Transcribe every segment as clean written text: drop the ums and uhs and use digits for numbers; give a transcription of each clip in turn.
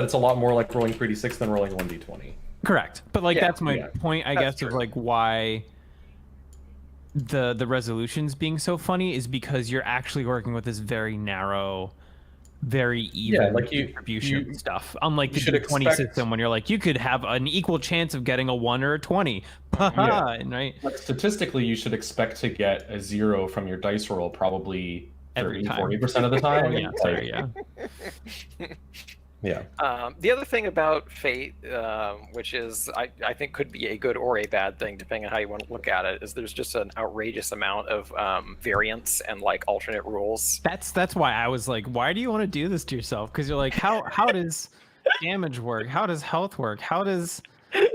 It's a lot more like rolling 3d6 than rolling 1d20. Correct. But like that's my point, I guess, true. of like why the resolutions being so funny is because you're actually working with this very narrow, very even distribution of stuff. Unlike the D20 system, when you're like, you could have an equal chance of getting a 1 or a 20. Right? Like statistically, you should expect to get a 0 from your dice roll probably 30-40% of the time. Yeah, sorry, yeah. The other thing about Fate, which is I think could be a good or a bad thing depending on how you want to look at it, is there's just an outrageous amount of variance and like alternate rules. That's why I was like, why do you want to do this to yourself? Because you're like, how does damage work? How does health work? How does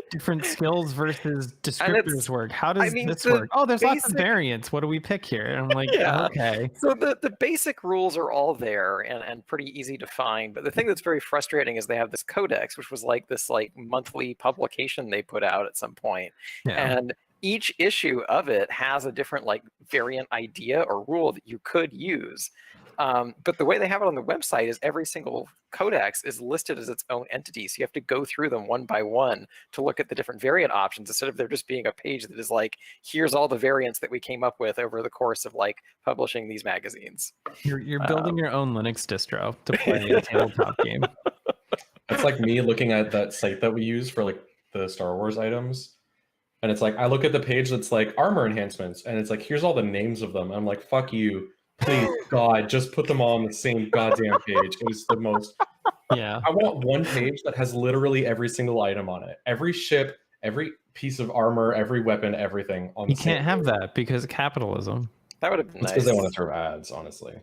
different skills versus descriptors work? How does this work? Oh, there's lots of variants. What do we pick here? And I'm like, okay. So the basic rules are all there and pretty easy to find. But the thing that's very frustrating is they have this codex, which was like this like monthly publication they put out at some point. And each issue of it has a different like variant idea or rule that you could use. But the way they have it on the website is every single codex is listed as its own entity. So you have to go through them one by one to look at the different variant options instead of there just being a page that is like, here's all the variants that we came up with over the course of like publishing these magazines. You're building your own Linux distro to play a tabletop game. It's like me looking at that site that we use for like the Star Wars items. And it's like, I look at the page that's like armor enhancements and it's like, here's all the names of them. I'm like, fuck you. Please, God, just put them all on the same goddamn page. It was the most. Yeah. I want one page that has literally every single item on it. Every ship, every piece of armor, every weapon, everything on You can't have that because of capitalism. That would have been nice. It's because they want to throw ads, honestly.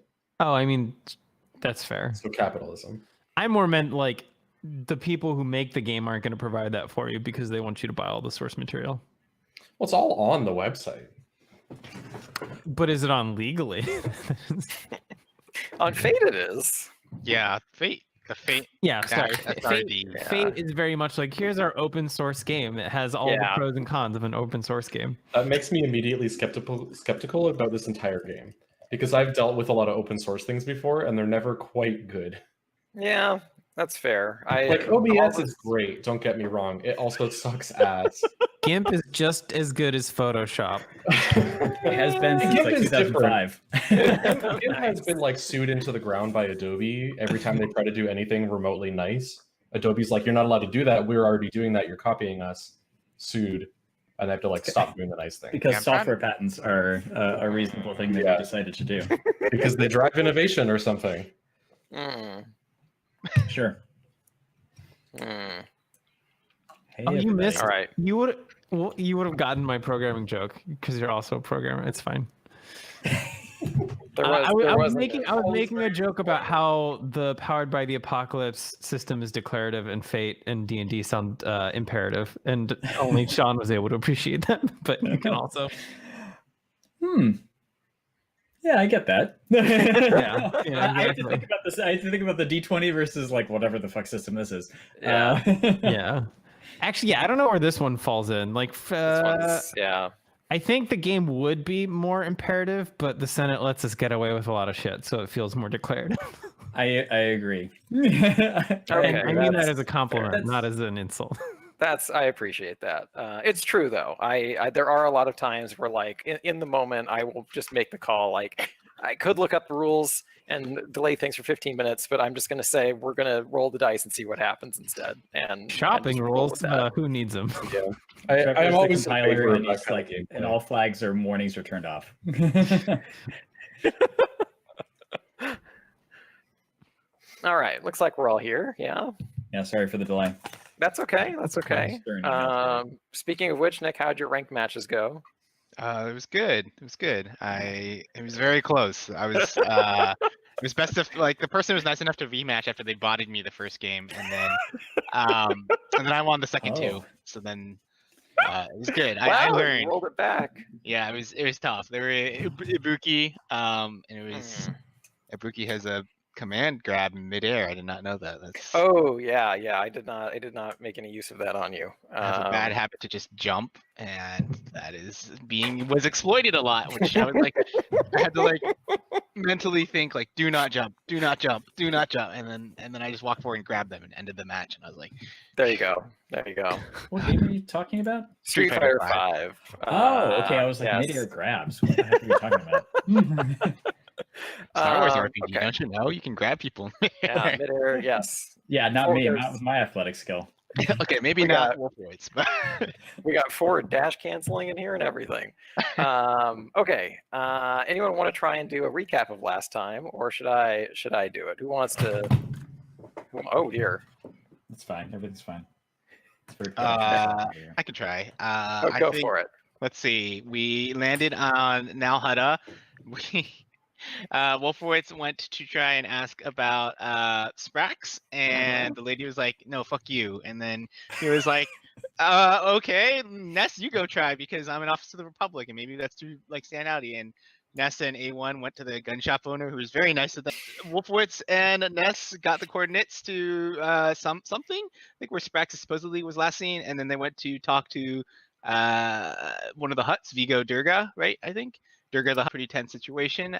Oh, I mean, that's fair. So capitalism. I more meant like the people who make the game aren't going to provide that for you because they want you to buy all the source material. Well, it's all on the website. But is it on legally? On Fate it is. Yeah, Fate. The Fate. Yeah, sorry. Fate is very much like, here's our open source game. It has all the pros and cons of an open source game. That makes me immediately skeptical about this entire game. Because I've dealt with a lot of open source things before, and they're never quite good. Yeah, that's fair. Like, OBS is great, don't get me wrong. It also sucks ass. GIMP is just as good as Photoshop. It has been since like 2005. GIMP has been like sued into the ground by Adobe every time they try to do anything remotely nice. Adobe's like, you're not allowed to do that. We're already doing that. You're copying us. Sued. And they have to like stop doing the nice thing. Because software patents are a reasonable thing that we decided to do. Because they drive innovation or something. Sure. Hey, you missed. All right. You would have gotten my programming joke because you're also a programmer. It's fine. I was making a joke about how the Powered by the Apocalypse system is declarative and Fate and D&D sound imperative, and only Sean was able to appreciate that. But you can also. Yeah, I get that. I have to think about this. I have to think about the D20 versus like whatever the fuck system this is. Yeah. Actually, yeah, I don't know where this one falls in. Like, I think the game would be more imperative, but the Senate lets us get away with a lot of shit, so it feels more declarative. I agree. Okay, I mean that as a compliment, not as an insult. I appreciate that. It's true though. There are a lot of times where like in the moment I will just make the call. Like I could look up the rules and delay things for 15 minutes, but I'm just going to say we're going to roll the dice and see what happens instead. And shopping rules, who needs them? Yeah, I'm always Tyler, and it's like, and all flags or warnings are turned off. All right, looks like we're all here. Yeah. Yeah. Sorry for the delay. That's okay. That's okay. Speaking of which, Nick, how'd your ranked matches go? It was good. It was good. It was very close. I was it was best if like the person was nice enough to rematch after they bodied me the first game, and then I won the second two. So then it was good. Wow, I learned. You rolled it back. Yeah, it was tough. They were Ibuki, and it was Ibuki has a command grab in midair. I did not know that. That's Oh yeah. I did not make any use of that on you. I have a bad habit to just jump, and that was exploited a lot, which I was like, I had to like mentally think like, do not jump, do not jump, do not jump, and then I just walked forward and grabbed them and ended the match, and I was like, there you go. What game are you talking about? Street Fighter 5. Oh, okay. I was like, yes. midair grabs. What the heck are you talking about? Star Wars RPG, okay. don't you know? You can grab people. Yeah, midair, yes. Yeah, not me. Not with my athletic skill. Okay, maybe not Wolfroids, but we got forward dash canceling in here and everything. Okay. Anyone want to try and do a recap of last time, or should I do it? Who wants to? Oh dear. It's fine. Everything's fine. It's very I could try. Go for it. Let's see. We landed on Nalhutta. Wolfowitz went to try and ask about Sprax, and the lady was like, "No, fuck you." And then he was like, "Okay, Ness, you go try because I'm an officer of the Republic, and maybe that's too like stand outy." And Ness and A1 went to the gun shop owner, who was very nice to them. Wolfowitz and Ness got the coordinates to something, I think where Sprax supposedly was last seen, and then they went to talk to one of the huts, Vigo Durga, right? I think. Durga, the pretty tense situation.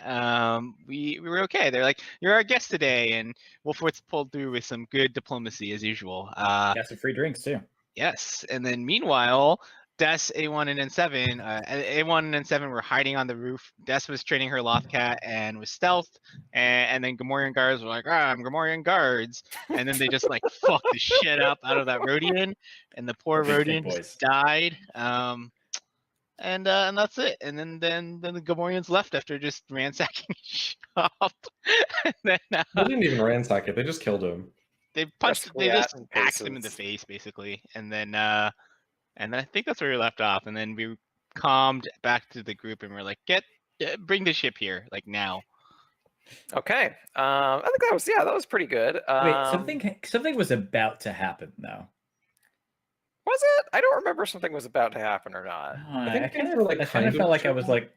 We were okay. They're like, "You're our guest today," and Wolfowitz pulled through with some good diplomacy as usual. Got some free drinks too. Yes, and then meanwhile, Des, A1, and N7, A1 and N7 were hiding on the roof. Des was training her Lothcat and was stealth, and then Gamorrean guards were like, I'm Gamorrean guards, and then they just like fucked the shit up out of that Rodian, and the poor Rodian just died. And that's it. And then the Gamorreans left after just ransacking his shop. And then, they didn't even ransack it. They just killed him. They just axed him in the face, basically. And then I think that's where we left off. And then we calmed back to the group and we're like, bring the ship here, like now. Okay. I think that was pretty good. Wait, something was about to happen though. Was it? I don't remember something was about to happen or not. I kind of felt like I was like,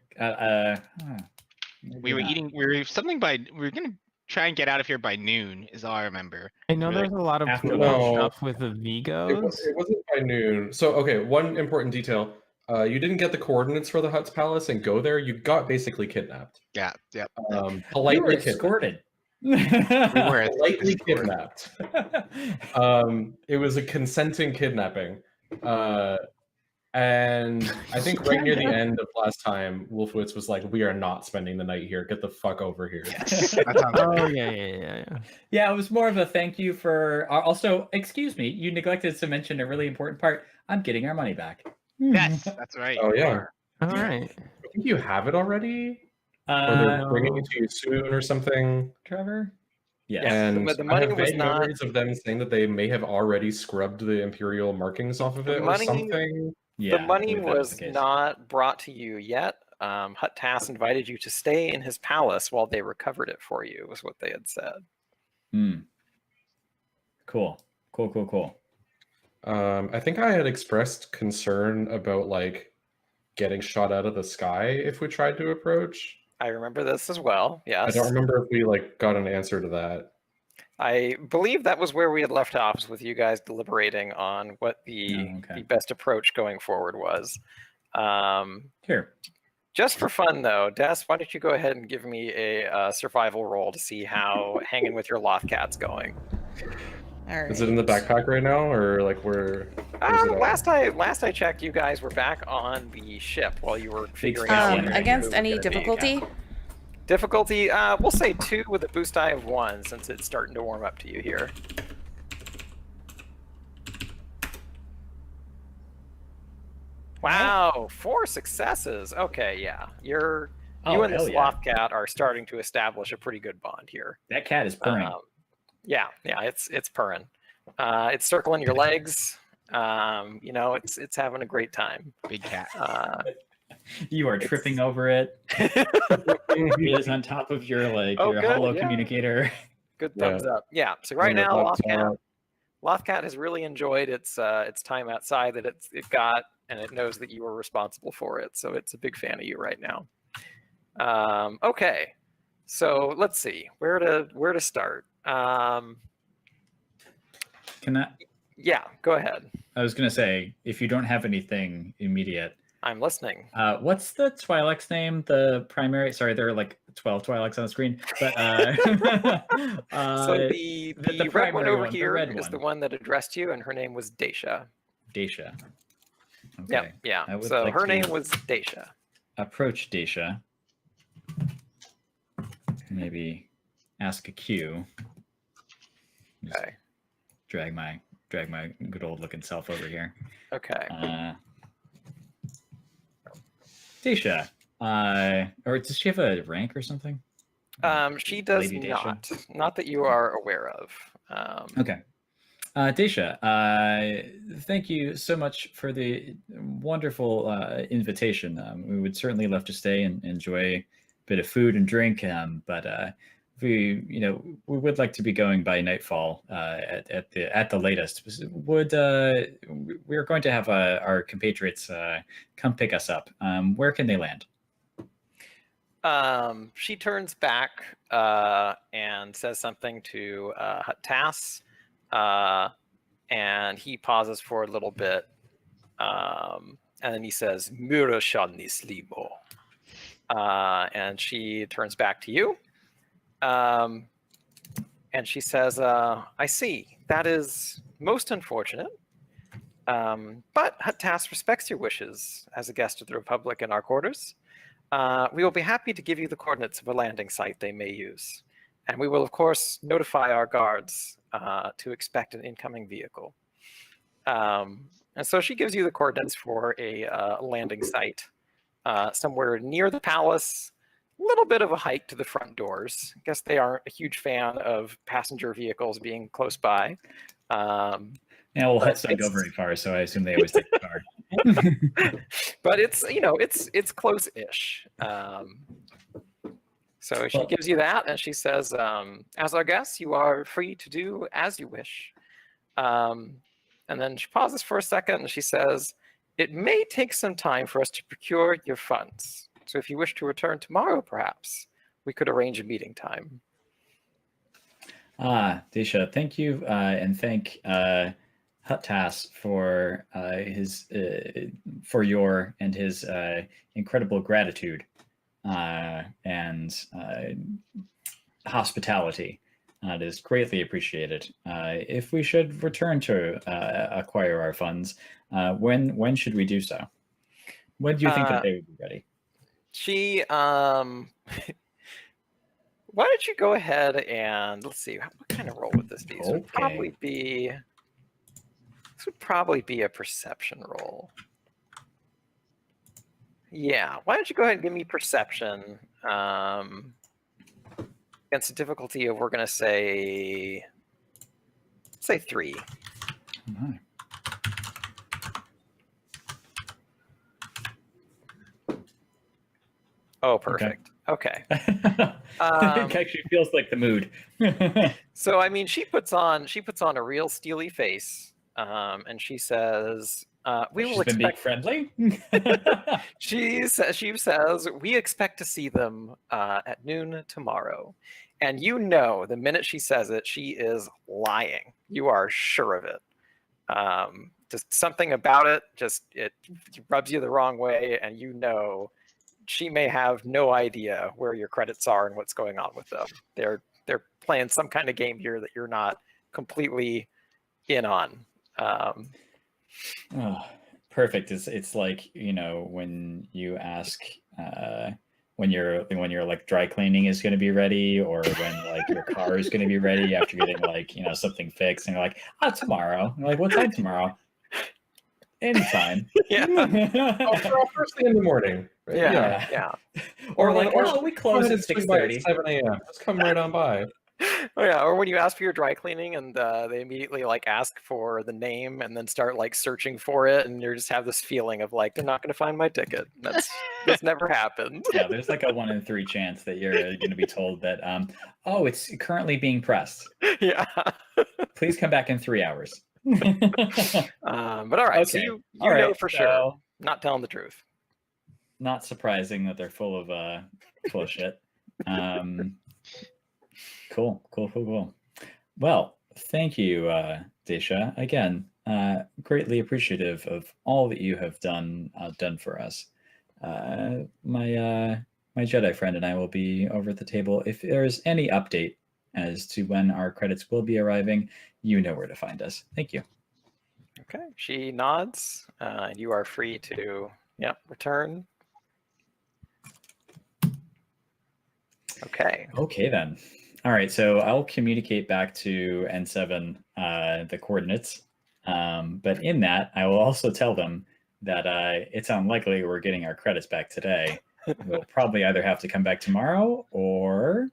we were eating. We were gonna try and get out of here by noon, is all I remember. I know there's a lot of stuff with the Vigos. It wasn't by noon. So okay, one important detail. You didn't get the coordinates for the Hutt's palace and go there. You got basically kidnapped. Yeah. Yep. Politely escorted. We were politely kidnapped. It was a consenting kidnapping. And I think right near the end of last time, Wolfowitz was like, "We are not spending the night here. Get the fuck over here." Yes. Oh yeah. Yeah, it was more of a thank you for. Also, excuse me, you neglected to mention a really important part. I'm getting our money back. Yes, that's right. Oh yeah. All right. I think you have it already. Or they're bringing it to you soon or something, Trevor. Yeah, and the money was not memories of them saying that they may have already scrubbed the imperial markings off of it or something. Yeah, the money was not brought to you yet. Hut Tass invited you to stay in his palace while they recovered it for you, was what they had said. Cool. I think I had expressed concern about like getting shot out of the sky if we tried to approach. I remember this as well. Yes. I don't remember if we like got an answer to that. I believe that was where we had left off, with you guys deliberating on what the best approach going forward was. Here. Just for fun, though, Des, why don't you go ahead and give me a survival roll to see how hanging with your Lothcat's going? All right. Is it in the backpack right now, or like where? Last I checked, you guys were back on the ship while you were figuring out. Against any difficulty? Difficulty, we'll say 2 with a boost die of 1, since it's starting to warm up to you here. Wow, 4 successes. Okay, yeah, you and this Lothcat are starting to establish a pretty good bond here. That cat is purring. Yeah, it's purring. It's circling your legs. It's having a great time. Big cat. You are tripping over it. It is on top of your your holo communicator. Good thumbs up. Yeah. So right now, Lothcat has really enjoyed its time outside that it got, and it knows that you were responsible for it. So it's a big fan of you right now. Okay. So let's see where to start. Can I? Yeah, go ahead. I was gonna say, if you don't have anything immediate, I'm listening. What's the Twi'lek's name? The primary. Sorry, there are like 12 Twi'leks on the screen, but so the red one over here is the one that addressed you, and her name was Daisha. Daisha. Okay. Yeah. So her name was Daisha. Approach Daisha. Maybe ask a Q. Okay. Drag my good old looking self over here. Okay. Daisha. Or does she have a rank or something? She does not. Not that you are aware of. Okay. Daisha, thank you so much for the wonderful invitation. We would certainly love to stay and enjoy a bit of food and drink, but we would like to be going by nightfall at the latest. We're going to have our compatriots come pick us up. Where can they land? She turns back and says something to Tass, and he pauses for a little bit, and then he says, "Murashani Slimo," and she turns back to you. And she says, I see. That is most unfortunate. But Tass respects your wishes as a guest of the Republic in our quarters. We will be happy to give you the coordinates of a landing site they may use. And we will, of course, notify our guards to expect an incoming vehicle. And so she gives you the coordinates for a landing site somewhere near the palace. A little bit of a hike to the front doors. I guess they aren't a huge fan of passenger vehicles being close by. Yeah, well, Huts don't go very far, so I assume they always take the car. But it's close-ish. So she gives you that, and she says, as our guests, you are free to do as you wish. And then she pauses for a second, and she says, it may take some time for us to procure your funds. So if you wish to return tomorrow, perhaps, we could arrange a meeting time. Daisha, thank you, and thank Hut-Tass for your and his incredible gratitude and hospitality. It is greatly appreciated. If we should return to acquire our funds, when should we do so? When do you think that they would be ready? She, why don't you go ahead and let's see, what kind of roll would this be? This would probably be a perception roll. Yeah, why don't you go ahead and give me perception against a difficulty of, we're going to say 3. Oh, oh, perfect. Okay. It actually feels like the mood. So, I mean, she puts on a real steely face, and she says, "We will expect." Being friendly. She says, "We expect to see them at noon tomorrow," and the minute she says it, she is lying. You are sure of it. Just something about it, it rubs you the wrong way, and she may have no idea where your credits are and what's going on with them. They're playing some kind of game here that you're not completely in on. Perfect. It's like, when you ask when your like dry cleaning is going to be ready, or when like your car is going to be ready after getting something fixed, and you're like, tomorrow. You're like, what time tomorrow? Anytime. Yeah. First thing in the morning. Right? Yeah. Or we close at 6:30. 7 a.m. Just come right on by. Oh yeah, or when you ask for your dry cleaning and they immediately ask for the name and then start searching for it, and you just have this feeling of they're not going to find my ticket. That's never happened. Yeah, there's a 1 in 3 chance that you're going to be told that it's currently being pressed. Yeah. Please come back in 3 hours. But all right, okay. So you know for sure, not telling the truth. Not surprising that they're full of shit. Cool. Well, thank you, Desha. Again, greatly appreciative of all that you have done for us. My Jedi friend and I will be over at the table. If there's any update as to when our credits will be arriving, you know where to find us. Thank you. Okay, she nods. You are free to, return. Okay. Okay then. All right, so I'll communicate back to N7 the coordinates, but in that I will also tell them that it's unlikely we're getting our credits back today. We'll probably either have to come back tomorrow or,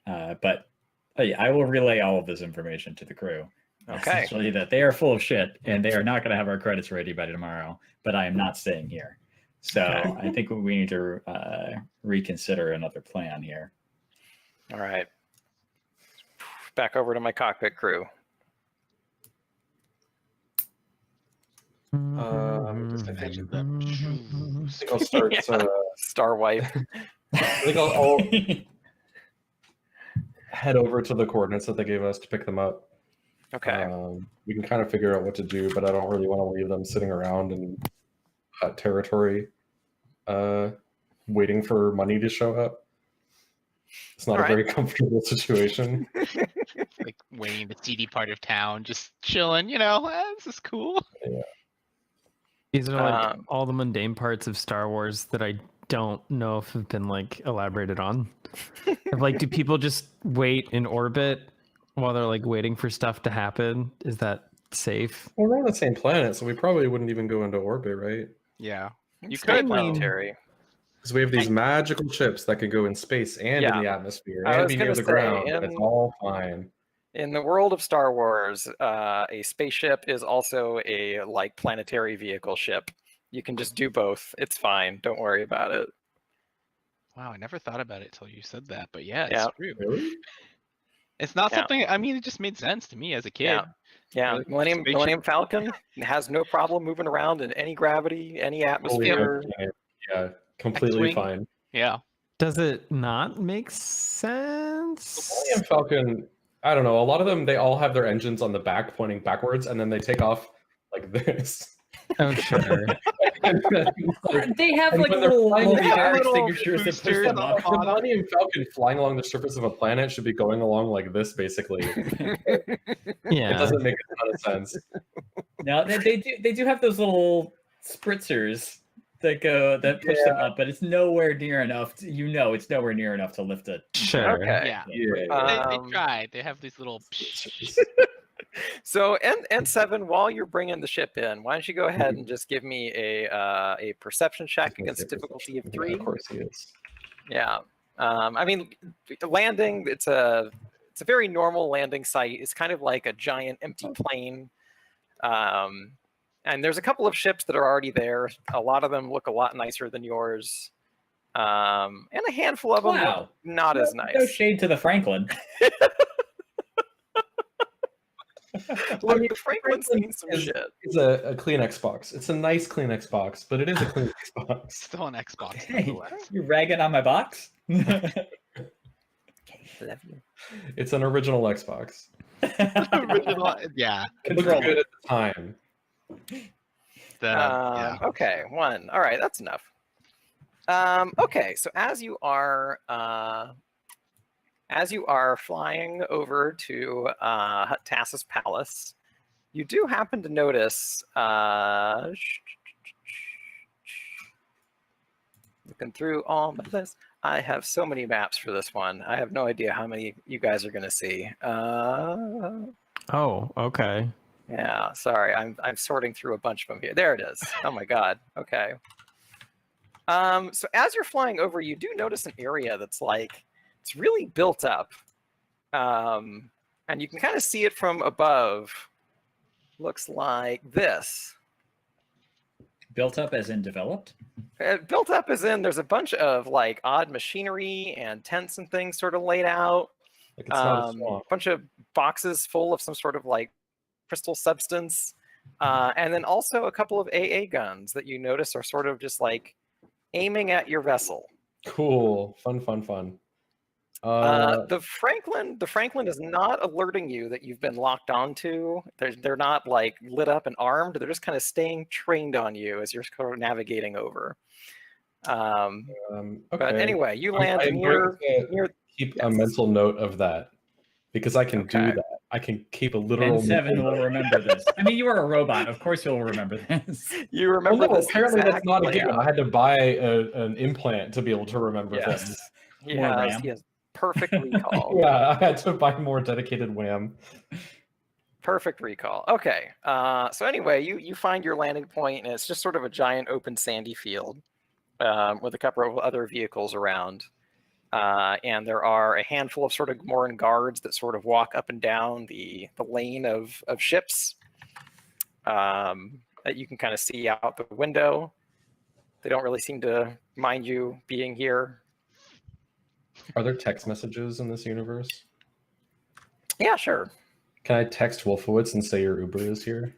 but I will relay all of this information to the crew. Okay. Essentially that they are full of shit and they are not going to have our credits ready by tomorrow, but I am not staying here. So I think we need to reconsider another plan here. All right. Back over to my cockpit crew. I think I'll start. Star wipe. I think I'll head over to the coordinates that they gave us to pick them up. Okay. We can kind of figure out what to do, but I don't really want to leave them sitting around in hut territory, waiting for money to show up. It's not a very comfortable situation. Like waiting in the seedy part of town, just chilling, this is cool. Yeah. These are like all the mundane parts of Star Wars that I don't know if have been like elaborated on. Like, do people just wait in orbit while they're like waiting for stuff to happen? Is that safe? Well, we're on the same planet, so we probably wouldn't even go into orbit, right? Yeah. You could planetary. Because we have these magical ships that could go in space and in the atmosphere and be near the ground. It's all fine. In the world of Star Wars, a spaceship is also a planetary vehicle ship. You can just do both. It's fine. Don't worry about it. Wow, I never thought about it till you said that, but it's true. Really? It's not something. It just made sense to me as a kid. Yeah. Millennium Falcon has no problem moving around in any gravity, any atmosphere. Yeah, completely fine. Yeah. Does it not make sense? Millennium Falcon, I don't know. A lot of them, they all have their engines on the back pointing backwards, and then they take off like this. Oh, sure. They have like little fire extinguishers that push them up. The Millennium Falcon flying along the surface of a planet should be going along like this, basically. Yeah. It doesn't make a ton of sense. No, they do have those little spritzers that push them up, but it's nowhere near enough. It's nowhere near enough to lift it. Sure. Okay. Yeah. They tried. They have these little. So N7, while you're bringing the ship in, why don't you go ahead and just give me a perception check against difficulty of 3? Yeah, of course he is. Yeah. Landing. It's a very normal landing site. It's kind of like a giant empty plane. And there's a couple of ships that are already there. A lot of them look a lot nicer than yours. And a handful of them look not as nice. No shade to the Franklin. Franklin's seen some shit. It's a Kleenex box. It's a nice Kleenex box, but it is a Kleenex box. Still an Xbox. Hey, you ragging on my box? It's an original Xbox. Yeah. It looked good at the time. Okay, 1. All right, that's enough. Okay, so as you are flying over to Tassa's palace, you do happen to notice, looking through all my lists, I have so many maps for this one. I have no idea how many you guys are going to see. Oh, okay. Yeah, sorry, I'm sorting through a bunch of them here. There it is. Oh my god. Okay. So as you're flying over, you do notice an area that's it's really built up, and you can kind of see it from above. Looks like this. Built up as in developed? Built up as in there's a bunch of odd machinery and tents and things sort of laid out. Like it's not a swamp. A bunch of boxes full of some sort of crystal substance, and then also a couple of AA guns that you notice are sort of just aiming at your vessel. Cool. Fun. The Franklin is not alerting you that you've been locked onto. They're not like lit up and armed. They're just kind of staying trained on you as you're sort of navigating over. Okay. But anyway, you land I'm near. Keep a mental note of that because I can do that. I can keep a literal. Ben 7 will remember this. I mean, you are a robot. Of course, you'll remember this. You remember this? Apparently, that's not a given. I had to buy an implant to be able to remember things. He has perfect recall. Yeah, I had to buy more dedicated WAM. Perfect recall. Okay. So anyway, you find your landing point, and it's just sort of a giant open sandy field with a couple of other vehicles around. And there are a handful of sort of Moran guards that sort of walk up and down the lane of ships that you can kind of see out the window. They don't really seem to mind you being here. Are there text messages in this universe? Yeah, sure. Can I text Wolfowitz and say your Uber is here?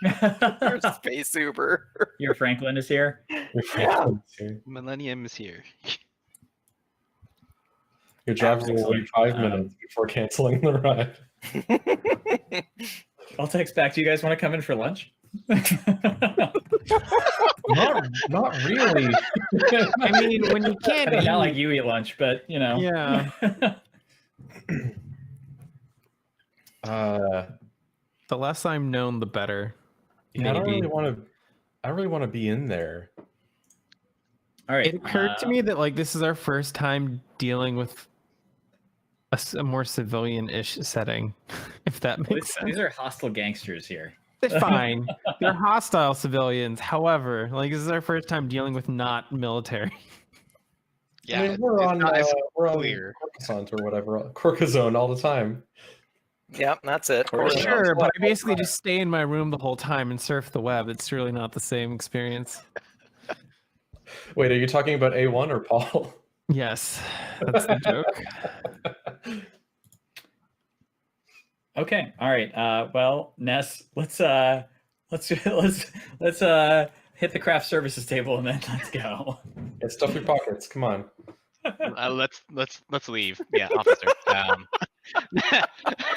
Your space Uber. Your Franklin is here. Your Franklin is here. Millennium is here. Your drive's will wait 5 minutes before canceling the ride. I'll text back. Do you guys want to come in for lunch? not really. I mean, when you can't I mean, not like you eat lunch, but you know. Yeah. The less I'm known, the better. Yeah, I don't really want to be in there. All right. It occurred to me that like this is our first time dealing with a more civilian-ish setting, if that makes sense. These are hostile gangsters here. They're fine. They're hostile civilians. However, like this is our first time dealing with not military. Yeah, I mean, we're on Coruscant or whatever, Coruscant all the time. Yep, that's it. Sure, but I basically just stay in my room the whole time and surf the web. It's really not the same experience. Wait, are you talking about A1 or Paul? Yes, that's the joke. Okay. All right. Well, Ness, let's hit the craft services table and then let's go. Yeah, stuff your pockets. Come on. Let's leave. Yeah, officer.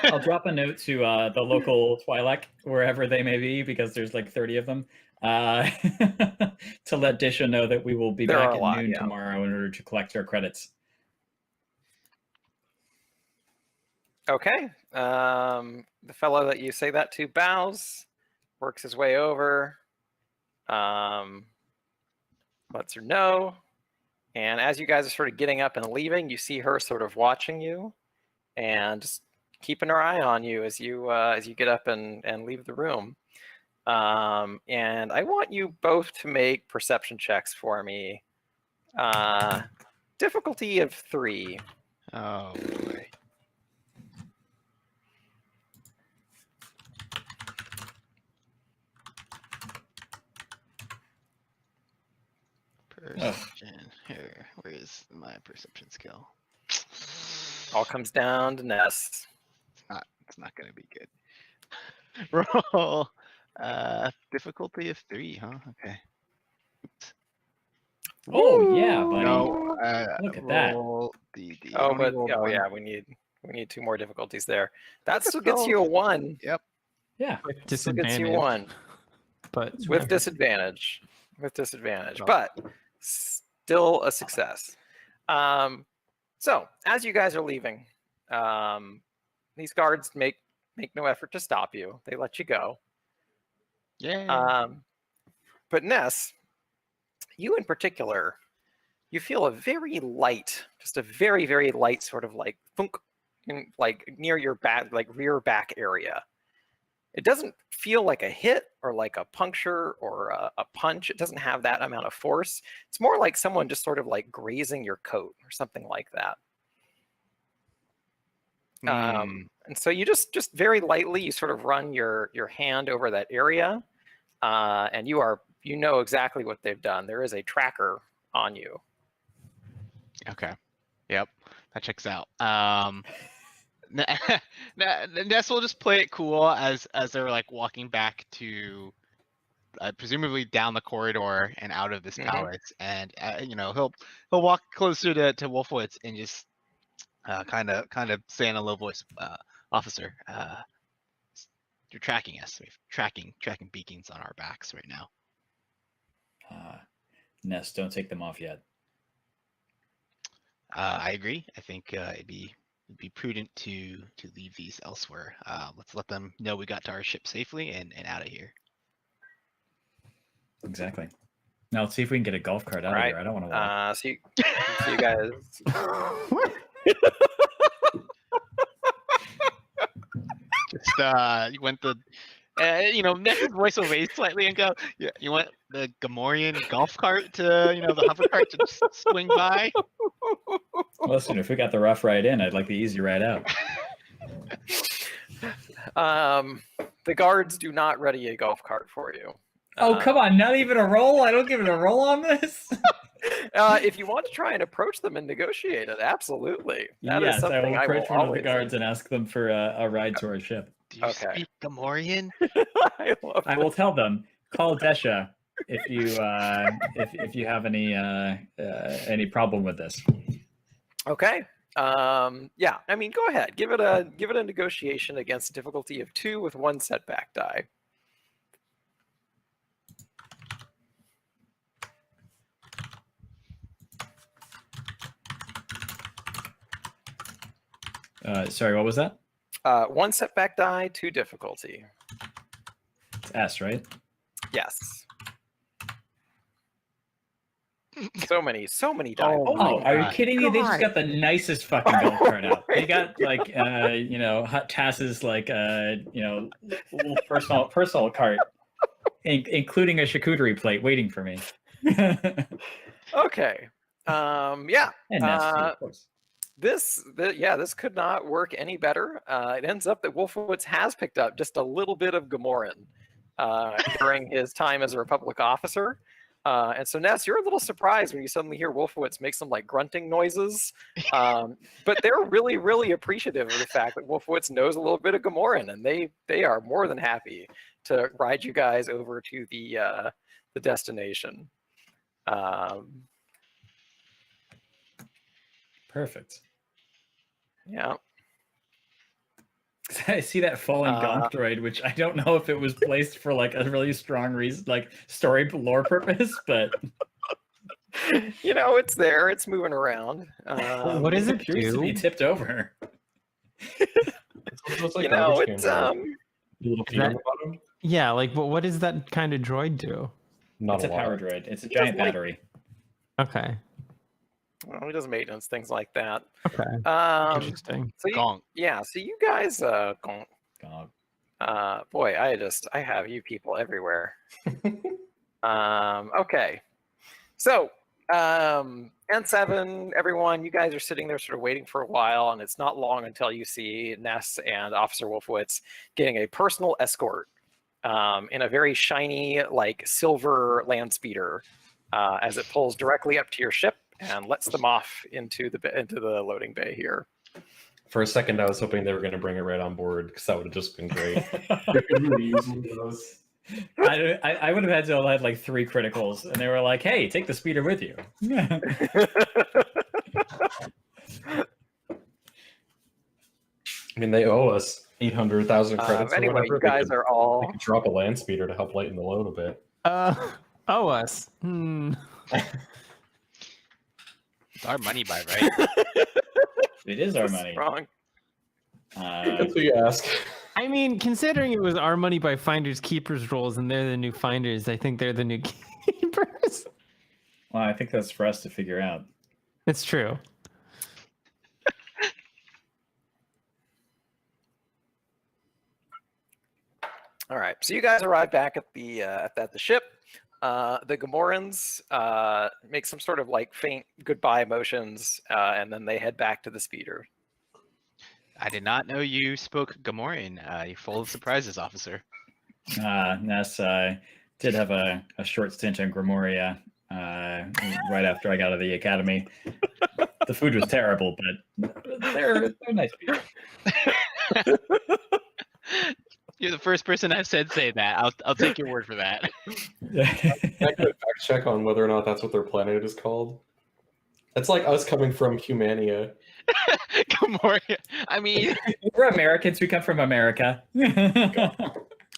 I'll drop a note to the local Twi'lek, wherever they may be, because there's like 30 of them, to let Disha know that we will be back at noon tomorrow in order to collect our credits. Okay. The fellow that you say that to bows, works his way over, lets her know. And as you guys are sort of getting up and leaving, you see her sort of watching you and just keeping her eye on you as you get up and leave the room. And I want you both to make perception checks for me. Difficulty of 3. Oh boy. Perception. Here, where's my perception skill? All comes down to Ness. It's not gonna be good. Roll. Difficulty of 3, huh? Okay. Oops. Oh yeah, buddy. No, look at that. DD. Oh, but yeah, we need 2 more difficulties there. That still gets you a 1. Yep. Yeah. Still gets you 1. But with disadvantage. But still a success. So as you guys are leaving, these guards make no effort to stop you. They let you go. Yeah. But Ness, you in particular, you feel a very light, just a very, very light sort of like thunk, like near your back, like rear back area. It doesn't feel like a hit or like a puncture or a punch. It doesn't have that amount of force. It's more like someone just sort of like grazing your coat or something like that. And so you just very lightly, you sort of run your hand over that area, and you know exactly what they've done. There is a tracker on you. Okay. Yep. That checks out. Ness will just play it cool as they're like walking back to presumably down the corridor and out of this palace, and he'll walk closer to Wolfowitz and just kind of say in a low voice, "Officer, you're tracking us. We have tracking beacons on our backs right now." Ness, don't take them off yet. I agree. I think it'd be prudent to leave these elsewhere. Let's let them know we got to our ship safely and out of here. Exactly. Now let's see if we can get a golf cart out of here. I don't want to walk. See you guys. Just you went the Ness's voice will raise slightly and go, "Yeah, you want the Gamorrean golf cart to the hover cart to just swing by?" Listen, if we got the rough ride in, I'd like the easy ride out. The guards do not ready a golf cart for you. Oh, come on, not even a roll? I don't give it a roll on this? If you want to try and approach them and negotiate it, absolutely. Yes, I will approach one of the guards and ask them for a ride to our ship. Do you speak Gamorrean? I will tell them, call Desha if you have any problem with this. Okay. Yeah, I mean, go ahead. Give it a negotiation against a difficulty of 2 with 1 setback die. Sorry, what was that? 1 setback die, 2 difficulty. It's S, right? Yes. So many die. Are you kidding me? They just got the nicest fucking golf cart out. They got like Tass's like little personal cart, including a charcuterie plate waiting for me. Okay. Yeah. And nasty, of course. This could not work any better. It ends up that Wolfowitz has picked up just a little bit of Gamorrean during his time as a Republic officer. And so, Ness, you're a little surprised when you suddenly hear Wolfowitz make some like grunting noises. But they're really, really appreciative of the fact that Wolfowitz knows a little bit of Gamorrean, and they are more than happy to ride you guys over to the destination. Perfect. Yeah. I see that fallen gonk droid, which I don't know if it was placed for like a really strong reason, like story lore purpose, but it's there. It's moving around. What does it do? To be tipped over. It's like yeah, like what does that kind of droid do? It's a power droid. It's a giant battery. Okay. Well, he does maintenance, things like that. Okay. Interesting. So you guys, boy, I have you people everywhere. Okay. So, N7, everyone, you guys are sitting there sort of waiting for a while, and it's not long until you see Ness and Officer Wolfowitz getting a personal escort in a very shiny, like, silver land speeder as it pulls directly up to your ship and lets them off into the loading bay here. For a second, I was hoping they were going to bring it right on board because that would have just been great. I would have had to have had like 3 criticals, and they were like, "Hey, take the speeder with you." I mean, they owe us 800,000 credits. Anyway, or whatever. You guys are all. They could drop a land speeder to help lighten the load a bit. Owe us. It's our money by right. It is our money. Wrong. That's what you ask. I mean, considering it was our money by finders keepers rules, and they're the new finders, I think they're the new keepers. Well, I think that's for us to figure out. It's true. All right, so you guys arrive back at the ship. The Gamorreans make some sort of like faint goodbye motions, and then they head back to the speeder. I did not know you spoke Gamorrean. You're full of surprises, officer. Ness, did have a short stint in Grimoria right after I got out of the academy. The food was terrible, but they're nice people. You're the first person I've said say that. I'll take your word for that. I could fact check on whether or not that's what their planet is called. It's like us coming from Humania. Gamoria. I mean, we're Americans. We come from America.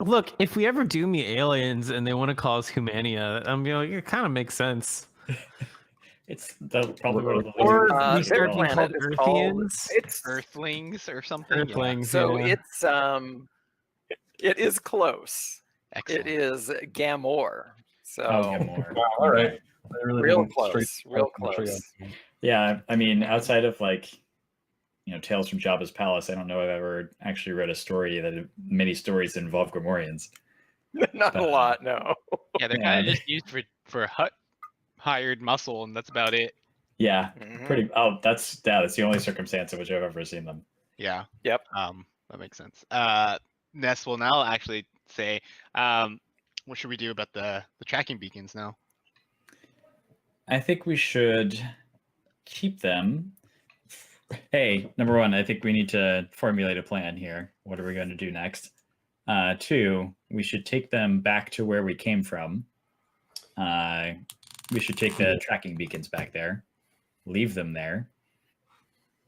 Look, if we ever do meet aliens and they want to call us Humania, I'm like, it kind of makes sense. It's probably one of the or their start being planet called is called Earthians. it's Earthlings or something. Earthlings. so yeah. it is close. Excellent. It is Gamor. So Gamor. Wow, all right. I really real didn't close. straight- Real I'm sure you- close. Yeah, I mean, outside of like, Tales from Jabba's Palace, I don't know if I've ever actually read a story that many stories that involve Gamorreans. Not a lot, no. Yeah, they're kind of just used for hut hired muscle, and that's about it. Yeah, Mhm. pretty. Oh, that's the only circumstance in which I've ever seen them. Yeah. Yep. That makes sense. Ness will now actually say, what should we do about the tracking beacons now? I think we should keep them. Hey, number one, I think we need to formulate a plan here. What are we going to do next? Two, we should take them back to where we came from. We should take the tracking beacons back there, leave them there,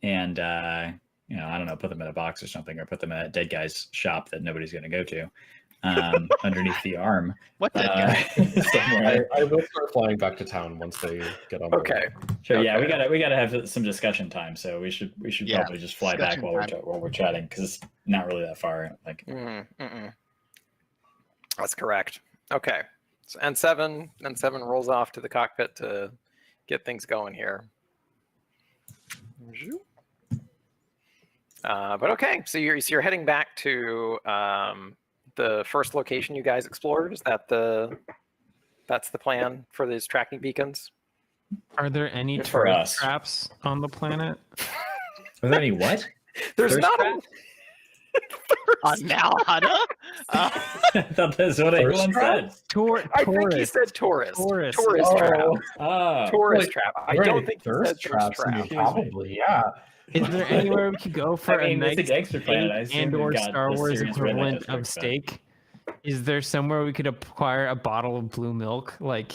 and I don't know, put them in a box or something, or put them in a dead guy's shop that nobody's going to go to, underneath the arm. What dead guy? Somewhere. I will start flying back to town once they get on. Okay. Sure. Yeah, Okay. we gotta have some discussion time. So we should Yeah, probably just fly back discussion time. while we're chatting, because it's not really that far. Like, That's correct. Okay. So N7 rolls off to the cockpit to get things going here. But okay, so you're heading back to the first location you guys explored. Is that that's the plan for these tracking beacons? Are there any Good for tourist us. traps on the planet? are there any what? There's Thirst not trap? Now, Hana? I thought that's what Thirst everyone trap? said. I think he said tourist. Tourist. Tourist trap. Oh, Tourist Wait, trap. I Right, don't think he thirst said traps. tourist trap. Probably, yeah. Is there anywhere we could go for I mean, a it's a nice gangster planet. I steak assume and/or they've got Star the Wars serious redneck equivalent district, of but- steak? Is there somewhere we could acquire a bottle of blue milk? Like,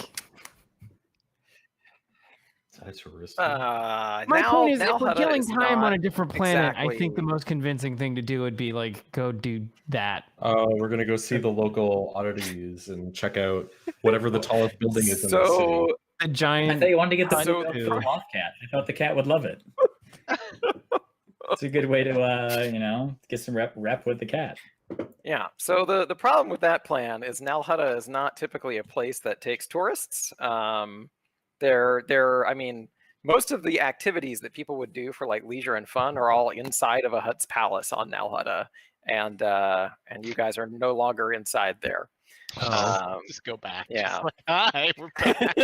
That's risky. my point is, if we're Hutta killing is time on not a different planet, I think the exactly- most convincing thing to do would be like go do that. We're gonna go see the local oddities and check out whatever the tallest building is in the So city. A I giant. thought you wanted to get the So- blue milk from Moth Cat. I thought the cat would love it. It's a good way to get some rep with the cat. yeah. So the problem with that plan is Nal Hutta is not typically a place that takes tourists. I mean, most of the activities that people would do for like leisure and fun are all inside of a Hutt's palace on Nal Hutta, and you guys are no longer inside there. Just go back. Yeah. Just like, hi, we're back. We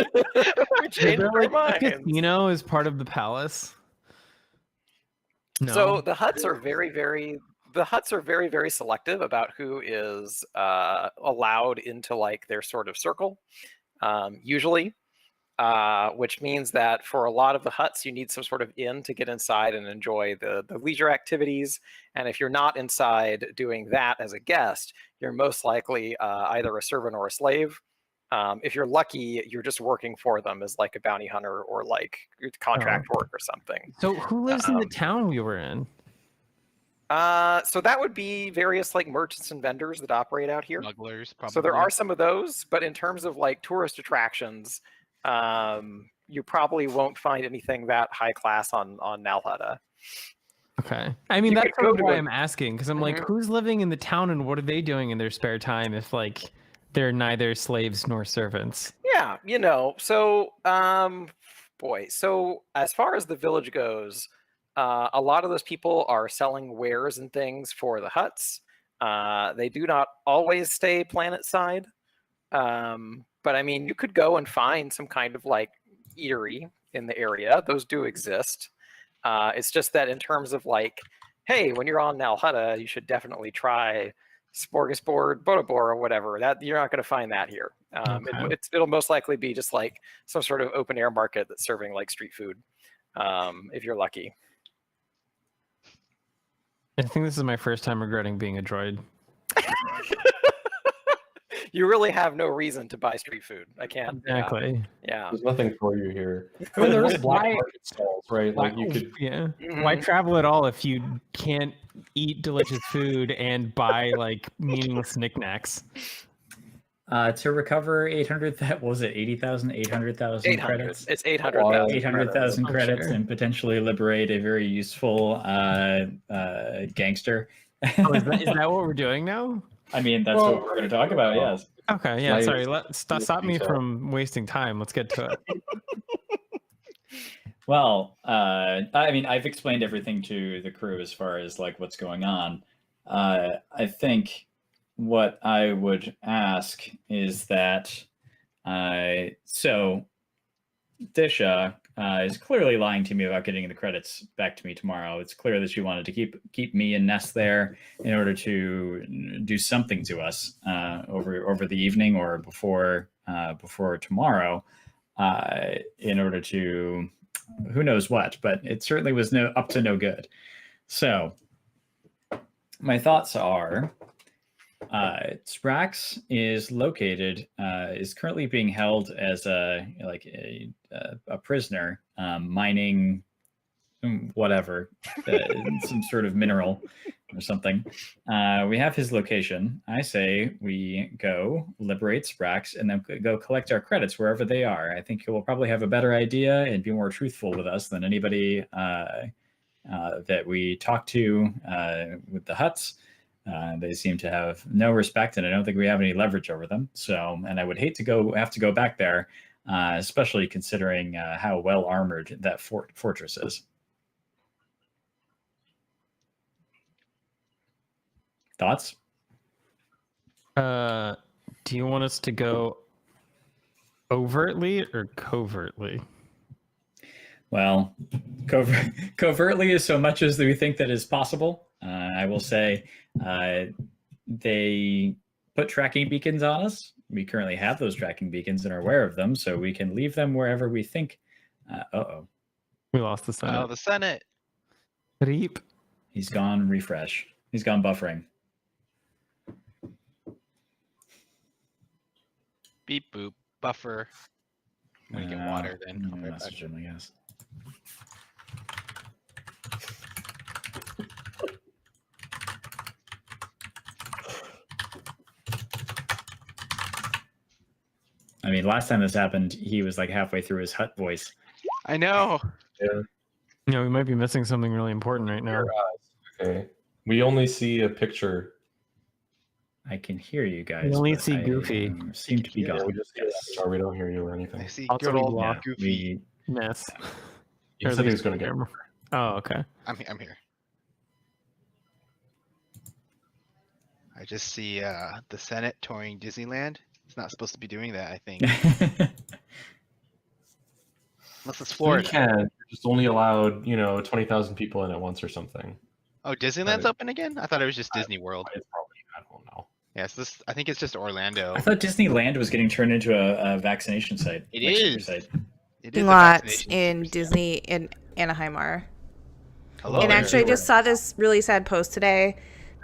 Is changed there our like a minds. casino as part of the palace? No. So the Hutts are very, very selective about who is allowed into like their sort of circle, usually, which means that for a lot of the Hutts, you need some sort of inn to get inside and enjoy the leisure activities. And if you're not inside doing that as a guest, you're most likely either a servant or a slave. If you're lucky, you're just working for them as like a bounty hunter or like contract work or something. So who lives in the town we were in? So that would be various like merchants and vendors that operate out here. Smugglers, probably. So there are some of those, but in terms of like tourist attractions, you probably won't find anything that high class on Nal Hutta. Okay. I mean, You that's could go sort of to why a- I'm asking, because I'm like, Mhm. who's living in the town and what are they doing in their spare time if like they're neither slaves nor servants? Yeah, so boy, so as far as the village goes, a lot of those people are selling wares and things for the Hutts. They do not always stay planet side. But I mean, you could go and find some kind of like eatery in the area. Those do exist. It's just that in terms of like, hey, when you're on Nal Hutta, you should definitely try Smorgasbord, Bodobor, or whatever. That you're not going to find that here. Okay. It'll most likely be just like some sort of open air market that's serving like street food, if you're lucky. I think this is my first time regretting being a droid. You really have no reason to buy street food. I can't. Exactly. Yeah. There's nothing for you here. I mean, There's there's black why- market stalls, right? Like you could. Yeah. Mhm. Why travel at all if you can't eat delicious food and buy like meaningless knickknacks? To recover 800, what was it 80,000, 800,000 800. credits? It's 800,000. 800,000 Oh, credits sure. and potentially liberate a very useful gangster. Oh, is that what we're doing now? I mean, that's what we're going to talk about. Yes. Okay, yeah. Nice. Sorry, stop me from wasting time. Let's get to it. Well, I mean, I've explained everything to the crew as far as like what's going on. I think what I would ask is that, so Disha is clearly lying to me about getting the credits back to me tomorrow. It's clear that she wanted to keep me and Ness there in order to do something to us over the evening or before tomorrow, in order to who knows what. But it certainly was up to no good. So my thoughts are. Sprax is currently being held as a prisoner, mining whatever, some sort of mineral or something. We have his location. I say we go liberate Sprax and then go collect our credits wherever they are. I think he will probably have a better idea and be more truthful with us than anybody that we talk to with the Hutts. They seem to have no respect, and I don't think we have any leverage over them. So, and I would hate to have to go back there, especially considering how well armored that fortress is. Thoughts? Do you want us to go overtly or covertly? Well, covertly is so much as we think that is possible. I will say they put tracking beacons on us. We currently have those tracking beacons and are aware of them, so we can leave them wherever we think. We lost the Senate. Oh, the Senate. Reap. He's gone refresh. He's gone buffering. Beep boop. Buffer. I'm gonna get water then. I'll be right back. Message him, I guess. I mean, last time this happened, he was like halfway through his Hut voice. I know. Yeah. We might be missing something really important right now. Okay. We only see a picture. I can hear you guys. We only but see I, Goofy. Seem to be Yeah, gone. we just see a picture. We don't hear you or anything. I see Also, good we old block Goofy. Mess. He said he was going to get. Oh, okay. I'm here. I just see the Senate touring Disneyland. It's not supposed to be doing that, I think. Unless it's You Florida. can. You're just only allowed, 20,000 people in at once or something. Oh, Disneyland's open again? I thought it was just Disney World. It's probably, I don't know. Yes, I think it's just Orlando. I thought Disneyland was getting turned into a vaccination site. It like super is. site. It is a Lots vaccination in super Disney in Anaheim are. Hello And there. actually, I just saw this really sad post today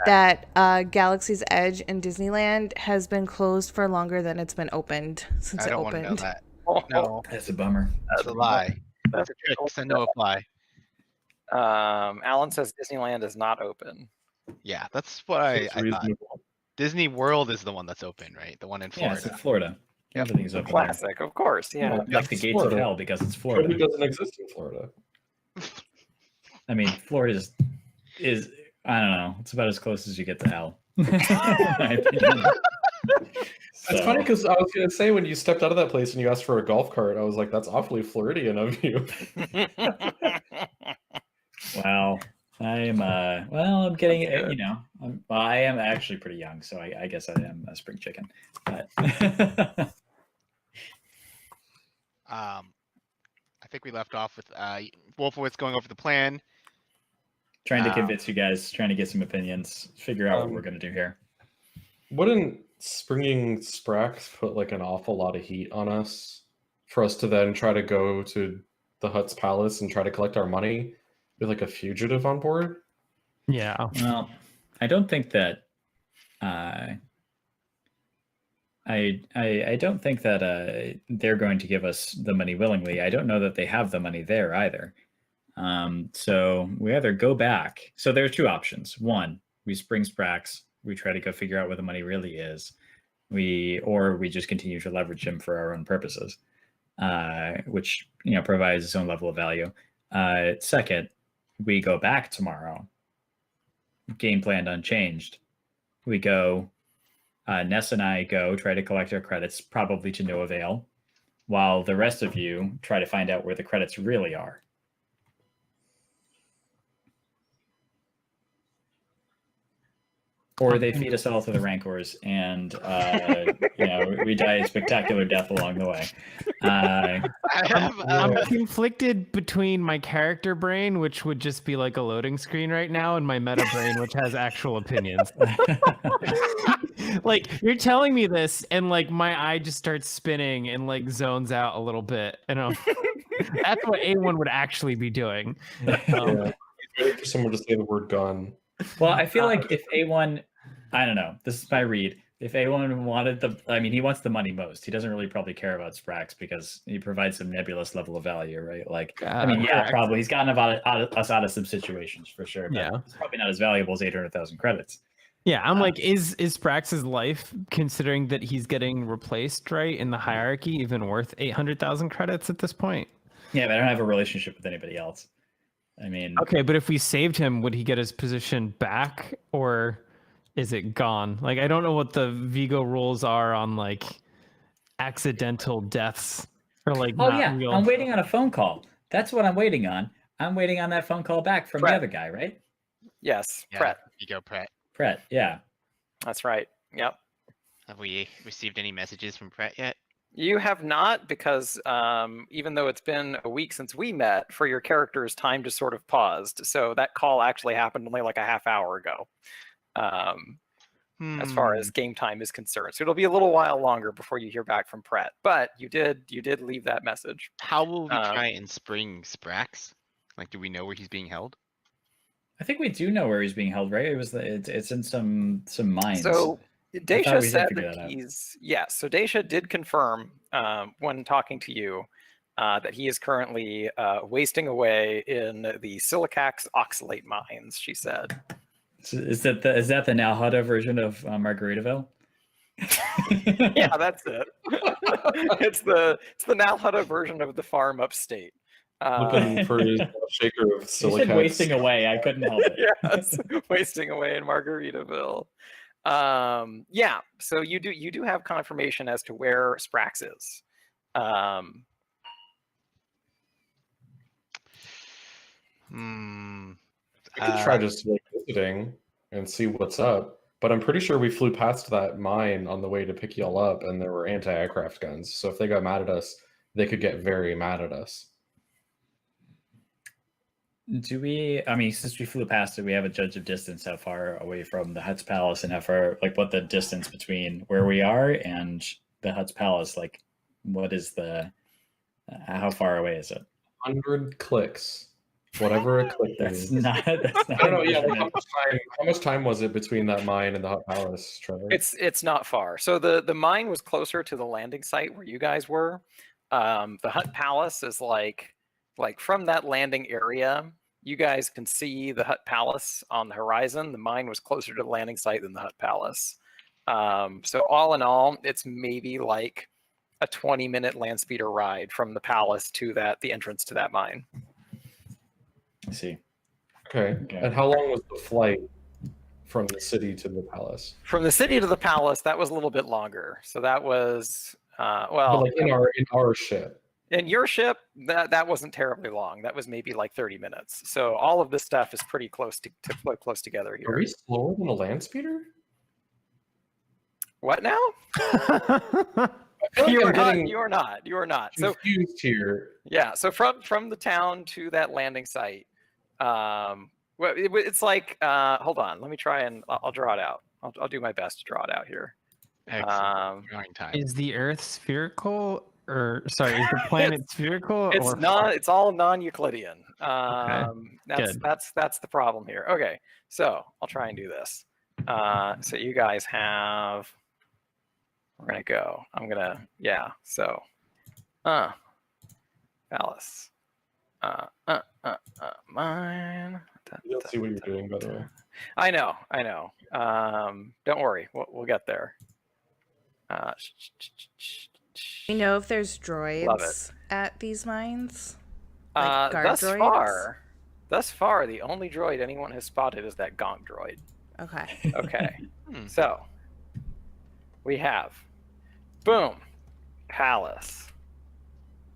that Galaxy's Edge in Disneyland has been closed for longer than it's been opened since I it don't want to know opened. that. No, That's a bummer. that's a lie. That's a trick. Send no apply. Alan says Disneyland is not open. Yeah, that's what I It's thought. reasonable. Disney World is the one that's open, right? The one in Yeah, Florida. it's in Florida. Yep. Everything's open. Classic, of course. Yeah. There. Like the gates Florida. of hell because it's COVID Florida. doesn't exist in Florida. I mean, Florida is I don't know. It's about as close as you get to hell. In my opinion. It's So- funny because I was going to say when you stepped out of that place and you asked for a golf cart, I was like, that's awfully Floridian of you. Wow. I'm getting, I am actually pretty young, so I guess I am a spring chicken. But I think we left off with Wolfowitz going over the plan. trying to Wow. convince you guys, trying to get some opinions, figure out what Um, we're going to do here. Wouldn't springing Sprax put like an awful lot of heat on us for us to then try to go to the Hutt's palace and try to collect our money with like a fugitive on board? Yeah. Well, I don't think that I don't think that they're going to give us the money willingly. I don't know that they have the money there either. So we either go back. So there's two options. One, we spring Sprax. We try to go figure out where the money really is. Or we just continue to leverage him for our own purposes, which provides its own level of value. Second, we go back tomorrow. Game plan unchanged. We go. Ness and I go try to collect our credits, probably to no avail, while the rest of you try to find out where the credits really are. Or they feed us all to the Rancors, and we die a spectacular death along the way. I'm conflicted between my character brain, which would just be like a loading screen right now, and my meta brain, which has actual opinions. Like, you're telling me this, and like my eye just starts spinning and like zones out a little bit. That's what A1 would actually be doing. Waiting for someone to say the word "gun." Well, I feel like if A1, I don't know, this is my read. If A1 wanted he wants the money most. He doesn't really probably care about Sprax because he provides some nebulous level of value, right? Like, probably he's gotten us out of some situations for sure. But it's probably not as valuable as 800,000 credits. Yeah, I'm like, is Sprax's life, considering that he's getting replaced, right, in the hierarchy, even worth 800,000 credits at this point? Yeah, but I don't have a relationship with anybody else. I mean, okay, but if we saved him, would he get his position back, or is it gone? Like, I don't know what the Vigo rules are on like accidental deaths or like. Real... I'm waiting on a phone call. That's what I'm waiting on. I'm waiting on that phone call back from the other guy, right? Yes, yeah, Pret. Vigo Pret. Pret, yeah. That's right. Yep. Have we received any messages from Pret yet? You have not, because even though it's been a week since we met, for your character's time just sort of paused. So that call actually happened only like a half hour ago, as far as game time is concerned. So it'll be a little while longer before you hear back from Pret. But you did leave that message. How will we try and spring Sprax? Like, do we know where he's being held? I think we do know where he's being held, right? It's in some mines. So Daisha said that he's So Daisha did confirm when talking to you that he is currently wasting away in the Silicax oxalate mines. She said. Is that the now Hutta version of Margaritaville? Yeah, that's it. It's the now Hutta version of the farm upstate. Looking for his shaker of Silicax. You said wasting away. I couldn't help it. Yes, wasting away in Margaritaville. So you do have confirmation as to where Sprax is. I could try just like visiting and see what's up, but I'm pretty sure we flew past that mine on the way to pick y'all up, and there were anti-aircraft guns. So if they got mad at us, they could get very mad at us. Do we? I mean, since we flew past it, we have a judge of distance. How far away from the Hutt's palace, and how far, like, what the distance between where we are and the Hutt's palace? Like, what is how far away is it? 100 clicks. Whatever a click that's is. Not. I don't know. Yeah, like how much time was it between that mine and the Hutt palace, Trevor? It's not far. So the mine was closer to the landing site where you guys were. The Hutt palace is like from that landing area, you guys can see the Hutt palace on the horizon. The mine was closer to the landing site than the Hutt palace. So all in all, it's maybe like a 20-minute land speeder ride from the palace to the entrance to that mine. I see. Okay. And how long was the flight from the city to the palace? From the city to the palace, that was a little bit longer. So that was but like in our ship. In your ship, that wasn't terribly long. That was maybe like 30 minutes. So all of this stuff is pretty close together here. Are we slower than a land speeder? What now? You are not. So confused here. Yeah. So from the town to that landing site, it's like hold on. Let me try and I'll draw it out. I'll do my best to draw it out here. Drawing time. Is the Earth spherical? Or sorry, is the planet spherical? It's not. It's all non-Euclidean. Okay. That's the problem here. Okay, so I'll try and do this. So you guys have. We're gonna go. I'm gonna. Yeah. So. Palace. Mine. You don't see what you're doing, by the way. I know. Don't worry. We'll get there. You know if there's droids at these mines? Like guard droids? Thus far, the only droid anyone has spotted is that gonk droid. Okay. So we have boom, Palace.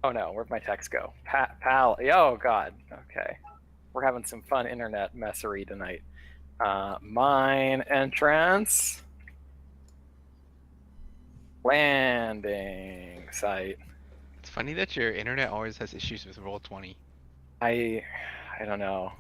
Oh no, where'd my text go? Oh god. Okay, we're having some fun internet messery tonight. Mine entrance. Landing site. It's funny that your internet always has issues with Roll20. I don't know.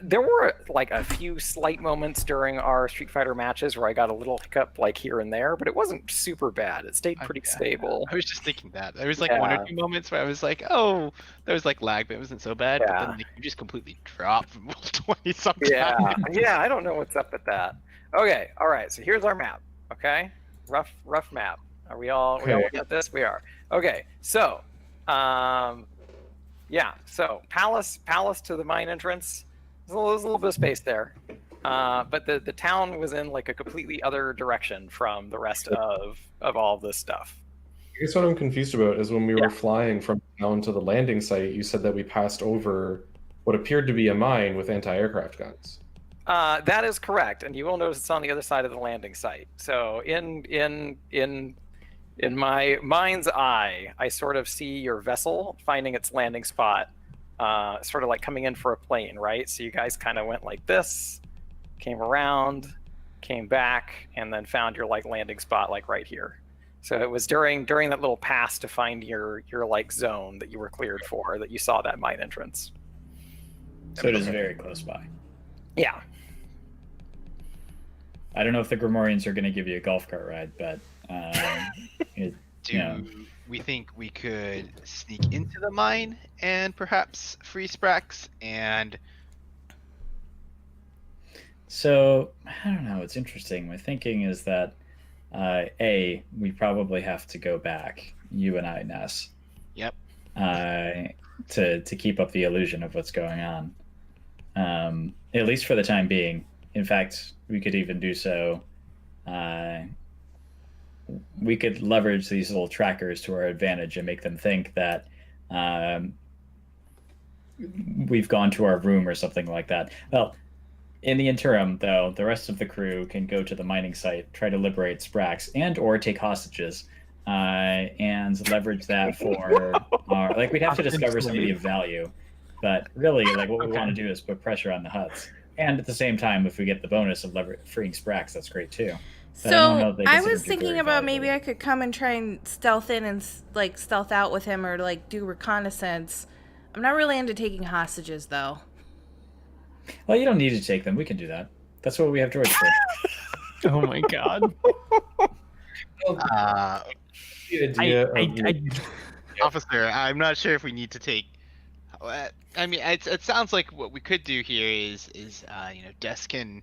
There were like a few slight moments during our Street Fighter matches where I got a little hiccup like here and there, but it wasn't super bad. It stayed pretty stable. I was just thinking that. There was like one or two moments where I was like, oh, there was like lag, but it wasn't so bad. But then like, you just completely dropped from Roll20 sometimes. Yeah, I don't know what's up with that. Okay, all right, so here's our map, okay? Rough map. Are we all looking at this? We are. Okay, so so palace to the mine entrance. There's a little bit of space there, but the town was in like a completely other direction from the rest of all of this stuff. I guess what I'm confused about is when we were flying from town to the landing site, you said that we passed over what appeared to be a mine with anti-aircraft guns. That is correct, and you will notice it's on the other side of the landing site. So in my mind's eye, I sort of see your vessel finding its landing spot, sort of like coming in for a plane, right? So you guys kind of went like this, came around, came back, and then found your like landing spot like right here. So it was during that little pass to find your like zone that you were cleared for that you saw that mine entrance. So it is very close by. Yeah. I don't know if the Grimorians are going to give you a golf cart ride, but Do we think we could sneak into the mine and perhaps free Sprax? And so I don't know. It's interesting. My thinking is that we probably have to go back, you and I, Ness. Yep. To keep up the illusion of what's going on, at least for the time being. In fact, we could even do so. We could leverage these little trackers to our advantage and make them think that we've gone to our room or something like that. Well, in the interim, though, the rest of the crew can go to the mining site, try to liberate Sprax, and or take hostages, and leverage that for our... Like, we'd have to discover somebody of value. But really, like, what we want to do is put pressure on the Hutts. And at the same time, if we get the bonus of freeing Sprax, that's great too. But so I was thinking about maybe I could come and try and stealth in and like stealth out with him or like do reconnaissance. I'm not really into taking hostages though. Well, you don't need to take them. We can do that. That's what we have droids for. Oh my god. Officer, I'm not sure if we need to take. I mean, it sounds like what we could do here is Des can.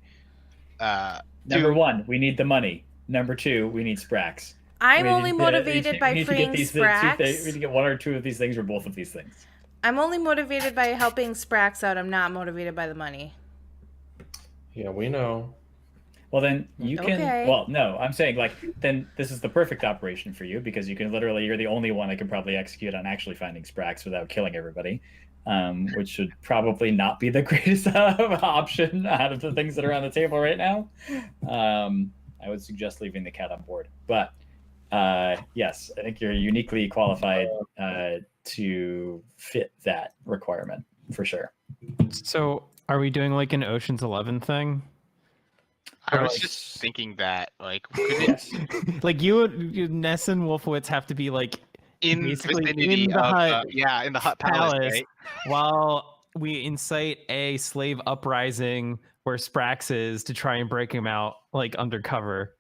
Number one, we need the money. Number two, we need Sprax. I'm only motivated by freeing Sprax. We need to get one or two of these things or both of these things. I'm only motivated by helping Sprax out. I'm not motivated by the money. Yeah, we know. Well, then you can. Okay. Well, no, I'm saying like then this is the perfect operation for you because you can literally you're the only one that can probably execute on actually finding Sprax without killing everybody, which should probably not be the greatest option out of the things that are on the table right now. I would suggest leaving the cat on board, but yes, I think you're uniquely qualified to fit that requirement for sure. So, are we doing like an Ocean's 11 thing? I was just thinking that, like, like you, Ness and Wolfowitz have to be like in the hut, in the hut palace, right? While we incite a slave uprising where Sprax is to try and break him out, like undercover.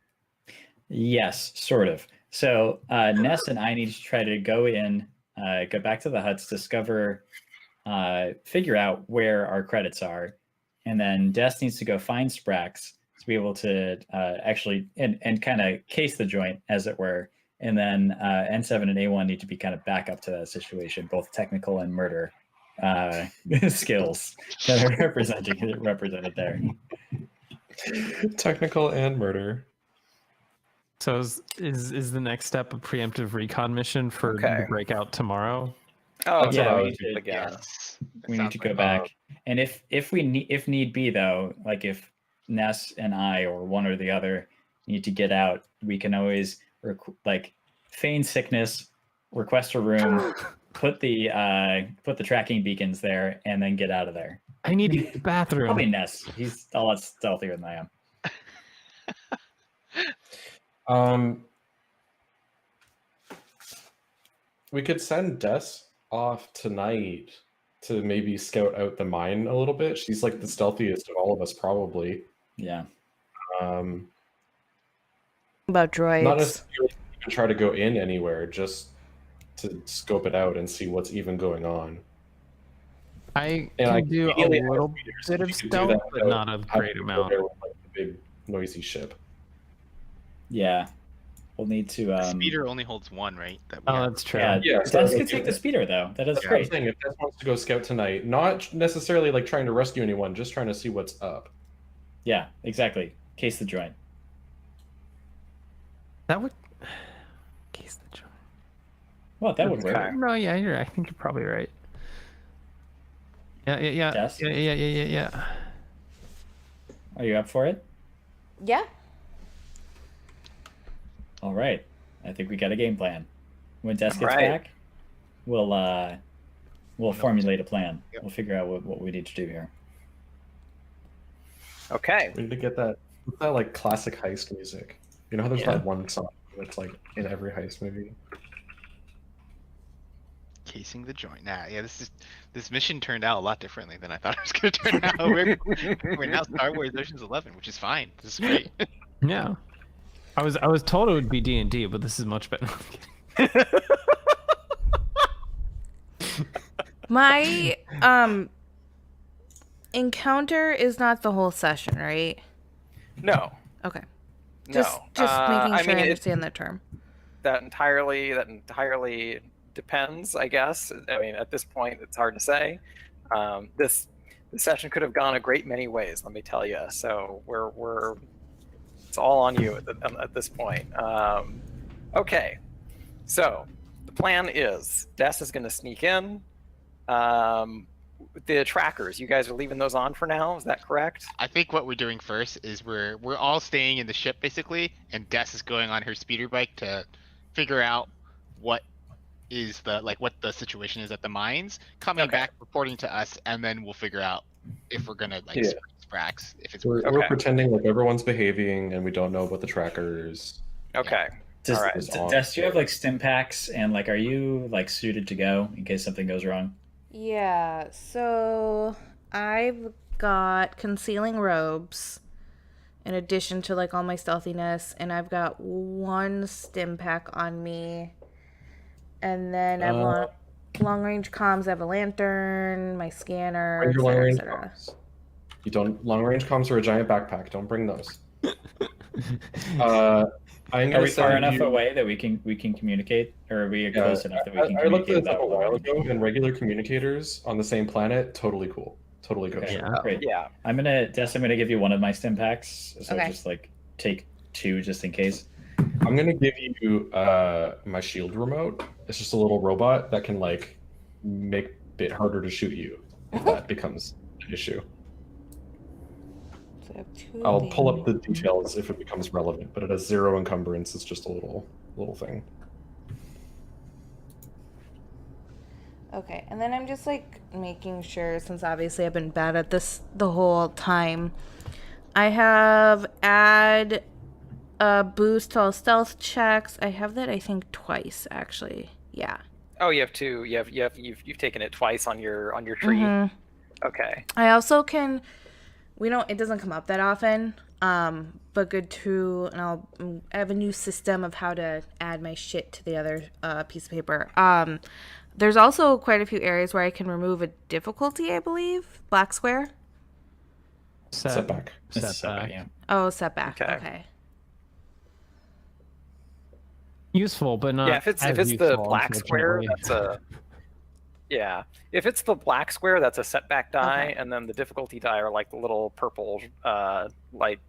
Yes, sort of. So Ness and I need to try to go in, go back to the huts, discover, figure out where our credits are, and then Des needs to go find Sprax. to be able to actually and kind of case the joint, as it were. And then N7 and A1 need to be kind of back up to that situation, both technical and murder skills that are represented there. Technical and murder. So is the next step a preemptive recon mission for the breakout tomorrow? Oh yeah, we need to go back. And if need be though, like if Ness and I or one or the other need to get out, we can always feign sickness, request a room, put the tracking beacons there, and then get out of there. I need to use the bathroom. Probably Ness. He's a lot stealthier than I am. We could send Des off tonight to maybe scout out the mine a little bit. She's like the stealthiest of all of us, probably. Yeah. About droids. Not necessarily even try to go in anywhere, just to scope it out and see what's even going on. I can do a little bit of stealth, but not a great amount. With, like, the big noisy ship. Yeah. We'll need to. The speeder only holds one, right? That's true. Yeah. Des can take the speeder though. That is great. If Des wants to go scout tonight, not necessarily like trying to rescue anyone, just trying to see what's up. Yeah, exactly. Case the joint. That would case the joint. Well, that would work. No, yeah, I think you're probably right. Yeah. Des? Yeah. Are you up for it? Yeah. All right. I think we got a game plan. When Des gets back, we'll formulate a plan. Yep. We'll figure out what we need to do here. Okay. We need to get that like classic heist music. You know how there's that one song that's like in every heist movie. Casing the joint. This mission turned out a lot differently than I thought it was going to turn out. We're now Star Wars Ocean's 11, which is fine. This is great. Yeah. I was told it would be D&D, but this is much better. My encounter is not the whole session, right? No. Okay. No. Just making sure I understand that term. That entirely depends, I guess. I mean, at this point, it's hard to say. This session could have gone a great many ways, let me tell you. So it's all on you at this point. Okay, so the plan is Des is going to sneak in. The trackers, you guys are leaving those on for now. Is that correct? I think what we're doing first is we're all staying in the ship basically, and Des is going on her speeder bike to figure out what the situation is at the mines, coming back, reporting to us, and then we'll figure out if we're gonna Sprax. If it's we're pretending like everyone's behaving and we don't know about the trackers. Okay. All right. Des, do you have like stim packs and like are you like suited to go in case something goes wrong? Yeah. So I've got concealing robes in addition to like all my stealthiness, and I've got one stim pack on me, and then I have long range comms. I have a lantern, my scanner, etc. You don't. Long range comms are a giant backpack. Don't bring those. Are we far enough away that we can communicate, or are we close enough that we can communicate? I looked at this up a while ago, and regular communicators on the same planet, totally cool. Totally good. Okay, great. Yeah. I'm gonna give you one of my stim packs, so just like take two just in case. I'm gonna give you my shield remote. It's just a little robot that can like make it a bit harder to shoot you if that becomes an issue. I'll pull up the details if it becomes relevant, but it has 0 encumbrance. It's just a little thing. Okay, and then I'm just like making sure, since obviously I've been bad at this the whole time, I have add a boost to all stealth checks. I have that I think twice actually. Yeah. Oh, you have two. You've taken it twice on your tree. Mm-hmm. Okay. I also can. It doesn't come up that often, but good too. And I have a new system of how to add my shit to the other piece of paper. There's also quite a few areas where I can remove a difficulty, I believe. Black square. Setback. It's setback, yeah. Oh, setback. Okay. Okay. Useful, but not. Yeah, if it's useful, the black square, unfortunately. that's a yeah. If it's the black square, that's a setback die, Okay. and then the difficulty die are like the little purple, like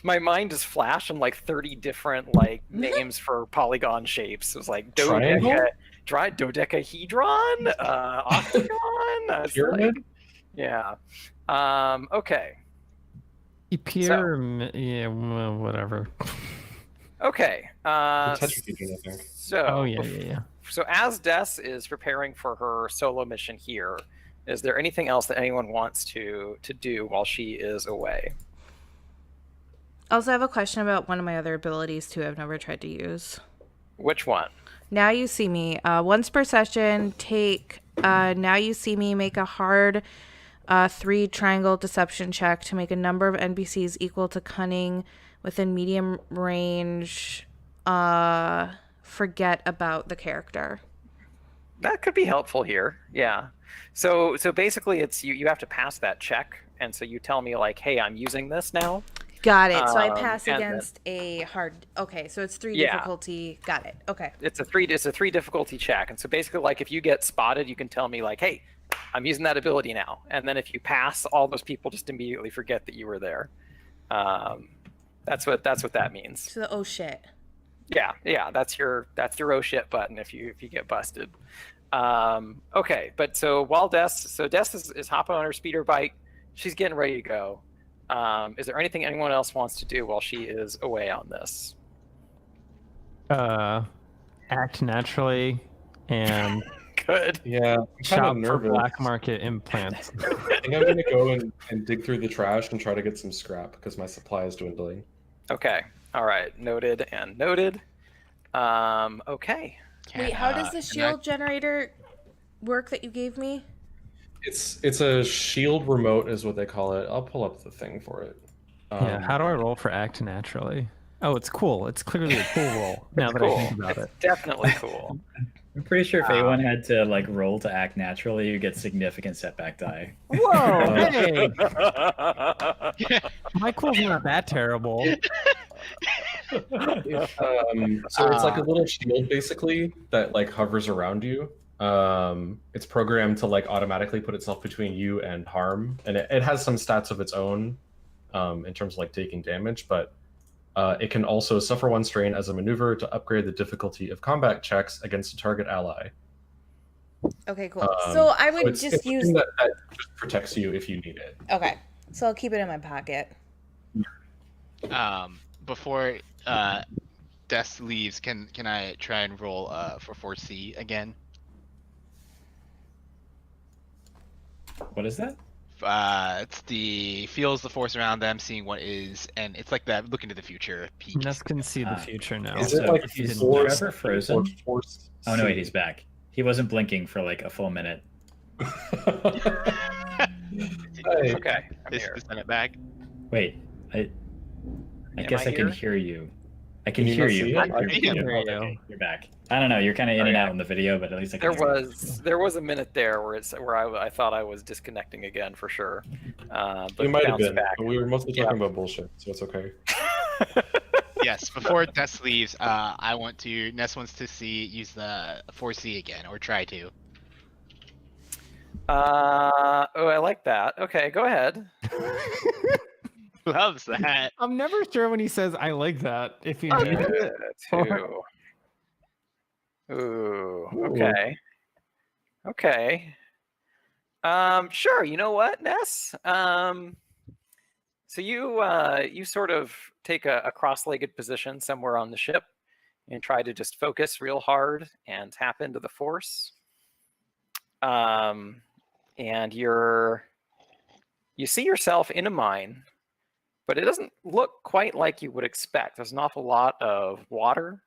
my mind just flashed on like 30 different like names for polygon shapes. It was like dodecahedron, octagon, Pyramid. like, yeah. Okay. Pyramid, yeah, well, whatever. Okay. Tetrahedron, I think. So. Oh yeah. So as Des is preparing for her solo mission here, is there anything else that anyone wants to do while she is away? Also, I have a question about one of my other abilities too. I've never tried to use. Which one? Now you see me. Once per session, take. Now you see me. Make a hard 3 triangle deception check to make a number of NPCs equal to cunning within medium range. Forget about the character. That could be helpful here. Yeah. So basically, it's you have to pass that check, and so you tell me like, hey, I'm using this now. Got it. So I pass and against a hard. Okay, so it's 3 Yeah. difficulty. Got it. Okay. It's a 3 difficulty check, and so basically, like if you get spotted, you can tell me like, hey, I'm using that ability now, and then if you pass, all those people just immediately forget that you were there. That's what that means. So the oh shit. Yeah, that's your oh shit button if you get busted. Okay, but so while Des is hopping on her speeder bike, she's getting ready to go. Is there anything anyone else wants to do while she is away on this? Act naturally and Good. Yeah, I'm kind shop of for nervous. black market implants. I think I'm gonna go and dig through the trash and try to get some scrap because my supply is dwindling. Okay. All right. Noted and noted. Okay. Wait, how does the shield generator work that you gave me? It's a shield remote is what they call it. I'll pull up the thing for it. Yeah, how do I roll for act naturally? Oh, it's cool. It's clearly a cool roll now that Cool. I think about It's it. definitely cool. I'm pretty sure if anyone had to like roll to act naturally, you get significant setback die. Whoa, hey! My cool's not that terrible. So it's like a little shield basically that like hovers around you. It's programmed to like automatically put itself between you and harm, and it has some stats of its own in terms of like taking damage, but it can also suffer 1 strain as a maneuver to upgrade the difficulty of combat checks against a target ally. Okay, cool. So I would it's just use something that just protects you if you need it. Okay. So I'll keep it in my pocket. Before Des leaves, can I try and roll for 4C again? What is that? It's the feels the force around them, seeing what is, and it's like that look into the future peek. Ness can see the future now. Is it So like if he's force, forever frozen? or force Oh no, wait, C? he's back. He wasn't blinking for like a full minute. Hey. Okay. I'm Is here. send it back? Wait, I guess I I can here? hear you. I can Can you hear not see you. it? I can hear you. Okay, you're back. I don't know. You're kind of in and out in the video, but at least I can. There was a minute there where I thought I was disconnecting again for sure. But We might have bounced been, back. but we were mostly talking about bullshit, so it's okay. Yes. Before Des leaves, Ness wants to use the 4C again, or try to. Oh, I like that. Okay, go ahead. Loves that. I'm never sure when he says I like that if you need it. Two. Ooh. Okay. Okay. Sure. You know what, Ness? So you sort of take a cross-legged position somewhere on the ship and try to just focus real hard and tap into the force. And you see yourself in a mine, but it doesn't look quite like you would expect. There's an awful lot of water,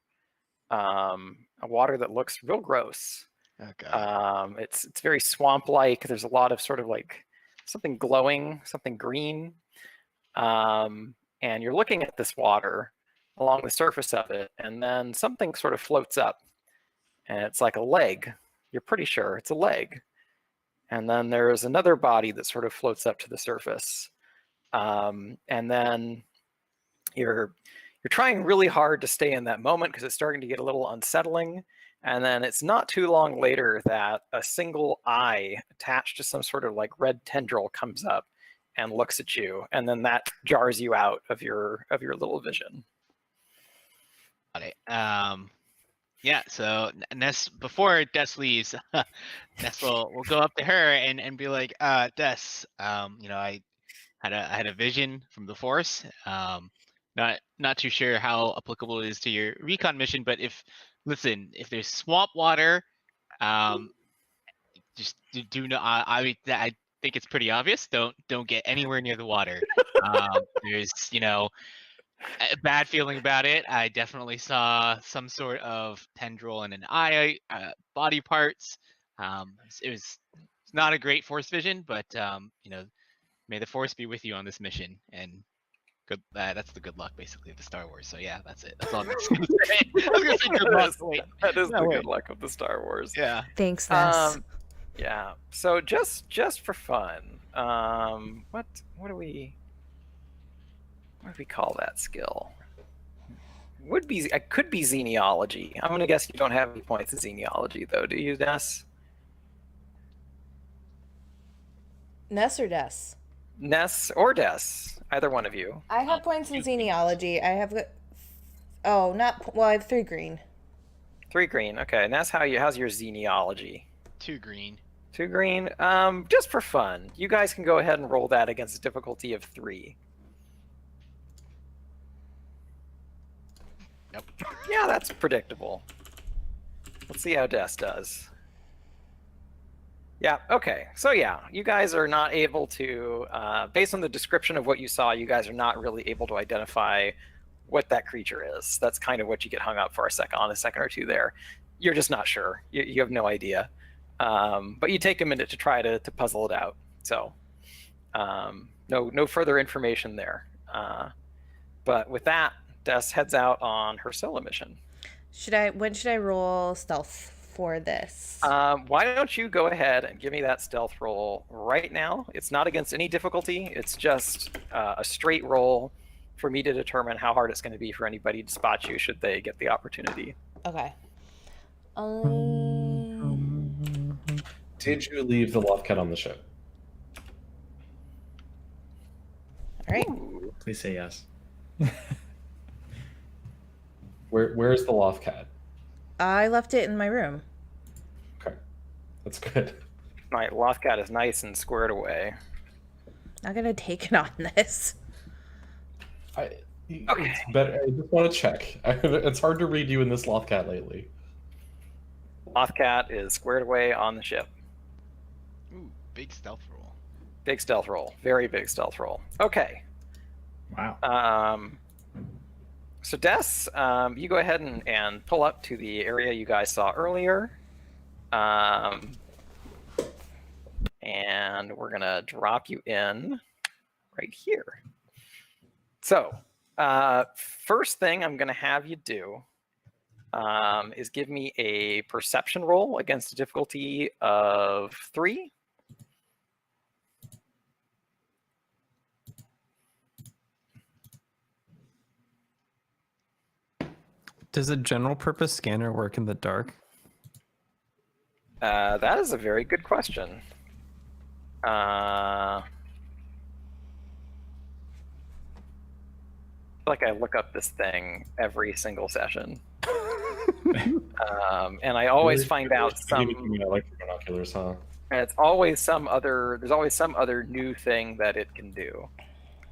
a water that looks real gross. Oh god. It's very swamp-like. There's a lot of sort of like something glowing, something green. And you're looking at this water along the surface of it, and then something sort of floats up, and it's like a leg. You're pretty sure it's a leg. And then there's another body that sort of floats up to the surface. And then you're trying really hard to stay in that moment because it's starting to get a little unsettling. And then it's not too long later that a single eye attached to some sort of like red tendril comes up and looks at you, and then that jars you out of your little vision. Got it. Yeah, so Ness, before Des leaves, Ness will go up to her and be like, Des, you know, I had a vision from the Force. Not too sure how applicable it is to your recon mission, but if there's swamp water, just do not. I think it's pretty obvious. Don't get anywhere near the water. There's, you know, a bad feeling about it. I definitely saw some sort of tendril and an eye, body parts. It's not a great Force vision, but you know, may the Force be with you on this mission. And good. That's the good luck, basically, of the Star Wars. So yeah, that's it. That's all I'm gonna say. I was gonna say good luck. Wait, that is the good luck of the Star Wars. Yeah. Thanks, Ness. Yeah. So just for fun, what do we call that skill? It could be xeniology. I'm gonna guess you don't have any points in xeniology, though, do you, Ness? Ness or Des? Ness or Des, either one of you. I have points in xeniology. I have I have 3 green. 3 green. Okay. Ness, how's your xeniology? 2 green. 2 green. Just for fun, you guys can go ahead and roll that against a difficulty of 3. Nope. Yeah, that's predictable. Let's see how Des does. Yeah, okay. So yeah, you guys are not able to, based on the description of what you saw, you guys are not really able to identify what that creature is. That's kind of what you get hung up for a second or two there. You're just not sure. You have no idea. But you take a minute to try to puzzle it out. So no further information there. But with that, Des heads out on her solo mission. When should I roll stealth for this? Why don't you go ahead and give me that stealth roll right now? It's not against any difficulty. It's just a straight roll for me to determine how hard it's going to be for anybody to spot you should they get the opportunity. Okay. Did you leave the loft cat on the ship? All right. Ooh. Please say yes. Where's the loft cat? I left it in my room. Okay, that's good. My loft cat is nice and squared away. Not gonna take it on this. Okay. It's better. I just want to check. It's hard to read you in this loft cat lately. Loft cat is squared away on the ship. Ooh, big stealth roll. Big stealth roll. Very big stealth roll. Okay. Wow. So Des, you go ahead and pull up to the area you guys saw earlier. And we're going to drop you in right here. So first thing I'm going to have you do is give me a perception roll against a difficulty of 3. Does a general purpose scanner work in the dark? That is a very good question. I feel like I look up this thing every single session. And I always find out some electric binoculars, huh? And it's always there's always some other new thing that it can do.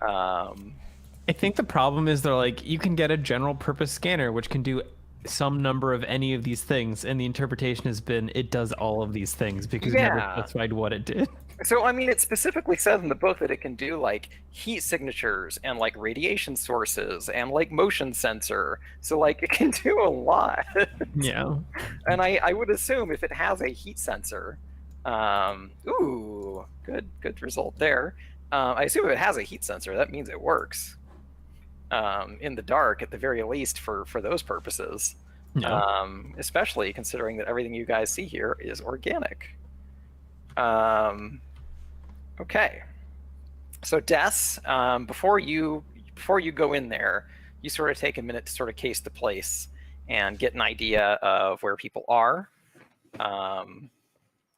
I think the problem is they're like, you can get a general purpose scanner which can do some number of any of these things, and the interpretation has been it does all of these things because we never specified what it did. So I mean, it specifically says in the book that it can do like heat signatures and like radiation sources and like motion sensor. So like it can do a lot. Yeah. And I would assume if it has a heat sensor, ooh, good result there. I assume if it has a heat sensor, that means it works. In the dark, at the very least, for those purposes. Yeah. Especially considering that everything you guys see here is organic. Okay. So Des, before you go in there, you sort of take a minute to sort of case the place and get an idea of where people are.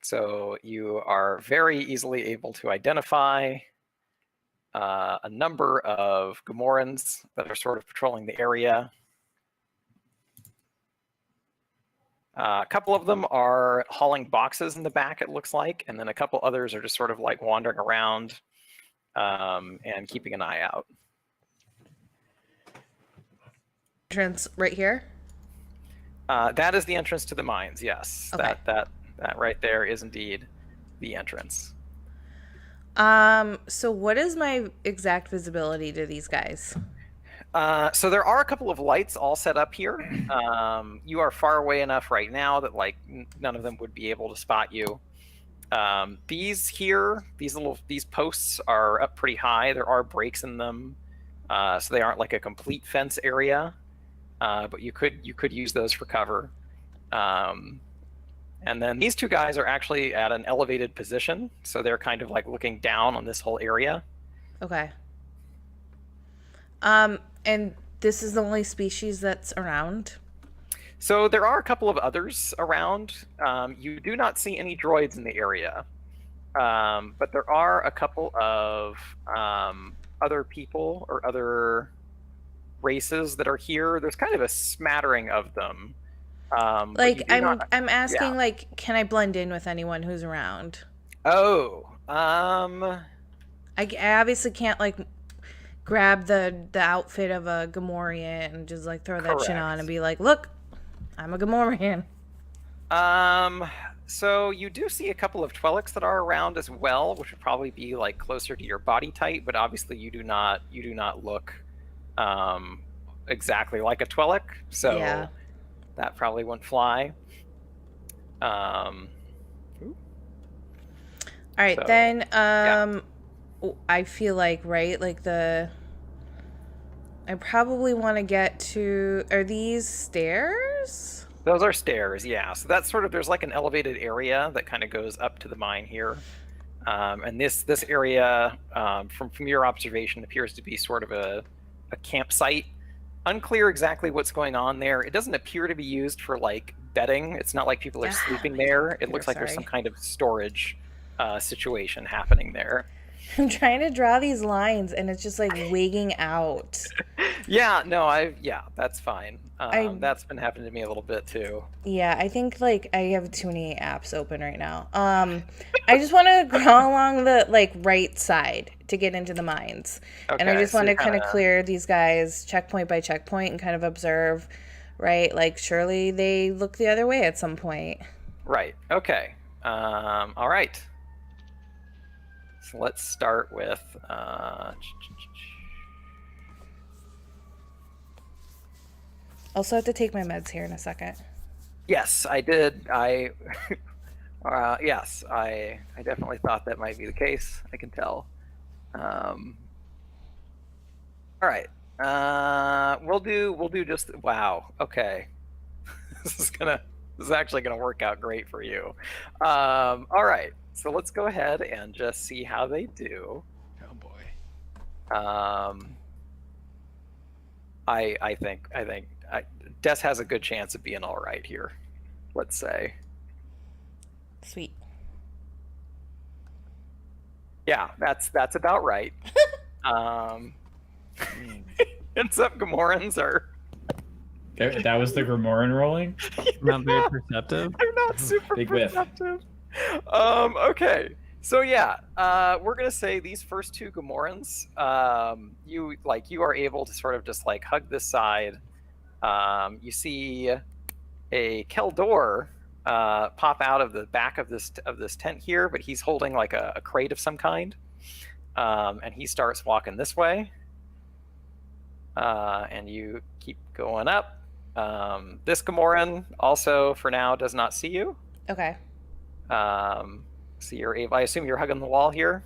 So you are very easily able to identify a number of Gamorreans that are sort of patrolling the area. A couple of them are hauling boxes in the back, it looks like, and then a couple others are just sort of like wandering around and keeping an eye out. Entrance right here? That is the entrance to the mines, yes. Okay. That right there is indeed the entrance. So what is my exact visibility to these guys? So there are a couple of lights all set up here. You are far away enough right now that like none of them would be able to spot you. These posts are up pretty high. There are breaks in them, so they aren't like a complete fence area. But you could use those for cover. And then these two guys are actually at an elevated position, so they're kind of like looking down on this whole area. Okay. And this is the only species that's around? So there are a couple of others around. You do not see any droids in the area, but there are a couple of other people or other races that are here. There's kind of a smattering of them. Like I'm asking, like, can I blend in with anyone who's around? Oh, I obviously can't like grab the outfit of a Gamorrean and just like throw that shit on and be like, look, I'm a Gamorrean. So you do see a couple of Twi'leks that are around as well, which would probably be like closer to your body type, but obviously you do not look exactly like a Twi'lek, so yeah. That probably wouldn't fly. All right, so, then I feel like, right, like I probably want to get to, are these stairs? Those are stairs, yeah. So that's sort of, there's like an elevated area that kind of goes up to the mine here. And this area, from your observation, appears to be sort of a campsite. Unclear exactly what's going on there. It doesn't appear to be used for like bedding. It's not like people are sleeping there. It looks like there's some kind of storage situation happening there. I'm trying to draw these lines and it's just like wigging out. Yeah, no, that's fine. That's been happening to me a little bit too. Yeah, I think like I have too many apps open right now. I just want to crawl along the like right side to get into the mines. Okay, and I just want to kind of clear these guys checkpoint by checkpoint and kind of observe, right? Like surely they look the other way at some point. Right. Okay. All right. So let's start with also have to take my meds here in a second. Yes, I did. Yes, I definitely thought that might be the case. I can tell. All right. We'll do just wow. Okay. This is actually gonna work out great for you. All right. So let's go ahead and just see how they do. Oh boy. I think Des has a good chance of being all right here. Let's say. Sweet. Yeah, that's about right. And some Gamorreans are. That was the Gamorrean rolling. Not very perceptive. They're not super Big perceptive. Okay, so yeah, we're gonna say these first two Gamorreans, you are able to sort of just like hug this side. You see a Keldor pop out of the back of this tent here, but he's holding like a crate of some kind, and he starts walking this way. And you keep going up. This Gamorrean also, for now, does not see you. Okay. So you're able, I assume you're hugging the wall here?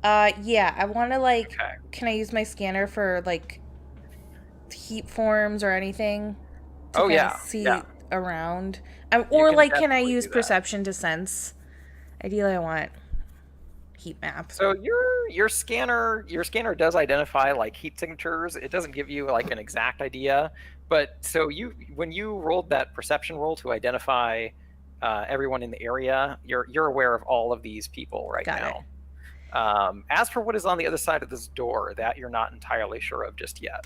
Yeah, I want to like, okay. Can I use my scanner for like heat forms or anything? To see around? Or can like, can I use perception to sense Ideally, I want heat map. So your scanner does identify like heat signatures. It doesn't give you like an exact idea, but so when you rolled that perception roll to identify everyone in the area, you're aware of all of these people right now. As for what is on the other side of this door, that you're not entirely sure of just yet.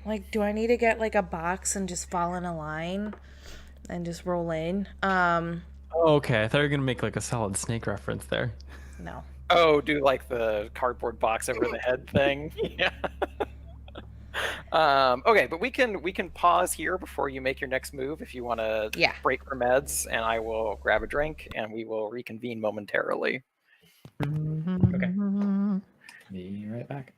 Like, do I need to get like a box and just fall in a line and just roll in? Oh, okay, I thought you were gonna make like a Solid Snake reference there. No. Oh, do like the cardboard box over the head thing? Yeah. Okay, but we can pause here before you make your next move if you want to break for meds, and I will grab a drink and we will reconvene momentarily. Okay. Be right back.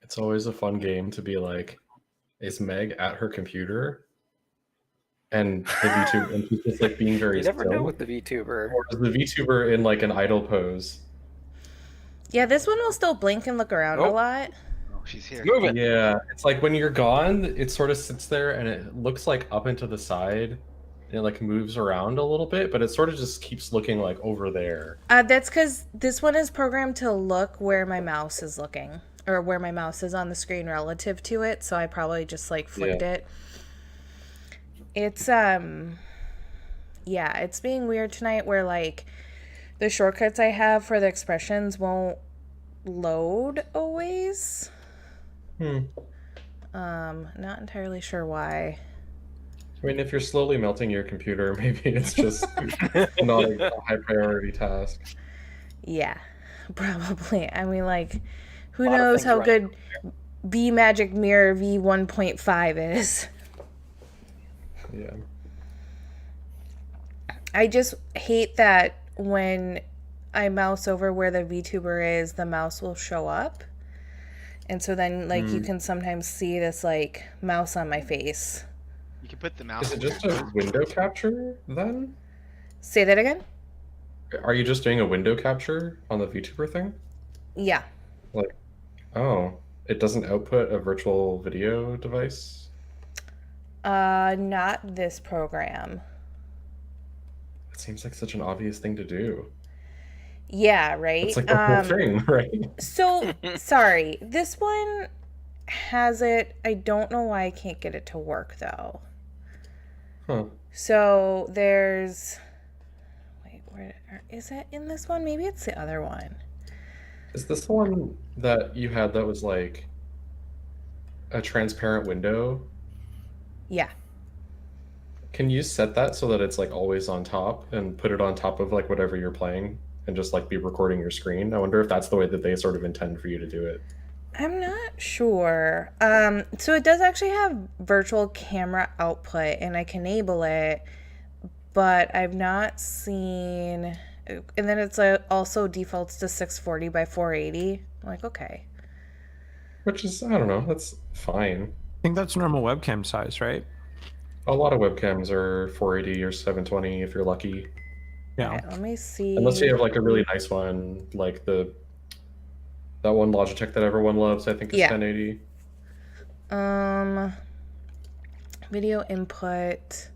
It's always a fun game to be like, is Meg at her computer? And the VTuber, and she's just like being very You never still. know with the VTuber. Or is the VTuber in like an idle pose? Yeah, this one will still blink and look around a lot. she's here. Move it. Yeah, it's like when you're gone, it sort of sits there and it looks like up and to the side. And it like moves around a little bit, but it sort of just keeps looking like over there. That's because this one is programmed to look where my mouse is looking, or where my mouse is on the screen relative to it. So I probably just like flipped it. It's yeah, it's being weird tonight where like the shortcuts I have for the expressions won't load always. Not entirely sure why. I mean, if you're slowly melting your computer, maybe it's just not a high priority task. Yeah, probably. I mean, like, who knows how good B Magic Mirror V1.5 is. Yeah. I just hate that when I mouse over where the VTuber is, the mouse will show up. And so then, like, you can sometimes see this, like, mouse on my face. You can put the mouse. Is it just a window capture then? Say that again? Are you just doing a window capture on the VTuber thing? Yeah. Like, oh, it doesn't output a virtual video device? Not this program. It seems like such an obvious thing to do. Yeah, right? It's like the whole thing, right? So, sorry. This one has it. I don't know why I can't get it to work, though. Huh. So, there's... Wait, where is it in this one? Maybe it's the other one. Is this the one that you had that was like a transparent window? Yeah. Can you set that so that it's like always on top and put it on top of like whatever you're playing and just like be recording your screen? I wonder if that's the way that they sort of intend for you to do it. I'm not sure. So it does actually have virtual camera output and I can enable it, but I've not seen... And then it's also defaults to 640 by 480. I'm like, okay. Which is, I don't know, that's fine. I think that's normal webcam size, right? A lot of webcams are 480 or 720 if you're lucky. Yeah. Okay, let me see. Unless you have like a really nice one, like that one Logitech that everyone loves, I think is 1080. Video input.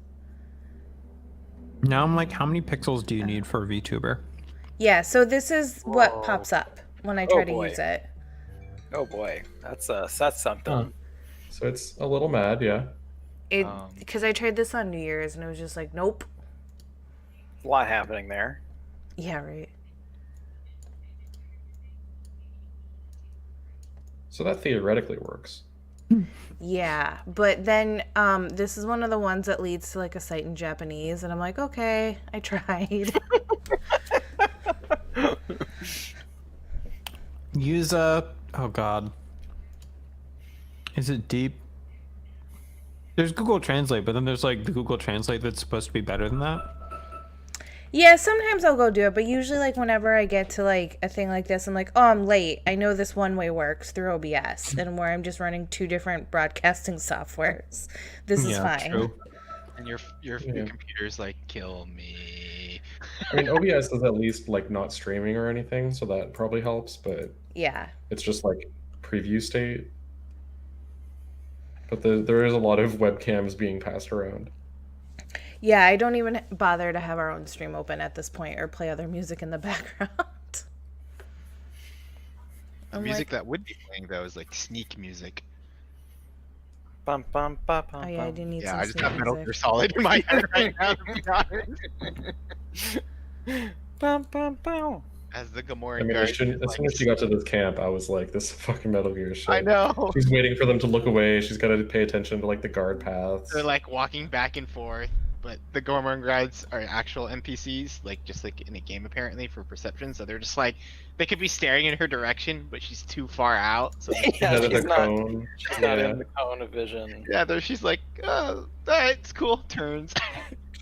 Now I'm like, how many pixels do you need for a VTuber? Yeah, so this is what pops up when I try to use it. Oh boy, that's something. Huh. So it's a little mad, yeah. Because I tried this on New Year's and it was just like, nope. A lot happening there. Yeah, right. So that theoretically works. Yeah, but then this is one of the ones that leads to like a site in Japanese, and I'm like, okay, I tried. Use oh god. Is it deep? There's Google Translate, but then there's like the Google Translate that's supposed to be better than that. Yeah, sometimes I'll go do it, but usually like whenever I get to like a thing like this, I'm like, oh, I'm late. I know this one way works through OBS, and where I'm just running 2 different broadcasting softwares. This is fine. True. And your computer's like, kill me. I mean, OBS is at least like not streaming or anything, so that probably helps, but yeah, it's just like preview state. But there is a lot of webcams being passed around. Yeah, I don't even bother to have our own stream open at this point or play other music in the background. The music that would be playing though is like sneak music. Bum, bum, bum, bum, Oh yeah, I do need some I just sneak have Metal music. Gear Solid in my head right now. To be honest. bum, bum, bum. As the Gamorrean I mean, guard, as soon as she got to this camp, I was like, this is fucking Metal Gear shit. I know. She's waiting for them to look away. She's got to pay attention to like the guard paths. They're like walking back and forth, but the Gormorn guards are actual NPCs, like just like in a game apparently for perception. So they're just like they could be staring in her direction, but she's too far out. So Yeah, She's she's not cone. in the cone of vision. yeah, she's like, oh, alright, it's cool. Turns.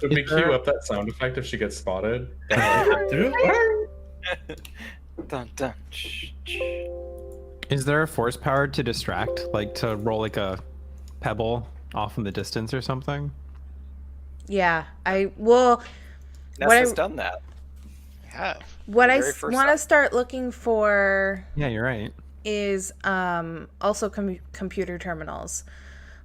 Would we cue up that sound effect if she gets spotted? Dun, dun, shh, shh. Is there a force power to distract, like to roll like a pebble off in the distance or something? Yeah, Nessa's done that. Have. What I very first want to time. start looking for. Yeah, you're right. is also computer terminals.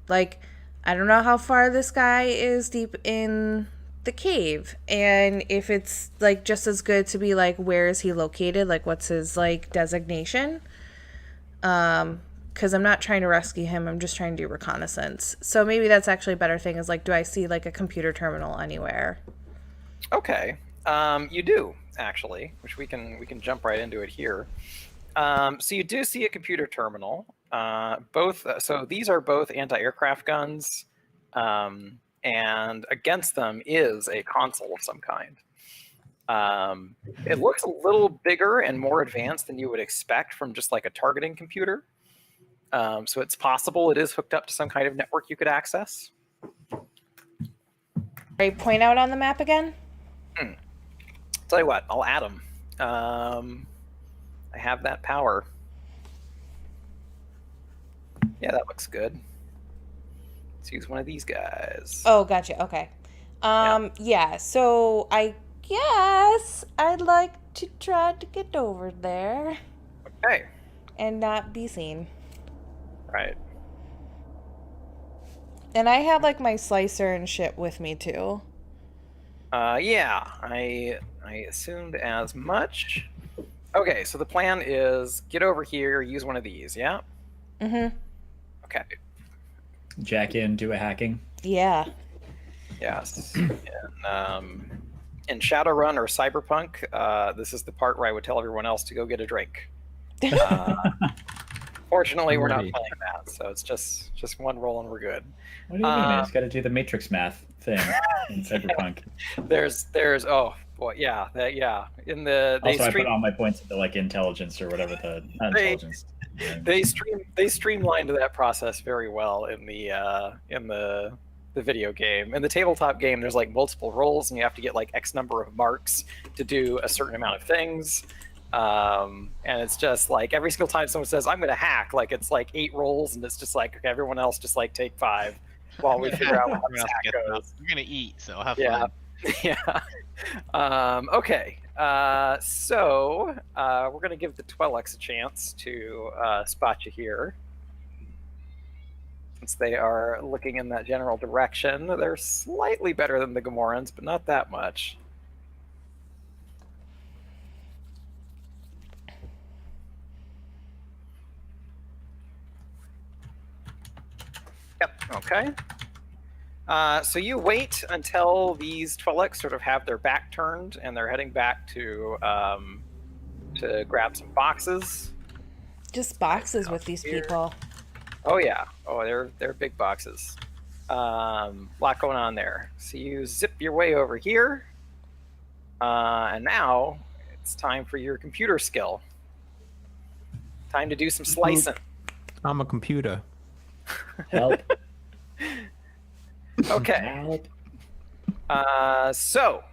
Like, I don't know how far this guy is deep in the cave, and if it's like just as good to be like, where is he located, like what's his like designation, because I'm not trying to rescue him, I'm just trying to do reconnaissance. So maybe that's actually a better thing, is like, do I see like a computer terminal anywhere? Okay, you do actually, which we can jump right into it here. So you do see a computer terminal. So these are both anti-aircraft guns, and against them is a console of some kind. It looks a little bigger and more advanced than you would expect from just like a targeting computer. So it's possible it is hooked up to some kind of network you could access. Right, point out on the map again? Tell you what, I'll add them. I have that power. Yeah, that looks good. Let's use one of these guys. Oh, gotcha. Okay. Yeah, so I guess I'd like to try to get over there. Okay. And not be seen. Right. And I have like my slicer and shit with me too. Yeah, I assumed as much. Okay, so the plan is get over here, use one of these, yeah? Mm-hmm. Okay. Jack in, do a hacking. Yeah. Yes. In Shadowrun or Cyberpunk, this is the part where I would tell everyone else to go get a drink. Fortunately, we're not playing that, so it's just one roll and we're good. What do you mean? I just got to do the Matrix math thing in Cyberpunk. There's oh boy, yeah, yeah. In the also, I put all my points into like intelligence or whatever the intelligence. They streamlined that process very well in the video game. In the tabletop game, there's like multiple rolls, and you have to get like X number of marks to do a certain amount of things. And it's just like every single time someone says I'm gonna hack, like it's like 8 rolls, and it's just like, okay, everyone else just like take 5 while we figure out how this hack goes. You're gonna eat, so have Yeah. fun. Yeah. Okay. So we're gonna give the Twelix a chance to spot you here. Since they are looking in that general direction, they're slightly better than the Gamorreans, but not that much. Yep, okay. So you wait until these Twelix sort of have their back turned and they're heading back to grab some boxes. Just boxes with these people. Oh yeah. Oh, they're big boxes. Lot going on there. So you zip your way over here. And now it's time for your computer skill. Time to do some slicing. I'm a computer. Help. Okay. So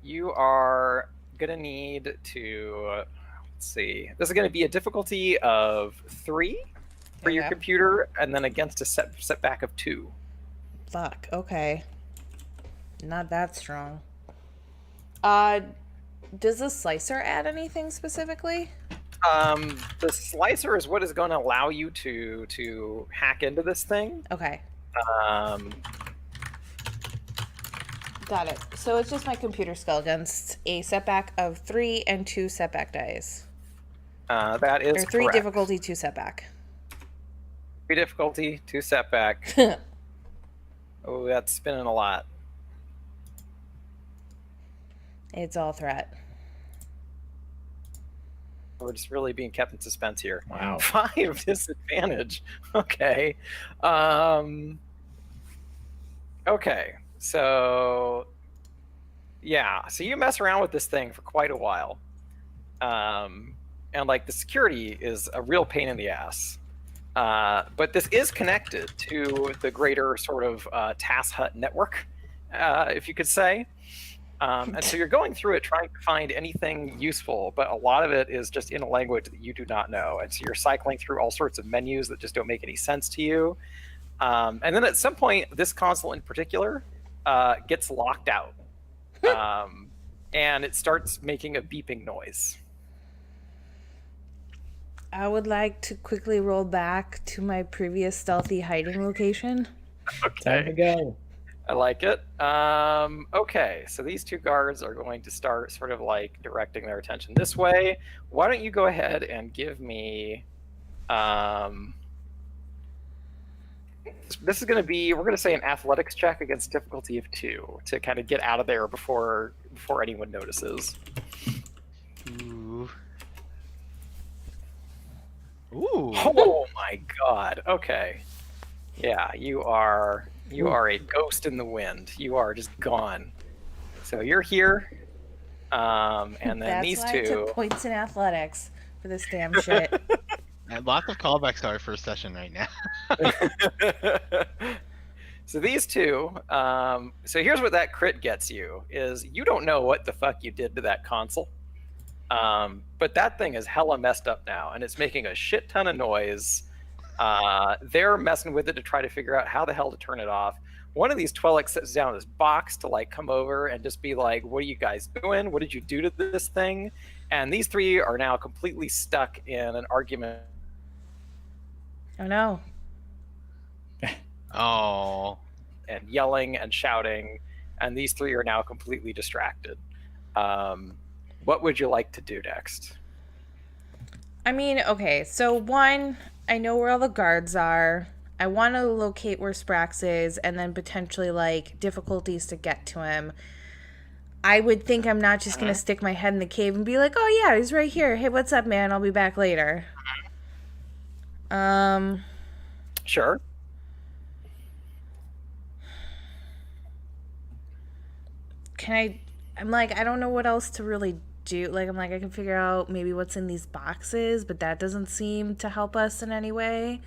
you are gonna need to let's see. This is gonna be a difficulty of 3 for your computer, and then against a setback of 2. Fuck. Okay. Not that strong. Does the slicer add anything specifically? The slicer is what is going to allow you to hack into this thing. Okay. Got it. So it's just my computer skill against a setback of 3 and 2 setback dice. That is or 3 correct. Difficulty, 2 setback. 3 difficulty, 2 setback. Oh, that's spinning a lot. It's all threat. We're just really being kept in suspense here. Wow. 5 disadvantage. Okay. Okay. So, yeah. So you mess around with this thing for quite a while. And like the security is a real pain in the ass. But this is connected to the greater sort of TAS Hut network, if you could say. And so you're going through it trying to find anything useful, but a lot of it is just in a language that you do not know. And so you're cycling through all sorts of menus that just don't make any sense to you. And then at some point, this console in particular gets locked out. And it starts making a beeping noise. I would like to quickly roll back to my previous stealthy hiding location. Time to go. I like it. Okay, so these two guards are going to start sort of like directing their attention this way. Why don't you go ahead and give me... this is going to be, we're going to say an athletics check against difficulty of 2 to kind of get out of there before anyone notices. Ooh. Oh my god. Okay. Yeah, you are a ghost in the wind. You are just gone. So you're here. And then That's these why two. I took points in athletics for this damn shit. And lots of callbacks to our first session right now. So these two, so here's what that crit gets you, is you don't know what the fuck you did to that console. But that thing is hella messed up now, and it's making a shit ton of noise. They're messing with it to try to figure out how the hell to turn it off. One of these Twilights sits down in this box to like come over and just be like, what are you guys doing? What did you do to this thing? And these three are now completely stuck in an argument. Oh no. Oh. And yelling and shouting, and these three are now completely distracted. What would you like to do next? I mean, okay, so one, I know where all the guards are. I want to locate where Sprax is, and then potentially like difficulties to get to him. I would think I'm not just gonna stick my head in the cave and be like, oh yeah, he's right here. Hey, what's up, man? I'll be back later. Sure. I'm like, I don't know what else to really do. Like, I'm like, I can figure out maybe what's in these boxes, but that doesn't seem to help us in any way.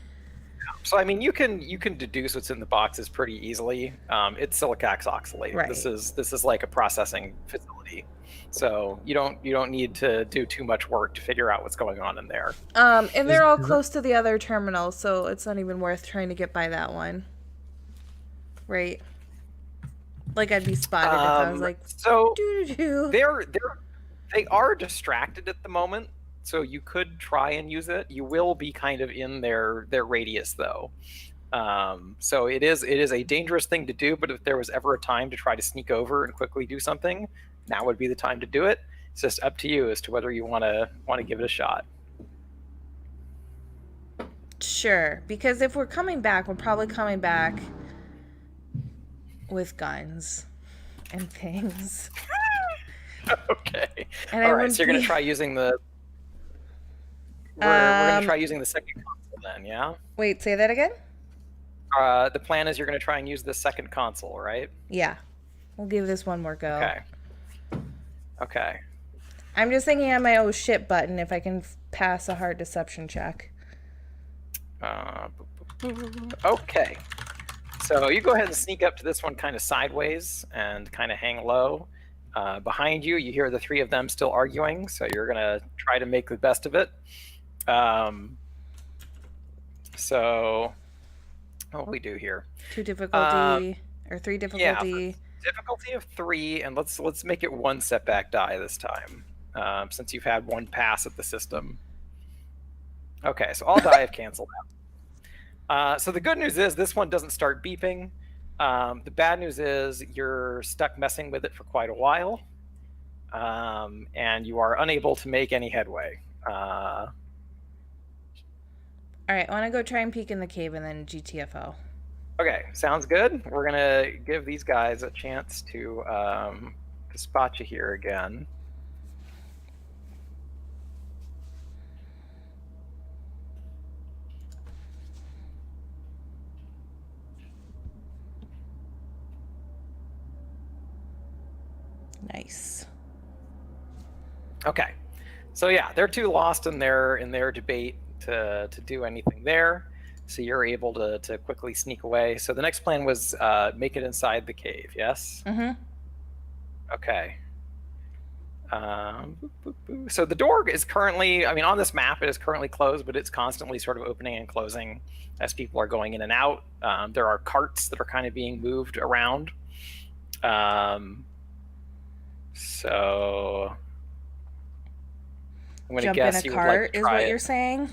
So, I mean, you can deduce what's in the boxes pretty easily. It's silicax oxalate. Right. This is like a processing facility. So you don't need to do too much work to figure out what's going on in there. And they're all close to the other terminal, so it's not even worth trying to get by that one. Right? Like I'd be spotted if I was like, so doo-doo-doo. they are distracted at the moment, so you could try and use it. You will be kind of in their radius though. So it is a dangerous thing to do, but if there was ever a time to try to sneak over and quickly do something, now would be the time to do it. It's just up to you as to whether you want to give it a shot. Sure, because if we're coming back, we're probably coming back with guns and things. Okay. And all right, so you're going to try using the... We're going to try using the second console then, yeah? Wait, say that again? The plan is you're going to try and use the second console, right? Yeah. We'll give this one more go. Okay. I'm just thinking on my oh shit button if I can pass a hard deception check. Okay. So you go ahead and sneak up to this one kind of sideways and kind of hang low. Behind you, you hear the three of them still arguing, so you're going to try to make the best of it. So what will we do here? 2 difficulty or 3 difficulty. Yeah, difficulty of 3, and let's make it 1 setback die this time, since you've had 1 pass at the system. Okay, so all die have canceled out. So the good news is this one doesn't start beeping. The bad news is you're stuck messing with it for quite a while, and you are unable to make any headway. All right, I want to go try and peek in the cave and then GTFO. Okay, sounds good. We're gonna give these guys a chance to spot you here again. Nice. Okay, so yeah, they're too lost in their debate to do anything there. So you're able to quickly sneak away. So the next plan was make it inside the cave. Yes. Mm-hmm. Okay. So the door is currently, I mean, on this map, it is currently closed, but it's constantly sort of opening and closing as people are going in and out. There are carts that are kind of being moved around. So I'm going to jump guess in a you cart would like to is try what it. you're saying?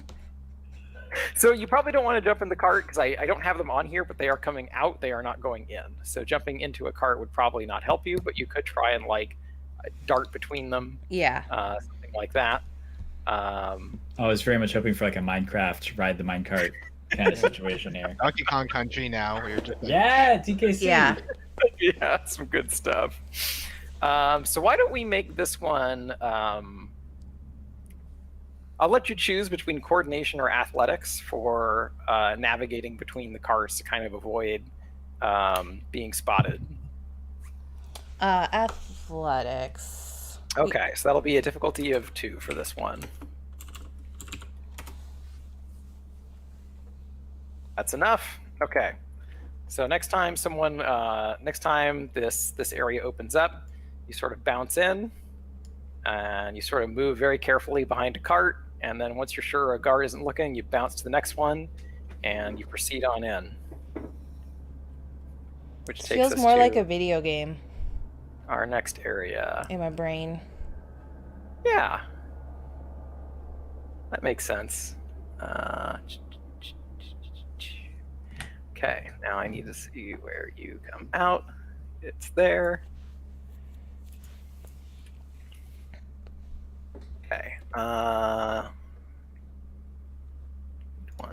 So you probably don't want to jump in the cart because I don't have them on here, but they are coming out. They are not going in. So jumping into a cart would probably not help you, but you could try and like dart between them. Yeah. Something like that. I was very much hoping for like a Minecraft ride the minecart kind of situation here. Donkey Kong Country now. We're just like, Yeah, TKC. Yeah. Yeah, some good stuff. So why don't we make this one? I'll let you choose between coordination or athletics for navigating between the carts to kind of avoid being spotted. Athletics. Okay, so that'll be a difficulty of 2 for this one. That's enough. Okay. So next time this area opens up, you sort of bounce in, and you sort of move very carefully behind a cart, and then once you're sure a guard isn't looking, you bounce to the next one, and you proceed on in. Which takes Feels us more to like a video game our next area. in my brain. Yeah, that makes sense. Okay, now I need to see where you come out. It's there. Okay. 1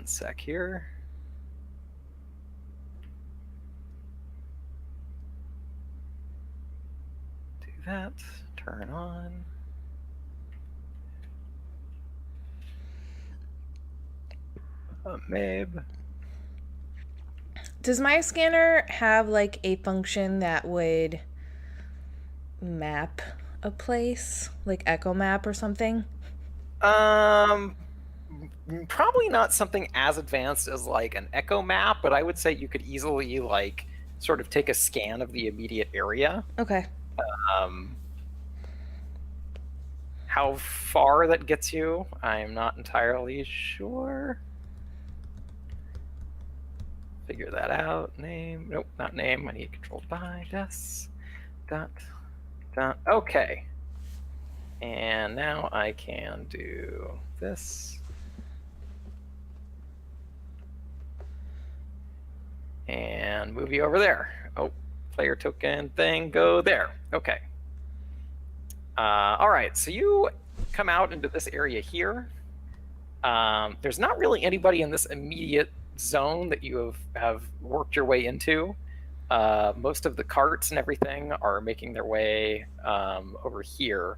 sec here. Do that. Turn on. Maybe. Does my scanner have like a function that would map a place, like echo map or something? Probably not something as advanced as like an echo map, but I would say you could easily like sort of take a scan of the immediate area. Okay. How far that gets you, I'm not entirely sure. Figure that out. Name. Nope, not name. I need controlled by des. Dot. Okay. And now I can do this. And move you over there. Oh, player token thing, go there. Okay. All right, so you come out into this area here. There's not really anybody in this immediate zone that you have worked your way into. Most of the carts and everything are making their way over here,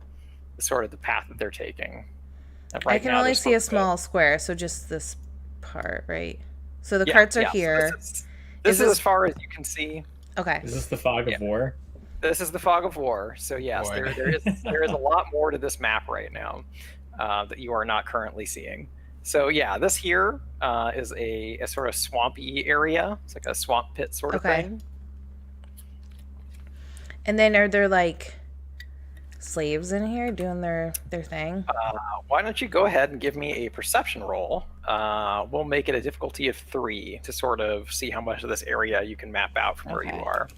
sort of the path that they're taking. Right, I can only see a small square, so just this part, right? So the carts are here. So this is as far as you can see. Okay. Is this the fog of war? This is the fog of war. So yes, there is a lot more to this map right now that you are not currently seeing. So yeah, this here is a sort of swampy area. It's like a swamp pit sort of thing. And then are there like slaves in here doing their thing? Why don't you go ahead and give me a perception roll? We'll make it a difficulty of 3 to sort of see how much of this area you can map out from where you are.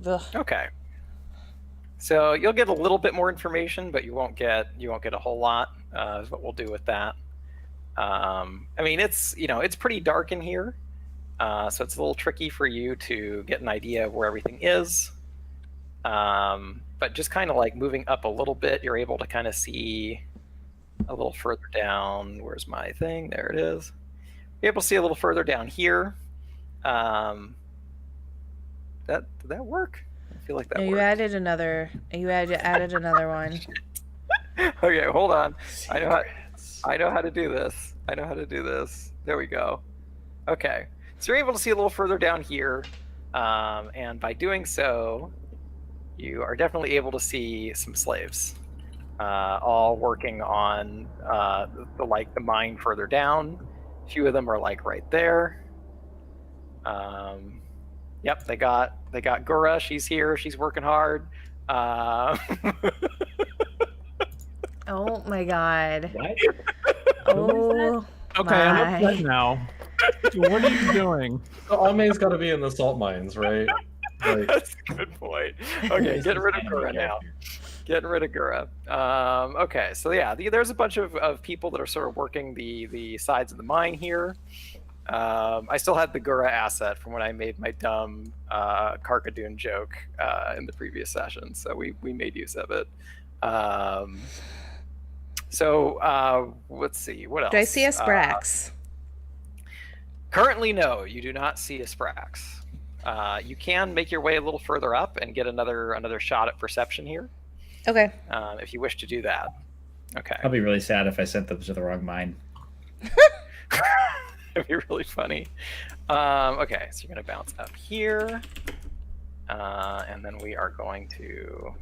Ugh. Okay. So you'll get a little bit more information, but you won't get a whole lot. Is what we'll do with that. I mean, it's pretty dark in here, so it's a little tricky for you to get an idea of where everything is. But just kind of like moving up a little bit, you're able to kind of see a little further down. Where's my thing? There it is. You're able to see a little further down here. Did that work? I feel like that worked. You added another one. Okay, hold on. I know how to do this. There we go. Okay, so you're able to see a little further down here, and by doing so, you are definitely able to see some slaves, all working on the mine further down. A few of them are like right there. Yep, they got Gura. She's here. She's working hard. Oh my god. What? Oh. Okay, I'm upset now. What are you doing? So Ame's got to be in the salt mines, right? That's a good point. Okay, get rid of Gura now. Getting rid of Gura. Okay, so yeah, there's a bunch of people that are sort of working the sides of the mine here. I still had the Gura asset from when I made my dumb Karkadoon joke in the previous session, so we made use of it. So let's see, what else? Do I see a Sprax? Currently, no, you do not see a Sprax. You can make your way a little further up and get another shot at perception here. Okay. If you wish to do that. Okay. I'll be really sad if I sent them to the wrong mine. It'd be really funny. Okay, so you're going to bounce up here. And then we are going to...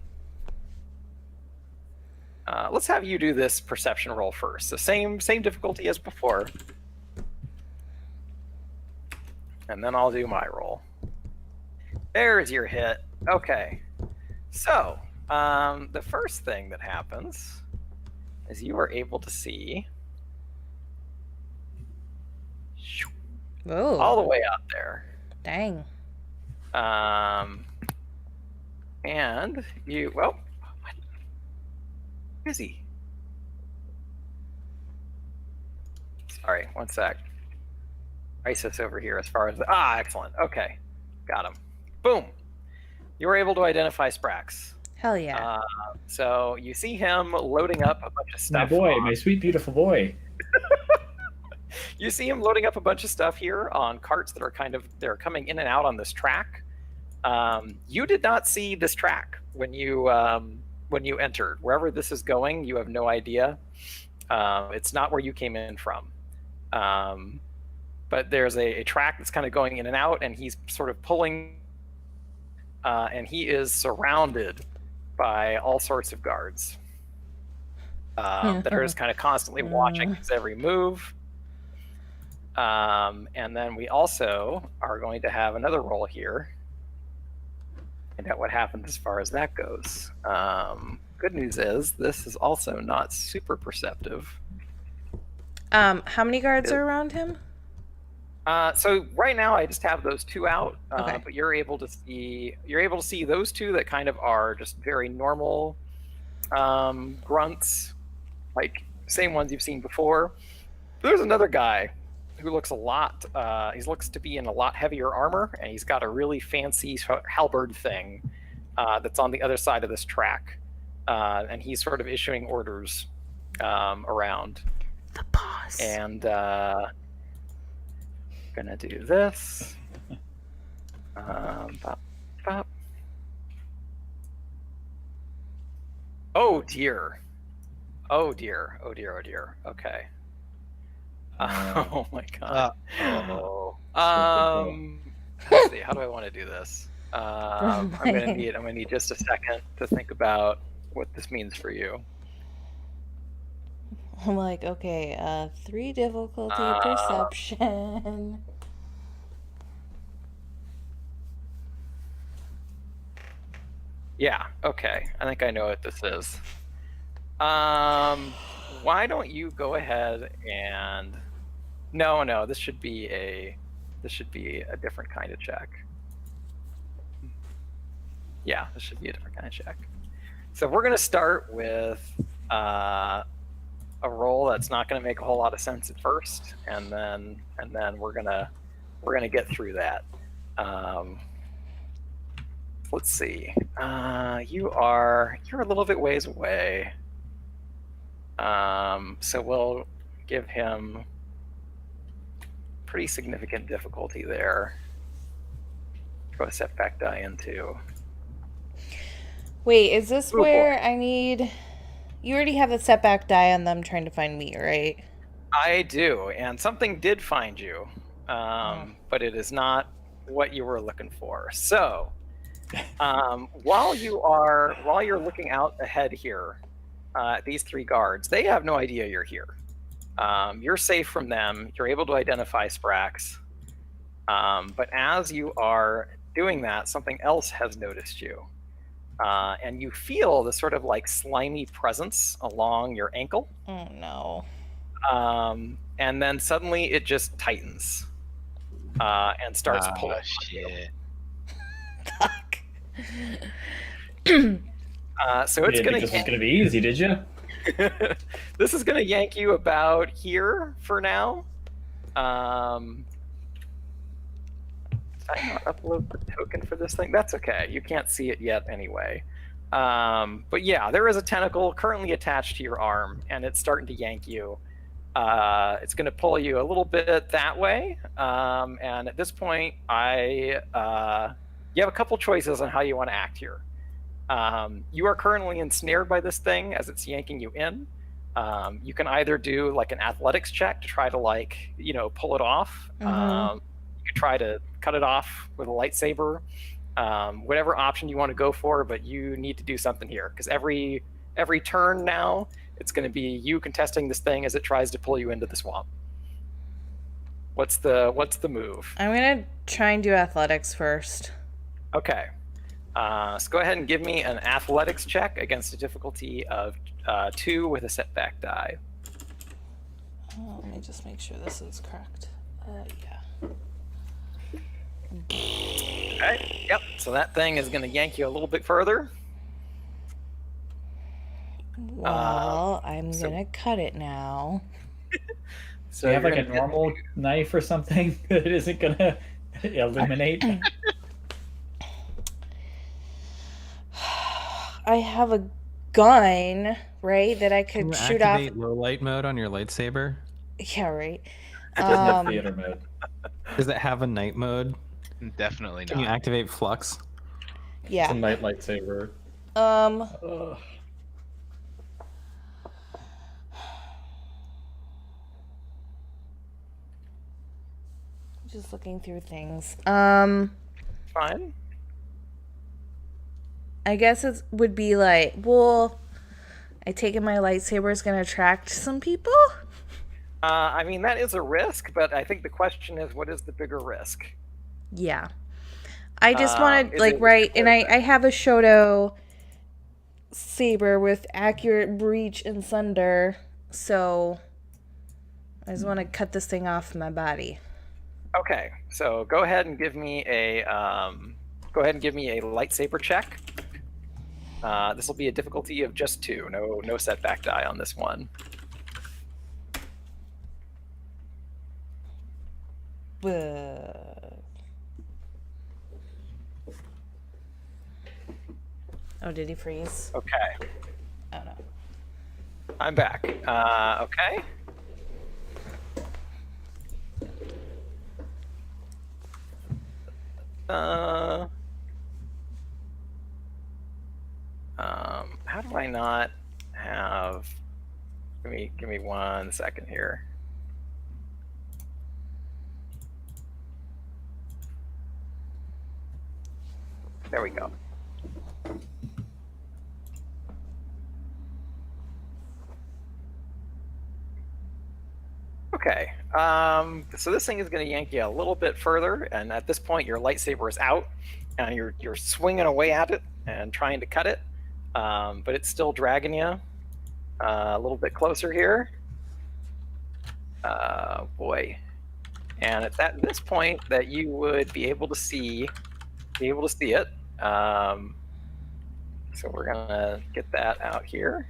let's have you do this perception roll first. So same difficulty as before. And then I'll do my roll. There's your hit. Okay. So, the first thing that happens is you are able to see... Whoa. all the way out there. Dang. And you, well, what? Where is he? Sorry, one sec. ISIS over here as far as excellent. Okay, got him. Boom. You were able to identify Sprax. Hell yeah. So you see him loading up a bunch of My stuff. boy, my sweet, beautiful boy. You see him loading up a bunch of stuff here on carts that are they're coming in and out on this track. You did not see this track when you entered. Wherever this is going, you have no idea. It's not where you came in from. But there's a track that's kind of going in and out, and he's sort of pulling, and he is surrounded by all sorts of guards that are just kind of constantly watching his every move. And then we also are going to have another roll here. And at what happens as far as that goes. Good news is this is also not super perceptive. How many guards are around him? So right now I just have those two out, Okay. but you're able to see those two that kind of are just very normal grunts, like same ones you've seen before. There's another guy who looks he looks to be in a lot heavier armor, and he's got a really fancy halberd thing that's on the other side of this track, and he's sort of issuing orders around. The boss. And gonna do this. Bop, bop. Oh dear. Oh dear. Oh dear. Oh dear. Okay. Oh my god. Let's see. How do I want to do this? I'm gonna need just a second to think about what this means for you. I'm like, okay, 3 difficulty perception. Yeah, okay. I think I know what this is. Why don't you go ahead and no, this should be a different kind of check. Yeah, this should be a different kind of check. So we're gonna start with a roll that's not going to make a whole lot of sense at first, and then we're gonna get through that. Let's see. You're a little bit ways away, so we'll give him pretty significant difficulty there. Throw a setback die into. Wait, is this where I need... You already have the setback die on them trying to find me, right? I do, and something did find you, but it is not what you were looking for. So, while you're looking out ahead here, these 3 guards, they have no idea you're here. You're safe from them. You're able to identify Sprax, but as you are doing that, something else has noticed you. And you feel this sort of like slimy presence along your ankle. Oh no. And then suddenly it just tightens and starts pulling. Shit. So it's going to. This is going to be easy, did you? This is going to yank you about here for now. Did I not upload the token for this thing? That's okay. You can't see it yet anyway. But yeah, there is a tentacle currently attached to your arm, and it's starting to yank you. It's going to pull you a little bit that way. And at this point, you have a couple choices on how you want to act here. You are currently ensnared by this thing as it's yanking you in. You can either do like an athletics check to try to pull it off. Mm-hmm. You could try to cut it off with a lightsaber. Whatever option you want to go for, but you need to do something here because every turn now it's going to be you contesting this thing as it tries to pull you into the swamp. What's the move? I'm gonna try and do athletics first. Okay. So go ahead and give me an athletics check against a difficulty of 2 with a setback die. Let me just make sure this is correct. Yeah. Okay. Yep. So that thing is going to yank you a little bit further. Well, I'm gonna cut it now. So you have like a normal knife or something that isn't gonna eliminate. I have a gun, right? That I could shoot off. Activate low light mode on your lightsaber. Yeah, right. Theater mode. Does it have a night mode? Definitely Can you not. activate flux? It's a Yeah. night lightsaber. Ugh. Just looking through things. Fine. I guess it would be like, well, I take it my lightsaber is gonna attract some people. I mean, that is a risk, but I think the question is, what is the bigger risk? Yeah. I just want to, is like, it right, and worth I have a Shoto saber with accurate breach and sunder, so I just want to cut this thing off my body. Okay, so go ahead and give me a lightsaber check. This will be a difficulty of just 2. No setback die on this one. Oh, did he freeze? Okay, Oh no. I'm back. Okay. How do I not have? Give me 1 second here. There we go. Okay, so this thing is going to yank you a little bit further, and at this point your lightsaber is out, and you're swinging away at it and trying to cut it, but it's still dragging you a little bit closer here. Boy, and it's at this point that you would be able to see it. So we're gonna get that out here.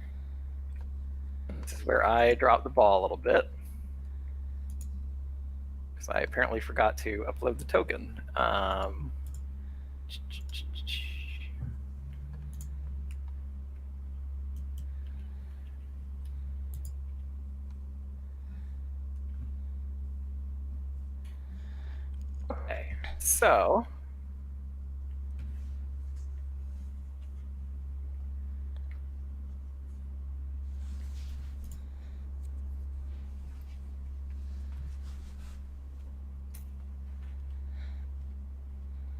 This is where I dropped the ball a little bit. I apparently forgot to upload the token. Okay, so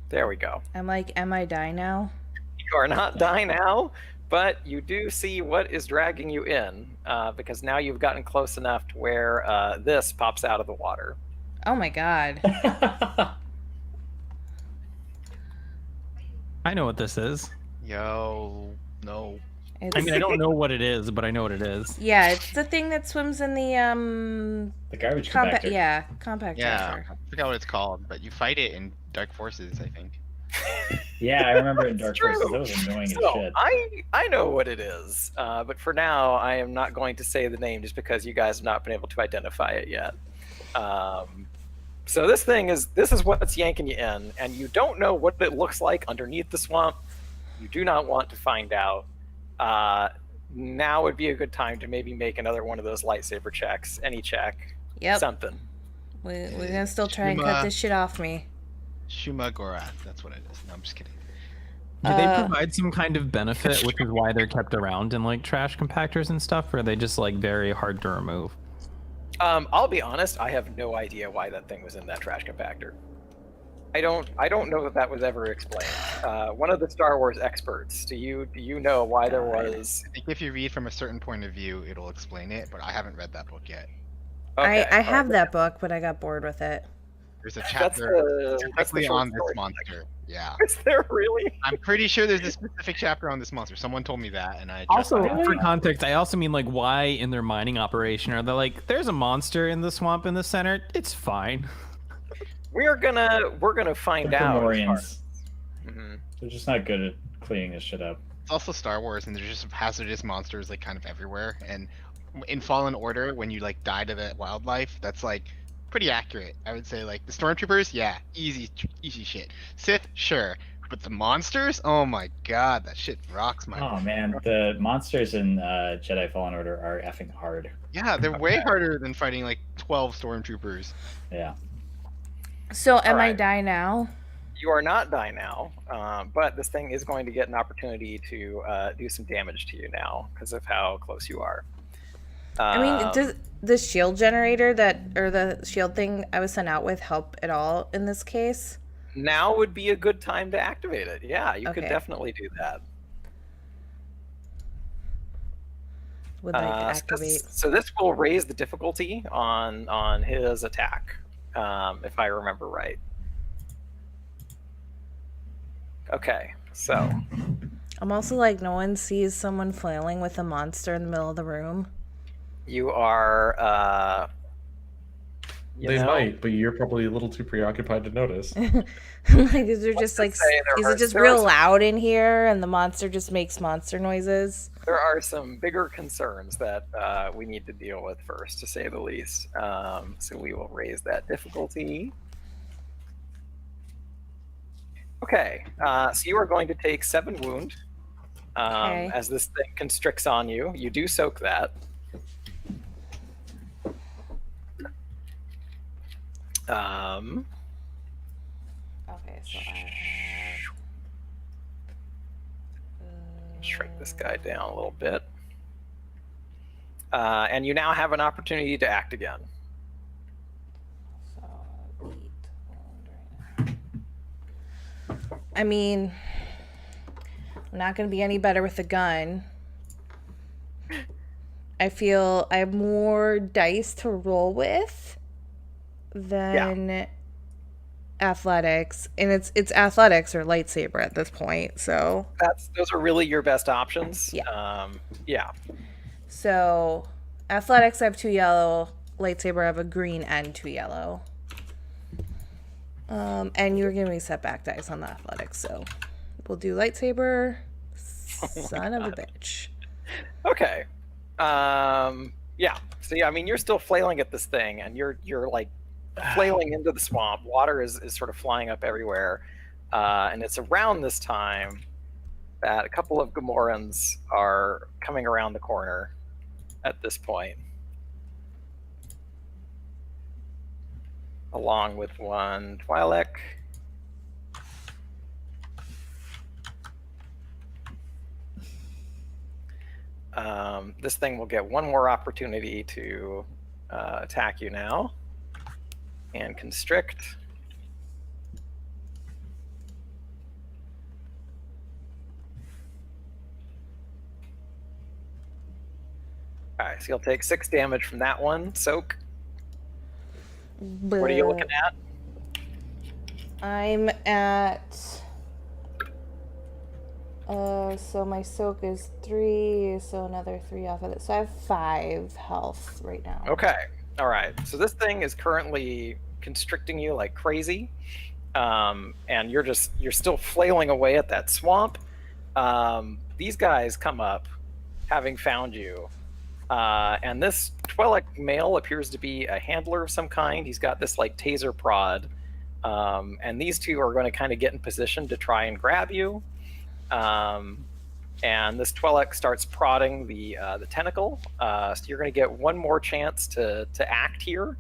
there we go. I'm like, am I die now? You are not die now, but you do see what is dragging you in, because now you've gotten close enough to where this pops out of the water. Oh my god. I know what this is. Yo, no. It's, I mean, I don't know what it is, but I know what it is. yeah, it's the thing that swims in The garbage compact. compactor. Yeah, compact Yeah, tracker. I forgot what it's called, but you fight it in Dark Forces, I think. Yeah, I remember in Dark Forces, that was annoying as shit. I know what it is, but for now, I am not going to say the name just because you guys have not been able to identify it yet. So this is what's yanking you in, and you don't know what it looks like underneath the swamp. You do not want to find out. Now would be a good time to maybe make another one of those lightsaber checks. Any check. Yep. Something. We're gonna still try and cut this shit off me. Shuma Gorath, that's what it is. No, I'm just kidding. Do they provide some kind of benefit, which is why they're kept around in like trash compactors and stuff, or are they just like very hard to remove? I'll be honest, I have no idea why that thing was in that trash compactor. I don't know that was ever explained. One of the Star Wars experts, do you know why there was? I think if you read from a certain point of view, it'll explain it, but I haven't read that book yet. Okay, I have that book, but I got bored with it. There's a chapter specifically on this monster. Yeah. Is there really? I'm pretty sure there's a specific chapter on this monster. Someone told me that, and I also for context, I also mean like why in their mining operation are they like there's a monster in the swamp in the center? It's fine. We're gonna find out. They're just not good at cleaning this shit up. It's also Star Wars, and there's just hazardous monsters like kind of everywhere. And in Fallen Order, when you like die to the wildlife, that's like pretty accurate. I would say like the stormtroopers, yeah, easy shit. Sith, sure, but the monsters, oh my god, that shit rocks my. Oh man, the monsters in Jedi Fallen Order are effing hard. Yeah, they're way harder than fighting like 12 stormtroopers. Yeah. So am I die now? You are not die now, but this thing is going to get an opportunity to do some damage to you now because of how close you are. I mean, does the shield generator or the shield thing I was sent out with help at all in this case? Now would be a good time to activate it. Yeah, you could definitely do that. Would like to activate. So this will raise the difficulty on his attack, if I remember right. Okay, so. I'm also like, no one sees someone flailing with a monster in the middle of the room. You are, They might, but you're probably a little too preoccupied to notice. Like, is it just real loud in here and the monster just makes monster noises? There are some bigger concerns that we need to deal with first, to say the least. So we will raise that difficulty. Okay, so you are going to take 7 wound as this thing constricts on you. You do soak that. Okay, so I have... Shrink this guy down a little bit. And you now have an opportunity to act again. So, I mean, I'm not going to be any better with the gun. I feel I have more dice to roll with than athletics, and it's athletics or lightsaber at this point. So those are really your best options. Yeah. So athletics, I have 2 yellow. Lightsaber, I have a green and 2 yellow. And you were giving me setback dice on the athletics, so we'll do lightsaber. Son of a bitch. Okay. Yeah. So yeah, I mean, you're still flailing at this thing, and you're like flailing into the swamp. Water is sort of flying up everywhere, and it's around this time that a couple of Gamorreans are coming around the corner at this point, along with one Twi'lek. This thing will get one more opportunity to attack you now and constrict. All right, so you'll take 6 damage from that one. Soak. What are you looking at? I'm at... so my soak is 3, so another 3 off of it. So I have 5 health right now. Okay. All right. So this thing is currently constricting you like crazy. and you're still flailing away at that swamp. These guys come up, having found you, and this Twi'lek male appears to be a handler of some kind. He's got this like taser prod, and these two are going to kind of get in position to try and grab you. And this Twi'lek starts prodding the tentacle, so you're going to get one more chance to act here.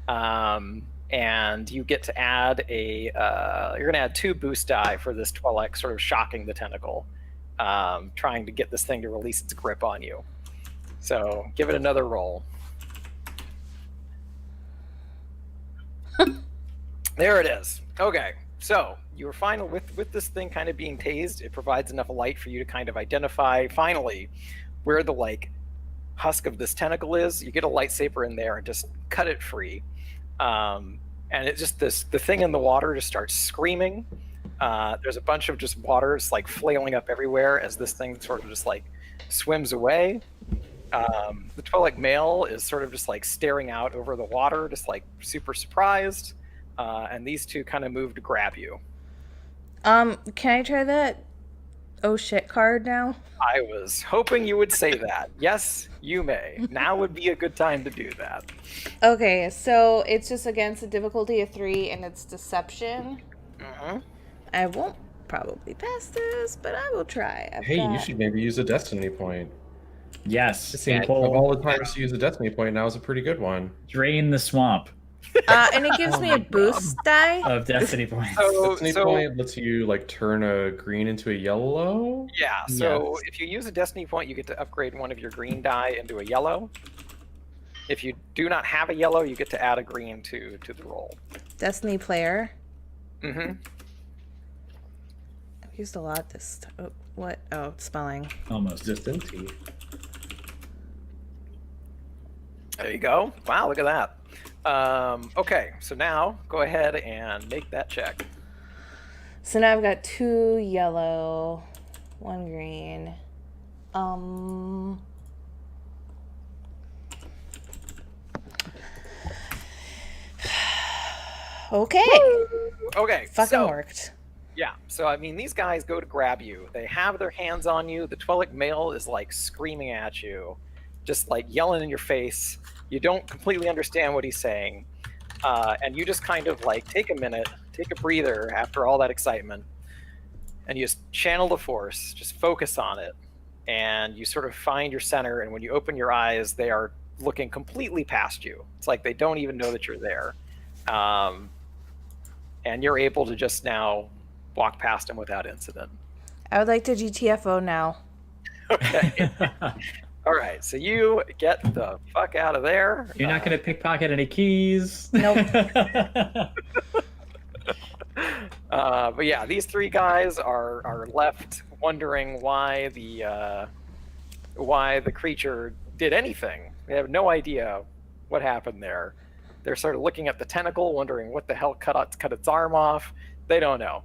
And you get to add you're going to add 2 boost die for this Twi'lek sort of shocking the tentacle, trying to get this thing to release its grip on you. So give it another roll. There it is. Okay, so you were fine with this thing kind of being tased. It provides enough light for you to kind of identify finally where the like husk of this tentacle is. You get a lightsaber in there and just cut it free. And it just the thing in the water just starts screaming. There's a bunch of just waters like flailing up everywhere as this thing sort of just like swims away. The Twi'lek male is sort of just like staring out over the water, just like super surprised. And these two kind of move to grab you. Can I try that oh shit card now? I was hoping you would say that. Yes, you may. Now would be a good time to do that. Okay, so it's just against a difficulty of 3 and it's deception. Mm-hmm. I won't probably pass this, but I will try. You should maybe use a destiny point. Yes. Of all the times to use a destiny point, now is a pretty good one. Drain the swamp. And it gives me a boost die of destiny points. Destiny point lets you like turn a green into a yellow. Yeah. So if you use a destiny point, you get to upgrade one of your green die into a yellow. If you do not have a yellow, you get to add a green to the roll. Destiny player. Mm-hmm. I've used a lot this. What? Oh, spelling. Almost. Distinty. There you go. Wow, look at that. Okay, so now go ahead and make that check. So now I've got 2 yellow, 1 green. Okay. Woo! Okay. Fucking worked. Yeah. So I mean, these guys go to grab you. They have their hands on you. The Twi'lek male is like screaming at you, just like yelling in your face. You don't completely understand what he's saying. And you just kind of like take a minute, take a breather after all that excitement, and you just channel the force, just focus on it. And you sort of find your center. And when you open your eyes, they are looking completely past you. It's like they don't even know that you're there. And you're able to just now walk past them without incident. I would like to GTFO now. Okay. All right, so you get the fuck out of there. You're not going to pickpocket any keys. Nope. But yeah, these 3 guys are left wondering why the creature did anything. They have no idea what happened there. They're sort of looking at the tentacle, wondering what the hell cut its arm off. They don't know.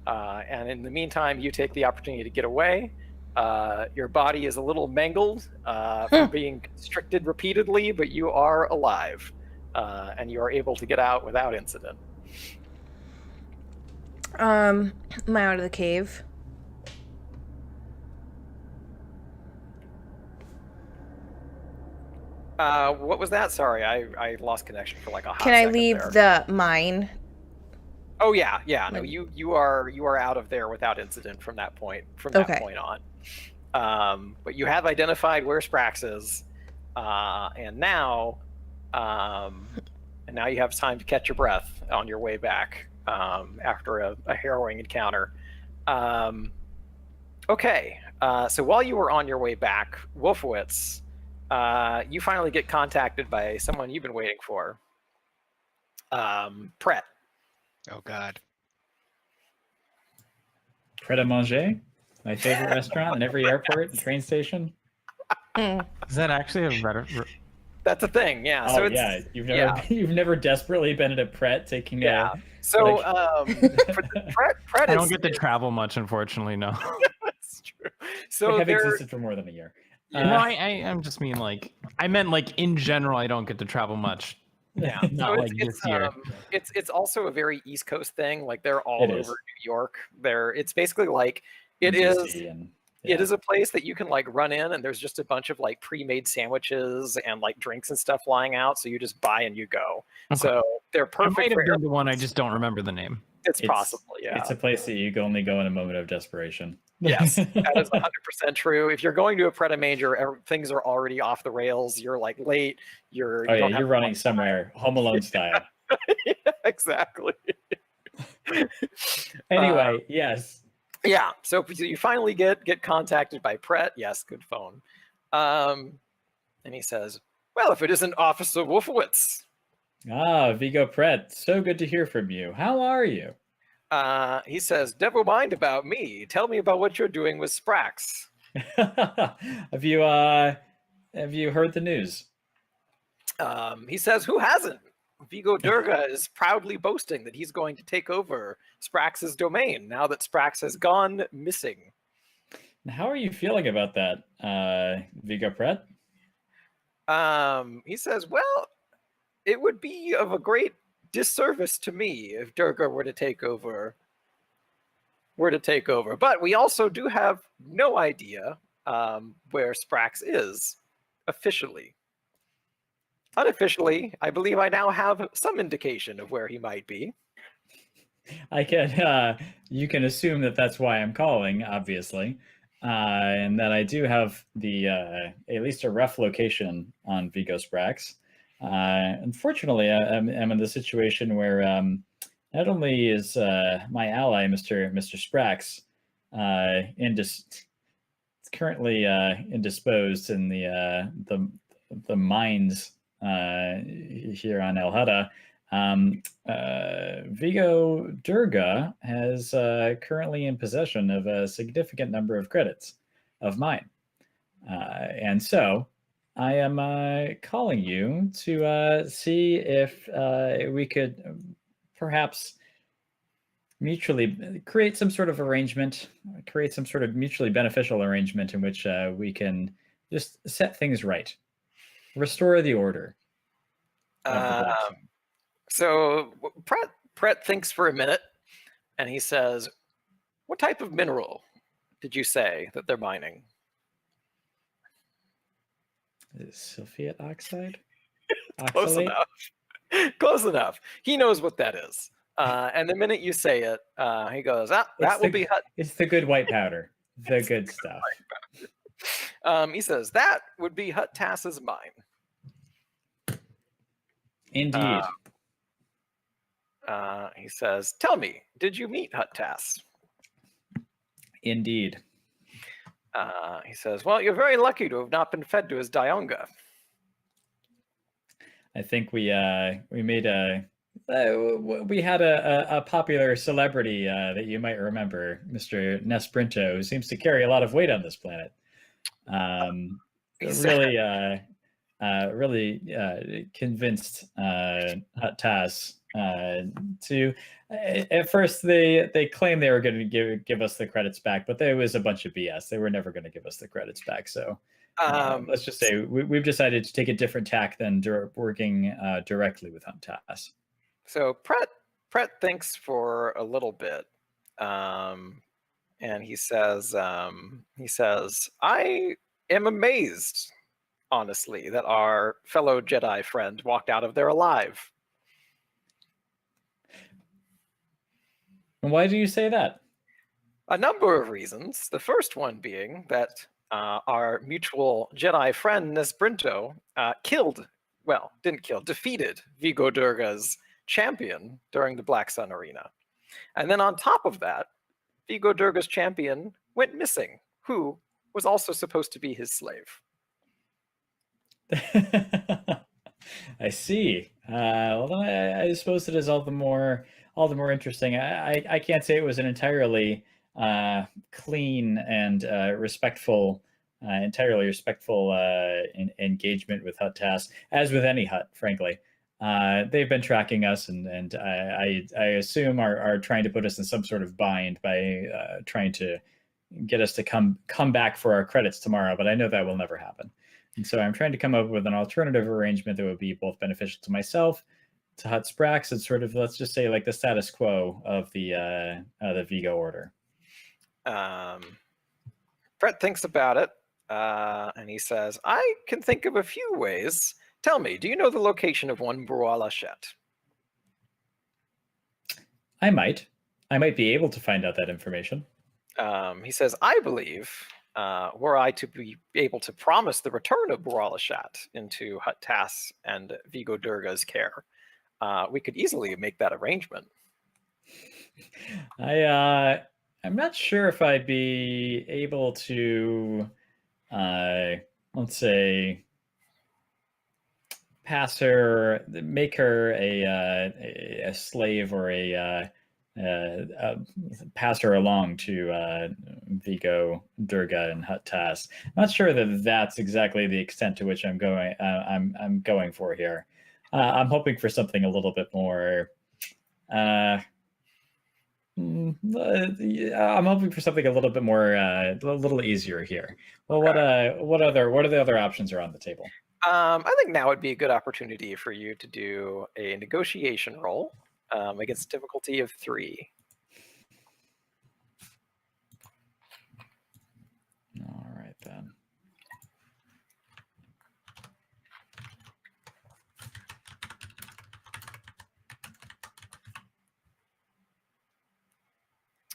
And in the meantime, you take the opportunity to get away. Your body is a little mangled from being constricted repeatedly, but you are alive, and you are able to get out without incident. Am I out of the cave? What was that? Sorry, I lost connection for like a hot Can I second leave there. the mine? Oh yeah. No, you are out of there without incident from that point point on. But you have identified where Sprax is, and now you have time to catch your breath on your way back after a harrowing encounter. Okay, so while you were on your way back, Wolfowitz, you finally get contacted by someone you've been waiting for. Pret. Oh God. Pret a Manger, my favorite restaurant in every airport and train station. Is that actually a Reddit? That's a thing, yeah. Oh so it's, yeah, you've never desperately been at a Pret taking yeah. a. So Pret I don't get to travel much, unfortunately. No. That's true. So they have existed for more than a year. No, I'm just mean like I meant like in general. I don't get to travel much. Yeah, Not so like this year. It's also a very East Coast thing. Like they're all over New York. It's basically like it is. It is a place that you can like run in, and there's just a bunch of like pre-made sandwiches and like drinks and stuff lying out. So you just buy and you go. Okay. So they're perfect. It might have been the one, I just don't remember the name. It's possible, yeah. It's a place that you can only go in a moment of desperation. Yes, that is 100% true. If you're going to a Pret a Manger, things are already off the rails. You're like late. You're running somewhere, Home Alone style. Yeah, exactly. Anyway, yes. Yeah, so you finally get contacted by Pret. Yes, good phone. And he says, "Well, if it isn't Officer Wolfowitz." Ah, Vigo Pret, so good to hear from you. How are you? He says, "Never mind about me. Tell me about what you're doing with Sprax." Have you heard the news? He says, "Who hasn't? Vigo Durga is proudly boasting that he's going to take over Sprax's domain now that Sprax has gone missing." How are you feeling about that, Vigo Pret? He says, "Well, it would be of a great disservice to me if Durga were to take over. But we also do have no idea where Sprax is officially. Unofficially, I believe I now have some indication of where he might be." I can. You can assume that that's why I'm calling, obviously, and that I do have the at least a rough location on Vigo Sprax. Unfortunately, I'm in the situation where not only is my ally, Mr. Sprax, currently indisposed in the mines here on El Hada. Vigo Durga has currently in possession of a significant number of credits of mine, and so I am calling you to see if we could perhaps mutually create some sort of arrangement, create some sort of mutually beneficial arrangement in which we can just set things right, restore the order. So Pret thinks for a minute, and he says, "What type of mineral did you say that they're mining?" Sulfate oxide? Close enough. Close enough. He knows what that is. And the minute you say it, he goes, that will be hut. It's the good white powder. The good stuff. He says, "That would be Hut Tass's mine." Indeed. He says, "Tell me, did you meet Hut Tass?" Indeed. He says, "Well, you're very lucky to have not been fed to his Dionga." I think we made we had a popular celebrity that you might remember, Mr. Nesprinto, who seems to carry a lot of weight on this planet. Really convinced Hut Tass to. At first, they claimed they were going to give us the credits back, but there was a bunch of BS. They were never going to give us the credits back. So let's just say we've decided to take a different tack than working directly with Hut Tass. So Pret thinks for a little bit, and he says, "I am amazed, honestly, that our fellow Jedi friend walked out of there alive." And why do you say that? A number of reasons. The first one being that our mutual Jedi friend Nesprinto defeated Vigo Durga's champion during the Black Sun Arena. And then on top of that, Vigo Durga's champion went missing, who was also supposed to be his slave. I see. Well, I suppose it is all the more interesting. I can't say it was an entirely clean and respectful engagement with Hut Tass, as with any Hut, frankly. They've been tracking us, and I assume are trying to put us in some sort of bind by trying to get us to come back for our credits tomorrow. But I know that will never happen. And so I'm trying to come up with an alternative arrangement that would be both beneficial to myself, to Hut Sprax, and sort of, let's just say, like the status quo of the Vigo order. Brett thinks about it, and he says, I can think of a few ways. Tell me, do you know the location of one Bois Lachette? I might be able to find out that information. He says, I believe, were I to be able to promise the return of Bois Lachette into Hut Tas and Vigo Durga's care, we could easily make that arrangement. I'm not sure if I'd be able to, let's say, make her a slave or pass her along to Vigo Durga and Hut Tas. I'm not sure that that's exactly the extent to which I'm going. I'm going for here. I'm hoping for something a little bit more. I'm hoping for something a little bit more, a little easier here. Well, what are the other options are on the table? I think now would be a good opportunity for you to do a negotiation roll against difficulty of 3. All right then.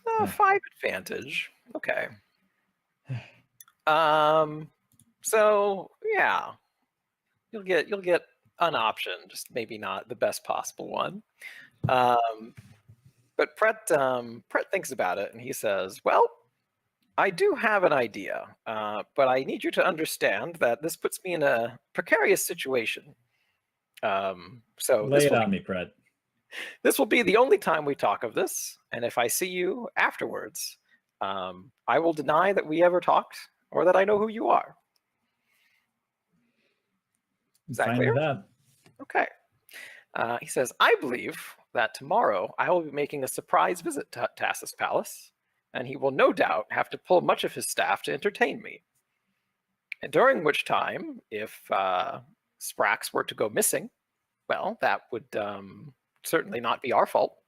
Yeah. 5 advantage. Okay. So yeah, you'll get an option, just maybe not the best possible one. But Pret thinks about it and he says, "Well, I do have an idea, but I need you to understand that this puts me in a precarious situation. So lay it on me, Pret. This will be the only time we talk of this, and if I see you afterwards, I will deny that we ever talked or that I know who you are." Is that clear? That. Okay. He says, "I believe that tomorrow I will be making a surprise visit to Tassus Palace, and he will no doubt have to pull much of his staff to entertain me. And during which time, if Sprax were to go missing, well, that would certainly not be our fault.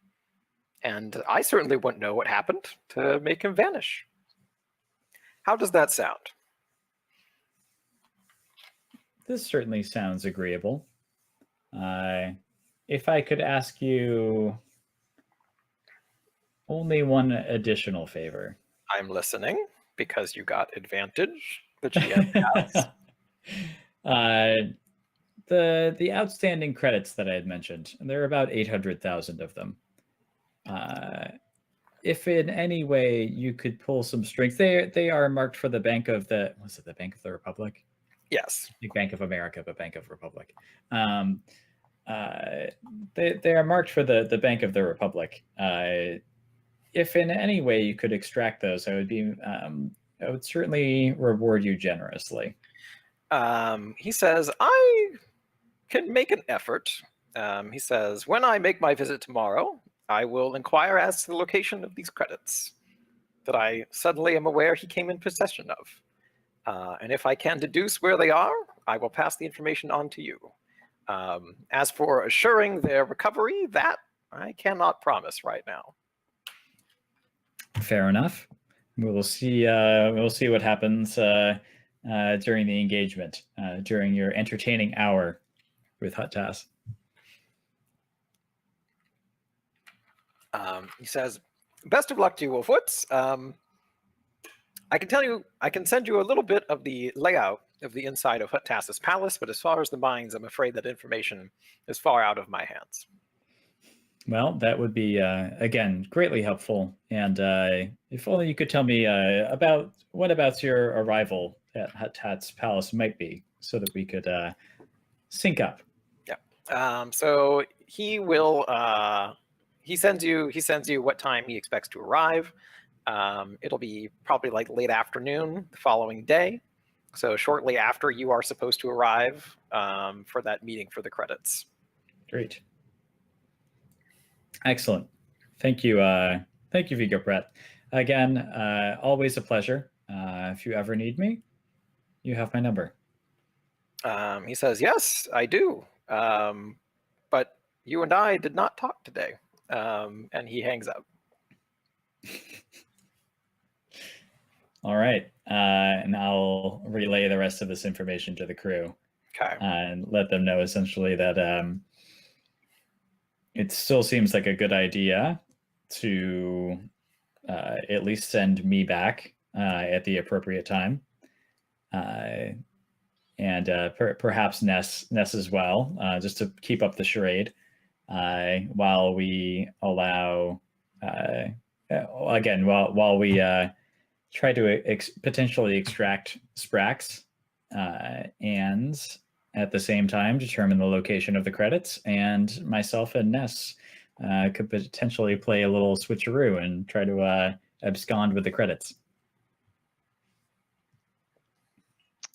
And I certainly wouldn't know what happened to make him vanish. How does that sound?" This certainly sounds agreeable. If I could ask you only one additional favor. I'm listening, because you got advantage. The GM has. The outstanding credits that I had mentioned, and there are about 800,000 of them. If in any way you could pull some strings, they are marked for the Bank of the, was it the Bank of the Republic? Yes. Bank of America, but Bank of Republic. They are marked for the Bank of the Republic. If in any way you could extract those, I would certainly reward you generously. He says, "I can make an effort." He says, "When I make my visit tomorrow, I will inquire as to the location of these credits that I suddenly am aware he came in possession of. And if I can deduce where they are, I will pass the information on to you. As for assuring their recovery, that I cannot promise right now." Fair enough. We'll see what happens during the engagement, during your entertaining hour with Hut Tas. He says, "Best of luck to you, Wolfwoods. I can send you a little bit of the layout of the inside of Hut Tas's palace, but as far as the mines, I'm afraid that information is far out of my hands." Well, that would be, again, greatly helpful. And if only you could tell me about your arrival at Hut Tas's palace might be, so that we could sync up. Yeah. So he will. He sends you what time he expects to arrive. It'll be probably like late afternoon the following day. So shortly after you are supposed to arrive for that meeting for the credits. Great. Excellent. Thank you. Thank you, Vigo Brett. Again, always a pleasure. If you ever need me, you have my number. He says, yes, I do. But you and I did not talk today. And he hangs up. All right. And I'll relay the rest of this information to the crew. Okay. And let them know essentially that it still seems like a good idea to at least send me back at the appropriate time. And perhaps Ness as well, just to keep up the charade, while we allow, again, while we try to potentially extract Sprax, and at the same time determine the location of the credits, and myself and Ness could potentially play a little switcheroo and try to abscond with the credits.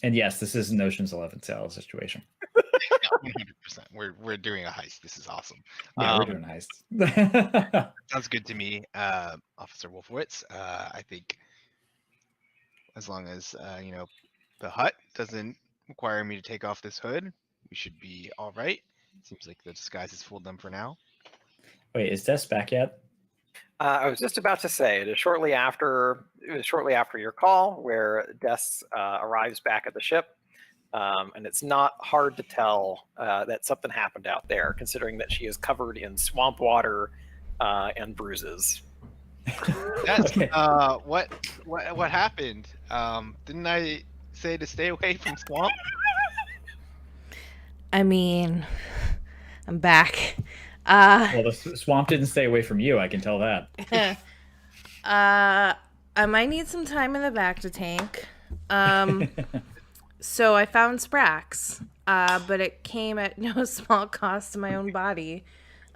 And yes, this is an Ocean's 11 style situation. 100%. We're doing a heist. This is awesome. Yeah, we're doing a heist. Sounds good to me, Officer Wolfowitz. I think as long as the hut doesn't require me to take off this hood, we should be all right. Seems like the disguise has fooled them for now. Wait, is Des back yet? I was just about to say it was shortly after your call where Des arrives back at the ship, and it's not hard to tell that something happened out there, considering that she is covered in swamp water and bruises. That's what happened. Didn't I say to stay away from swamp? I mean, I'm back. Well, the swamp didn't stay away from you, I can tell that. I might need some time in the back to tank. So I found Sprax, but it came at no small cost to my own body.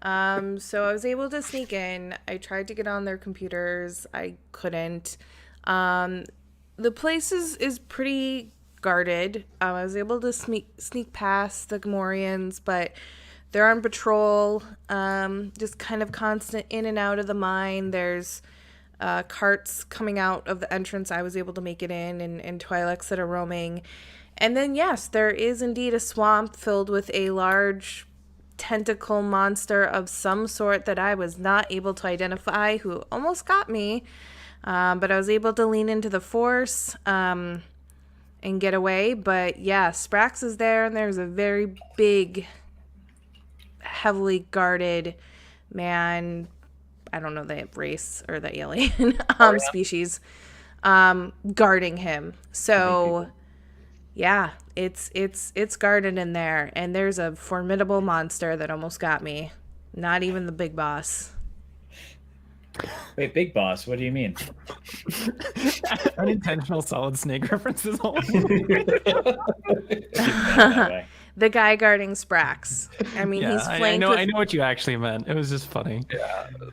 So I was able to sneak in. I tried to get on their computers. I couldn't. The place is pretty guarded. I was able to sneak past the Gamorreans, but they're on patrol, just kind of constant in and out of the mine. There's carts coming out of the entrance. I was able to make it in, and Twi'leks that are roaming. And then, yes, there is indeed a swamp filled with a large tentacle monster of some sort that I was not able to identify, who almost got me. But I was able to lean into the Force and get away. But yeah, Sprax is there, and there's a very big, heavily guarded man. I don't know the race or the alien species guarding him. So yeah, it's guarded in there, and there's a formidable monster that almost got me. Not even the big boss. Wait, big boss? What do you mean? Unintentional Solid Snake references. The guy guarding Sprax. I mean, he's flanked. I know what you actually meant. It was just funny.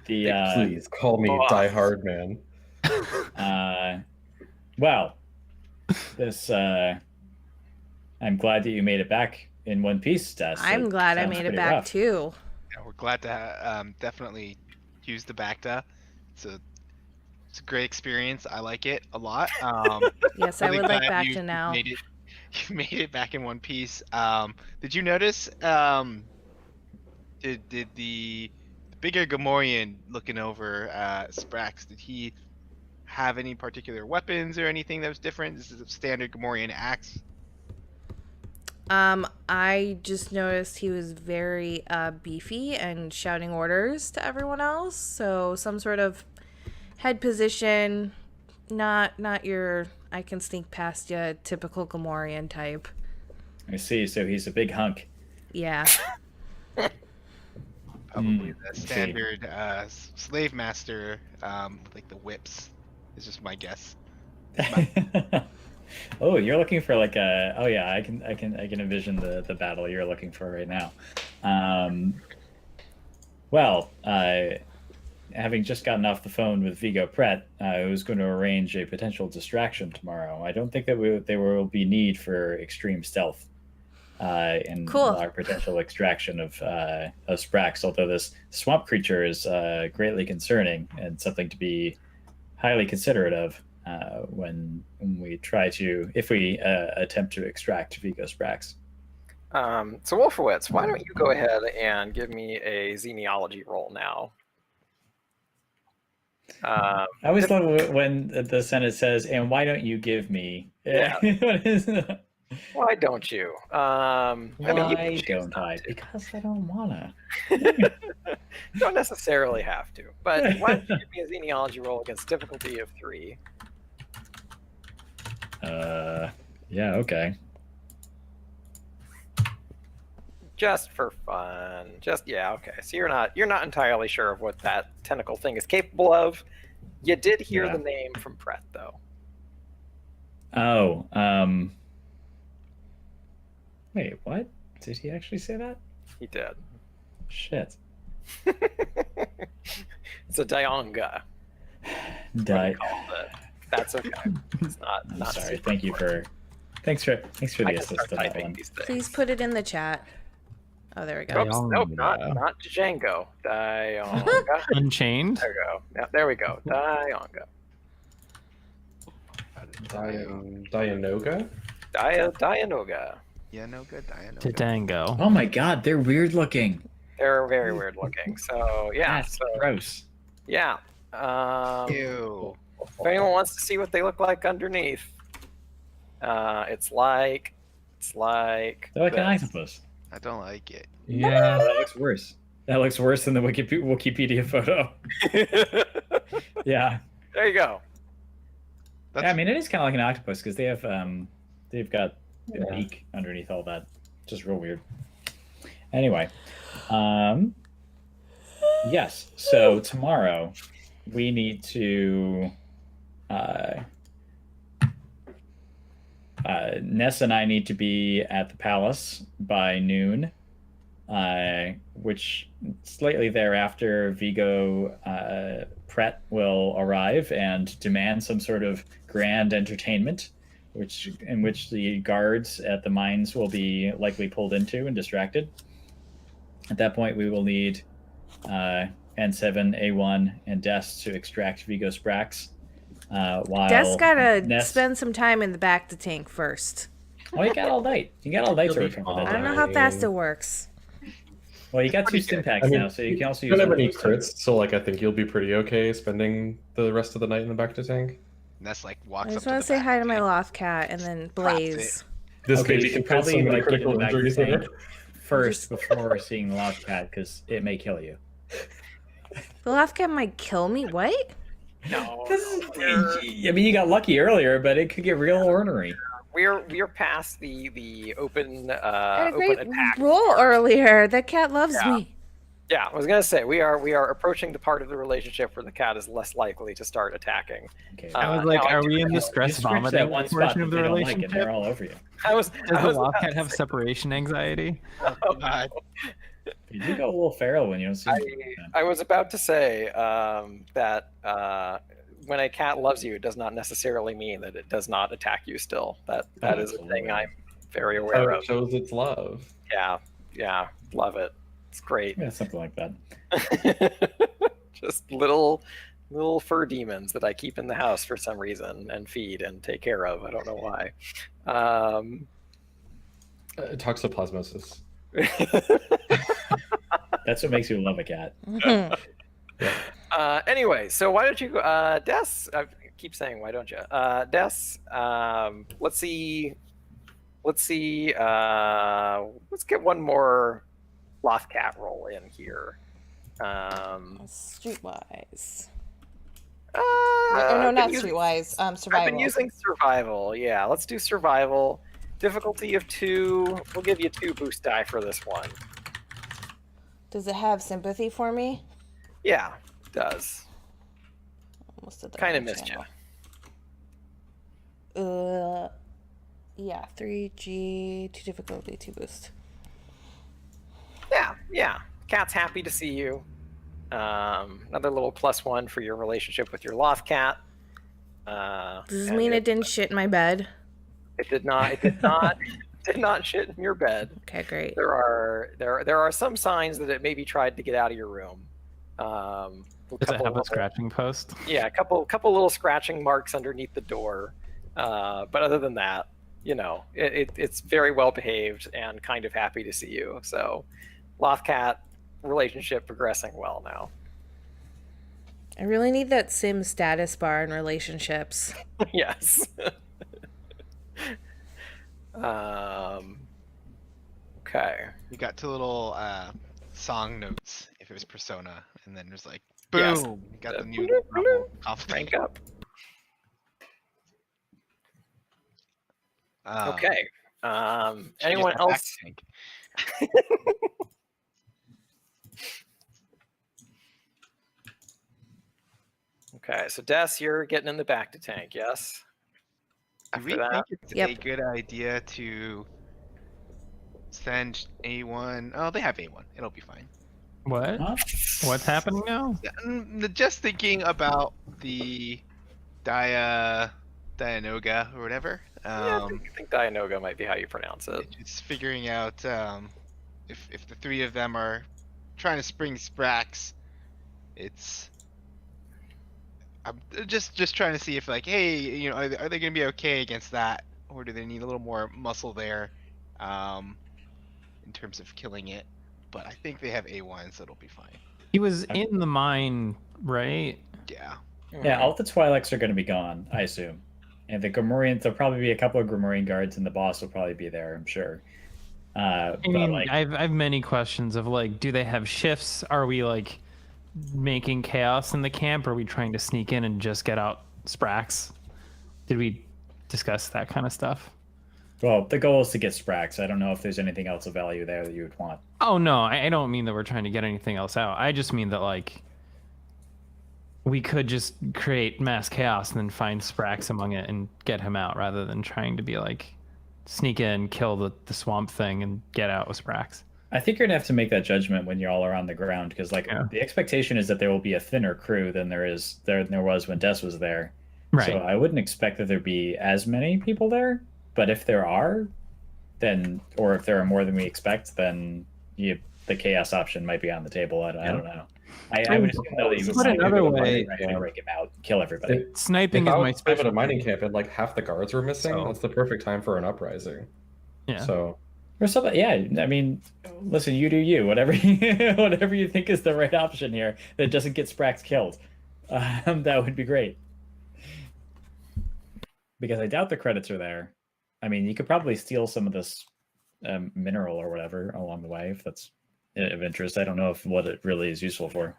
Yeah. Please call me Die Hard Man. Well, this. I'm glad that you made it back in one piece, Des. I'm glad I made it back too. Yeah, we're glad to definitely use the Bacta. It's a great experience. I like it a lot. Yes, really I would like Bacta now. You made it back in one piece. Did you notice? Did the bigger Gamorrean looking over Sprax? Did he have any particular weapons or anything that was different? This is a standard Gamorrean axe. I just noticed he was very beefy and shouting orders to everyone else. So some sort of head position, not your I can sneak past you typical Gamorrean type. I see. So he's a big hunk. Yeah. Probably the standard slave master, like the whips. Is just my guess. Oh, you're looking for like a. Oh yeah, I can envision the battle you're looking for right now. Well, having just gotten off the phone with Vigo Pret, who's going to arrange a potential distraction tomorrow. I don't think that there will be need for extreme stealth in our potential extraction of Sprax. Although this swamp creature is greatly concerning and something to be highly considerate of. When we try to, if we attempt to extract Vigo Sprax. So Wolfowitz, why don't you go ahead and give me a xenealogy roll now? I always love when the Senate says, "And why don't you give me?" Yeah. What is that? Why don't you? Why you don't I? Because I don't wanna. Don't necessarily have to, but why don't you give me a xenealogy roll against difficulty of 3? Yeah, okay. Just for fun. Okay. So you're not entirely sure of what that tentacle thing is capable of. You did hear the name from Pret, though. Oh, wait, what? Did he actually say that? He did. Shit. It's a Dionga. That's okay. It's not. I'm not sorry. Thank you for. Thanks for the assist on that one. Please put it in the chat. Oh, there we go. Oops, nope, not Django. Dionga. Unchained. There we go. Yeah, there we go. Dionga. Dianoga? Dianoga. Dango. Oh my god, they're weird looking. They're very weird looking. So yeah. That's gross. Yeah. Ew. If anyone wants to see what they look like underneath, it's like They're like an octopus. I don't like it. Yeah. That looks worse. That looks worse than the Wikipedia photo. Yeah. There you go. Yeah, I mean, it is kind of like an octopus because they've got a beak underneath all that. Just real weird. Anyway, yes. So tomorrow we need to. Ness and I need to be at the palace by noon, which slightly thereafter Vigo Pret will arrive and demand some sort of grand entertainment, in which the guards at the mines will be likely pulled into and distracted. At that point, we will need N7, A1, and Des to extract Vigo Sprax. While Des gotta Ness... spend some time in the back to tank first. Oh, you got all night. You got all night to recover that. I don't know how fast it works. Well, you got 2 stim packs now, so you can also use. You don't have any crits, so like I think you'll be pretty okay spending the rest of the night in the back to tank. And that's like walks I just up want to say hi to my loft cat and then Blaze. This okay, baby you can should probably probably like critical get injuries back to in tank it. first before seeing the loft cat because it may kill you. The loft cat might kill me. What? No. I mean, you got lucky earlier, but it could get real ornery. We're past the open I had a open great attack. roll earlier. That cat loves me. Yeah, I was gonna say we are approaching the part of the relationship where the cat is less likely to start attacking. Okay. I was like, are we in the You stress scratch vomiting that one spot portion that of the they don't like, relationship? and they're all over you. Does the Wildcat have separation anxiety? Oh, God. You do go a little feral when you don't see. I was about to say that when a cat loves you, it does not necessarily mean that it does not attack you still. That is a thing I'm very aware of. It shows its love. Yeah, love it. It's great. Yeah, something like that. Just little fur demons that I keep in the house for some reason and feed and take care of. I don't know why. Toxoplasmosis. That's what makes you love a cat. Anyway, so why don't you, Des? I keep saying, why don't you, Des? Let's see. Let's get one more loft cat roll in here. Streetwise. No, not streetwise. Survival. I've been using survival. Yeah, let's do survival. Difficulty of 2. We'll give you 2 boost die for this one. Does it have sympathy for me? Yeah, it does. Almost did that. Kind of missed you. Yeah, 3G, 2 difficulty, 2 boost. Yeah. Cat's happy to see you. Another little +1 for your relationship with your loft cat. Does this mean it didn't shit in my bed? It did not. It did not shit in your bed. Okay, great. There are some signs that it maybe tried to get out of your room. Does it have a scratching post? Yeah, a couple little scratching marks underneath the door. But other than that, you know, it's very well behaved and kind of happy to see you. So, Lothcat relationship progressing well now. I really need that sim status bar in relationships. Yes. Okay. You got two little song notes if it was Persona, and then there's like boom, Yes. you got the new level Crank up. Um, Okay. she Anyone used my back else? tank. Okay, so Des, you're getting in the back to tank, yes? Do we After that, think it's Yep. a good idea to send A1? Oh, they have A1. It'll be fine. What? Huh? What's happening now? Just thinking about the Dianoga or whatever. yeah, I think Dianoga might be how you pronounce it. Just figuring out if the three of them are trying to spring Sprax, I'm just trying to see if like, hey, you know, are they going to be okay against that, or do they need a little more muscle there, in terms of killing it? But I think they have A1, so it'll be fine. He was in the mine, right? Yeah. Yeah, all the Twi'leks are going to be gone, I assume. And the Grimorians, there'll probably be a couple of Grimorian guards, and the boss will probably be there, I'm sure. I mean, I've many questions of like, do they have shifts? Are we like making chaos in the camp? Are we trying to sneak in and just get out Sprax? Did we discuss that kind of stuff? Well, the goal is to get Sprax. I don't know if there's anything else of value there that you would want. Oh no, I don't mean that we're trying to get anything else out. I just mean that like we could just create mass chaos and then find Sprax among it and get him out, rather than trying to be like sneak in, kill the swamp thing, and get out with Sprax. I think you're gonna have to make that judgment when you're all around the ground, because like the expectation is that there will be a thinner crew than there was when Des was there. Right. So I wouldn't expect that there'd be as many people there. But if there are, then, or if there are more than we expect, then the chaos option might be on the table. I don't know. I would assume though that you would put another way, break him out, kill everybody. Sniping if is I my was at special. a mining camp and like half the guards were missing, So- that's the perfect time for an uprising. Yeah. So Or something. Yeah, I mean, listen, you do you. Whatever whatever you think is the right option here that doesn't get Sprax killed, that would be great. Because I doubt the credits are there. I mean, you could probably steal some of this mineral or whatever along the way if that's of interest. I don't know what it really is useful for.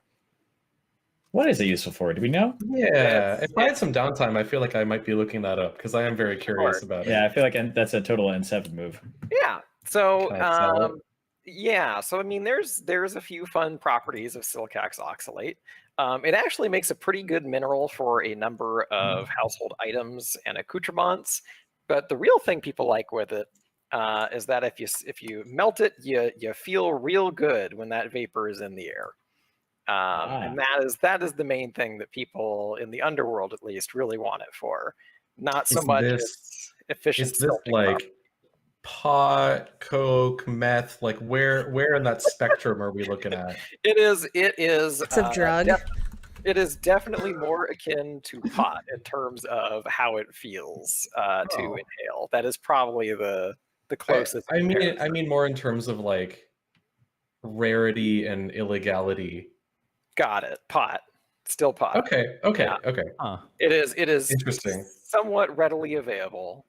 What is it useful for? Do we know? yeah, if I had some downtime, I feel like I might be looking that up because I am very curious about it. Yeah, I feel like that's a total N7 move. Yeah. So, Can I sell it? yeah. So, I mean, there's a few fun properties of Silicax oxalate. It actually makes a pretty good mineral for a number of household items and accoutrements. But the real thing people like with it is that if you melt it, you feel real good when that vapor is in the air. And that is the main thing that people in the underworld, at least, really want it for. Not so much its efficient. Is this like pot, coke, meth? Like where in that spectrum are we looking at? It is. It's a drug. It is definitely more akin to pot in terms of how it feels to inhale. That is probably the closest. I mean more in terms of like rarity and illegality. Got it. Pot. Still pot. Okay. Yeah. Huh. It is Interesting. Somewhat readily available.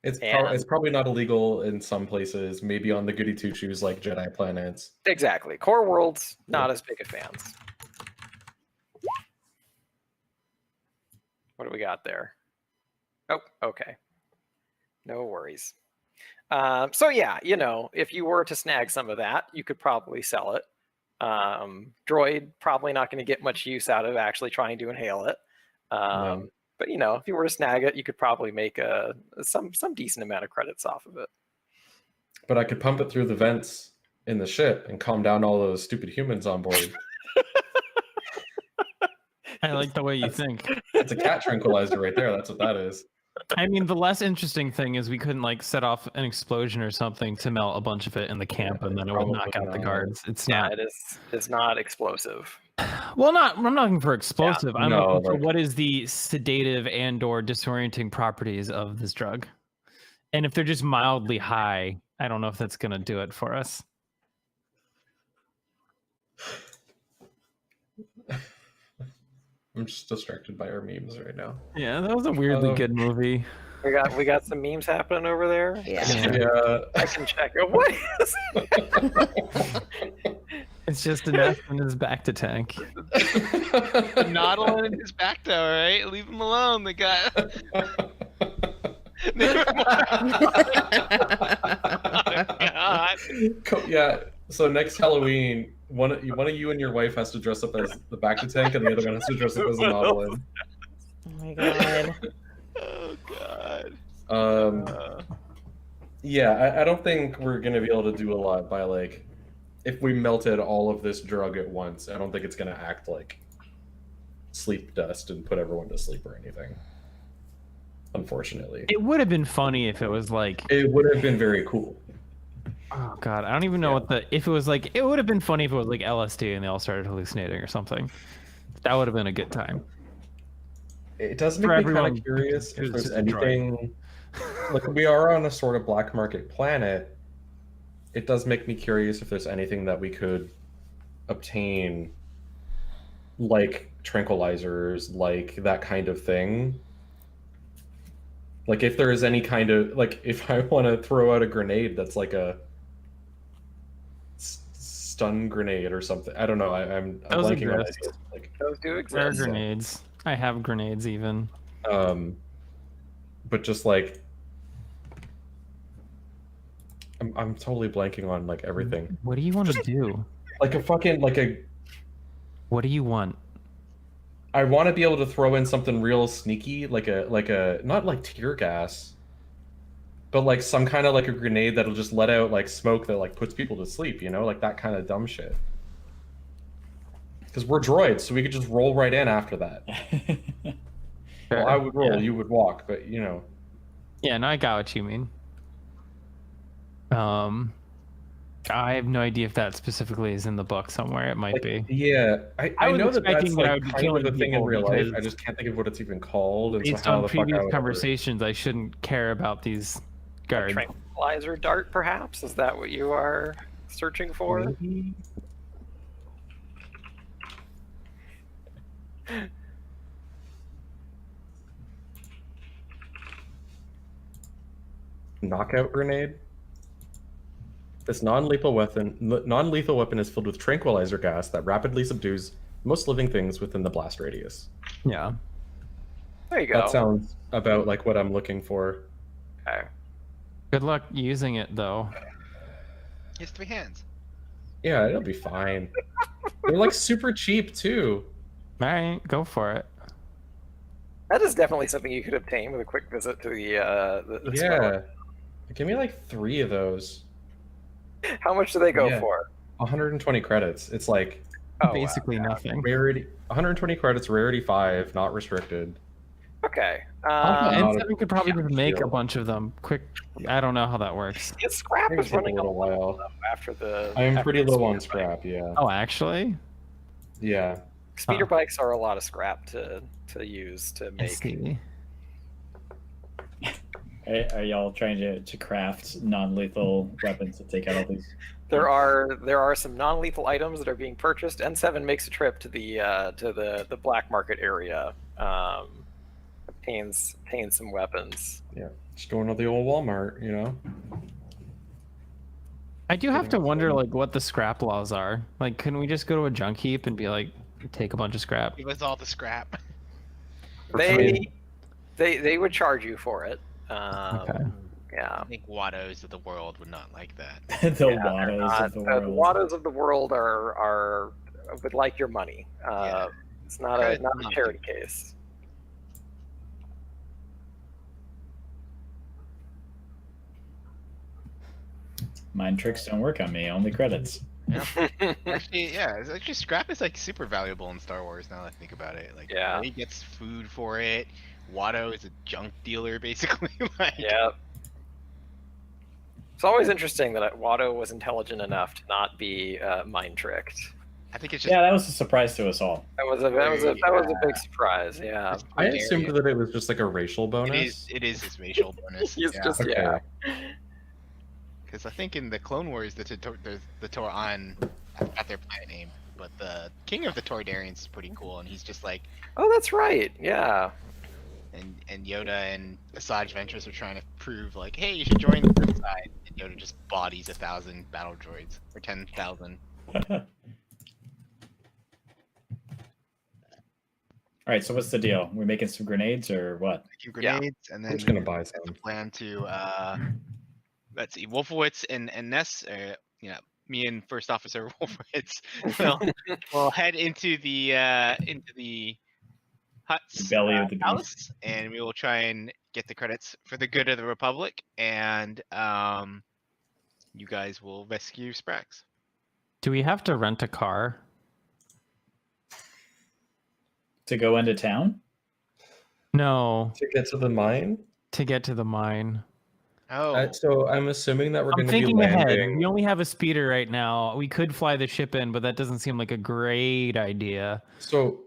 It's probably not illegal in some places, maybe on the goody two shoes like Jedi planets. Exactly. Core worlds, not as big of fans. What do we got there? Oh, okay. No worries. So yeah, if you were to snag some of that, you could probably sell it. Droid probably not going to get much use out of actually trying to inhale it. No. But if you were to snag it, you could probably make some decent amount of credits off of it. But I could pump it through the vents in the ship and calm down all those stupid humans on board. I like the way you think. It's a cat tranquilizer right there. That's what that is. I mean, the less interesting thing is we couldn't like set off an explosion or something to melt a bunch of it in the camp, and then it would knock out the guards. It's not. It's not explosive. Well, I'm not looking for explosive. Yeah. I'm No, looking for like- what is the sedative and/or disorienting properties of this drug. And if they're just mildly high, I don't know if that's gonna do it for us. I'm just distracted by our memes right now. Yeah, that was a weirdly good movie. We got some memes happening over there. Yeah. Yeah. I can check. What is It's just an F in his back to tank. Noddling in his back toe, right? Leave him alone. The guy. Never mind. Oh, God. Yeah. So next Halloween, one of you and your wife has to dress up as the back to tank, and the other one has to dress up as a Nautilin. Oh my god. Oh God. Yeah, I don't think we're gonna be able to do a lot by like, if we melted all of this drug at once. I don't think it's gonna act like sleep dust and put everyone to sleep or anything. Unfortunately, It would have been funny if it was like, it would have been very cool. oh god, I don't even know if it was like, it would have been funny if it was like LSD and they all started hallucinating or something. That would have been a good time. It does For make me kind everyone, of curious it if was there's just a drug. anything. Like, we are on a sort of black market planet. It does make me curious if there's anything that we could obtain, like tranquilizers, like that kind of thing. Like, if there is any kind of, like, if I want to throw out a grenade that's like a stun grenade or something. I don't know. I'm Those blanking on exist. ideas. Like, those do There are exist? grenades. I have grenades even. but just like, I'm totally blanking on like everything. What do you want to do? Like a fucking What do you want? I want to be able to throw in something real sneaky, like a not like tear gas, but like some kind of like a grenade that'll just let out like smoke that like puts people to sleep, you know, like that kind of dumb shit. Because we're droids, so we could just roll right in after that. Well, I would roll, Yeah. you would walk, but you know. Yeah, no, I got what you mean. I have no idea if that specifically is in the book somewhere. It might Like, be. yeah, I was know that expecting that's that I like would be kind of killing a thing in people real life. I because just can't think of what it's even called. And Based so how on the fuck I previous would ever- conversations, I shouldn't care about these A guards. tranquilizer dart, perhaps? Is that what you are searching for? Maybe? Knockout grenade. This non-lethal weapon is filled with tranquilizer gas that rapidly subdues most living things within the blast radius. Yeah. There you go. That sounds about like what I'm looking for. Okay. Good luck using it, though. He has 3 hands. Yeah, it'll be fine. They're like super cheap too. All right, go for it. That is definitely something you could obtain with a quick visit to the Yeah. smelter. Give me like 3 of those. How much do they go Yeah. for? 120 credits. It's like Oh, wow. Basically nothing. rarity. 120 credits, rarity 5, not restricted. Okay. And not a so we could probably just make a deal. bunch of them. Quick. I don't know how that works. Yeah, scrap It'll is take a running a little little while. after the. I am after pretty the low on speeder bike. scrap, yeah. Oh, actually? Yeah. Speeder Huh. bikes are a lot of scrap to use to I make. see. Are y'all trying to craft non-lethal weapons to take out all these? There are some non-lethal items that are being purchased. N7 makes a trip to the black market area. Obtains some weapons. Yeah. Just going to the old Walmart, you know? I do have to wonder, like, what the scrap laws are. Like, can we just go to a junk heap and be like, take a bunch of scrap? Give us all the scrap. They would charge you for it. Okay. Yeah. I think Wattos of the world would not like that. The Yeah, Wattos of the the world. Wattos of the world are would like your money. Yeah. It's not a charity case. Mind tricks don't work on me. Only credits. Actually, yeah, it's actually scrap is like super valuable in Star Wars now that I think about it. Like, Yeah. Rey gets food for it. Watto is a junk dealer, basically. Like, Yeah. It's always interesting that Watto was intelligent enough to not be mind tricked. I think it's just that was a surprise to us all. That was a big surprise. Yeah. I assumed that it was just like a racial bonus. It is his racial bonus. He's yeah. just Okay. Because I think in the Clone Wars, the Toran, I forgot their planet name, but the king of the Toydarians is pretty cool, and he's just like, Oh, that's right. Yeah. and Yoda and Asajj Ventress are trying to prove like, hey, you should join the good side, and Yoda just bodies 1,000 battle droids or 10,000. All right, so what's the deal? We're making some grenades or what? Making grenades, and then I'm just gonna buy the some. plan to let's see, Wolfowitz and Ness, me and First Officer Wolfowitz will head into the huts, The belly of the palace, and we will try and get the credits for the good of the Republic, and you guys will rescue Sprax. Do we have to rent a car? To go into town? No, To get to the mine? to get to the mine. Oh, So I'm assuming that we're I'm going to be thinking ahead. landing. We only have a speeder right now. We could fly the ship in, but that doesn't seem like a great idea. So,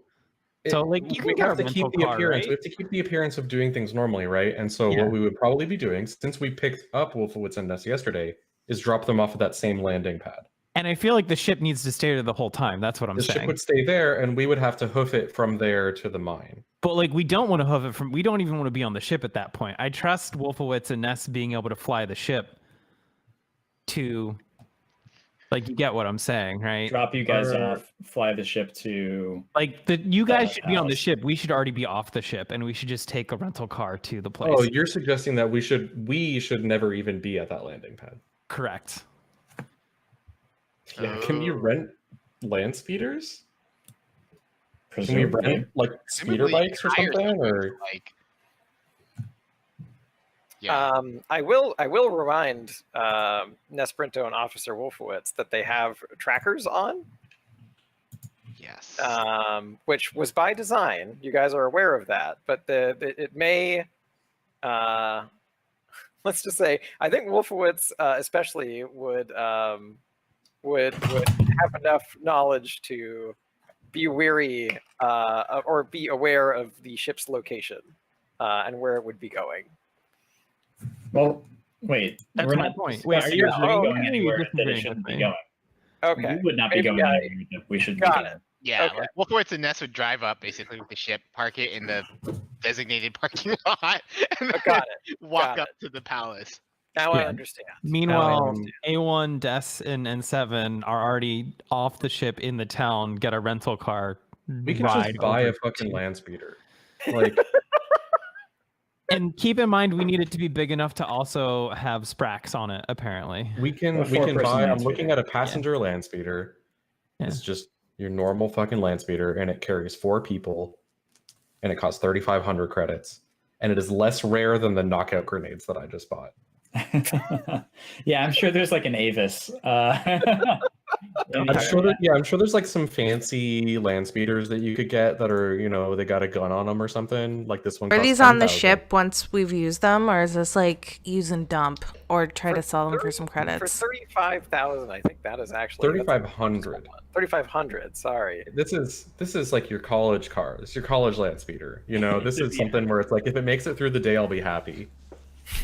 Like, you we can get have a to keep rental the car, appearance. right? We have to keep the appearance of doing things normally, right? And so Yeah. what we would probably be doing, since we picked up Wolfowitz and Ness yesterday, is drop them off at that same landing pad. And I feel like the ship needs to stay there the whole time. That's what I'm The ship saying. would stay there, and we would have to hoof it from there to the mine. But like, we don't want to hoof it from. We don't even want to be on the ship at that point. I trust Wolfowitz and Ness being able to fly the ship to, like, you get what I'm saying, right? Drop you guys Or- off, fly the ship to. Like, you guys should be on the house. ship. We should already be off the ship, and we should just take a rental car to the place. Oh, you're suggesting that we should never even be at that landing pad. Correct. Yeah, can you Oh. rent land speeders? Can we Presumably. rent like speeder presumably bikes or hire something? speeders, Or like, yeah, I will remind Nesprinto and Officer Wolfowitz that they have trackers on, yes. which was by design. You guys are aware of that, but it may. Let's just say, I think Wolfowitz especially would have enough knowledge to be weary or be aware of the ship's location and where it would be going. Well, wait. That's we're my not. point. Wait, Wait, are you yeah, really oh, going okay. anywhere You're that it disagreeing shouldn't with be me. going? Okay. We would not be Maybe going I- anywhere that we shouldn't Got be it. going. Yeah, Okay. like Wolfowitz and Ness would drive up basically with the ship, park it in the designated parking lot, and then Got it. walk Got up to the palace. Now I Yeah. understand. Meanwhile, A1, Des, and N7 are already off the ship in the town. Get a rental car. we can ride just buy a over fucking to- land speeder. Like, And keep in mind, we need it to be big enough to also have Sprax on it. Apparently, we A can four-person buy. land I'm looking speeder. at a passenger land speeder. Yeah. It's just your normal fucking land speeder, and it carries 4 people, and it costs 3,500 credits, and it is less rare than the knockout grenades that I just bought. Yeah, I'm sure there's like an Avis. I'm sure there's like some fancy land speeders that you could get that are, they got a gun on them or something. Like this one. Are costs these on the 10,000. ship once we've used them, or is this like use and dump, or try to sell them for 30 some For credits? 35,000, I think that is actually 3,500. 3,500. Sorry. This is like your college car. It's your college land speeder. This is something where it's like, if it makes it through the day, I'll be happy.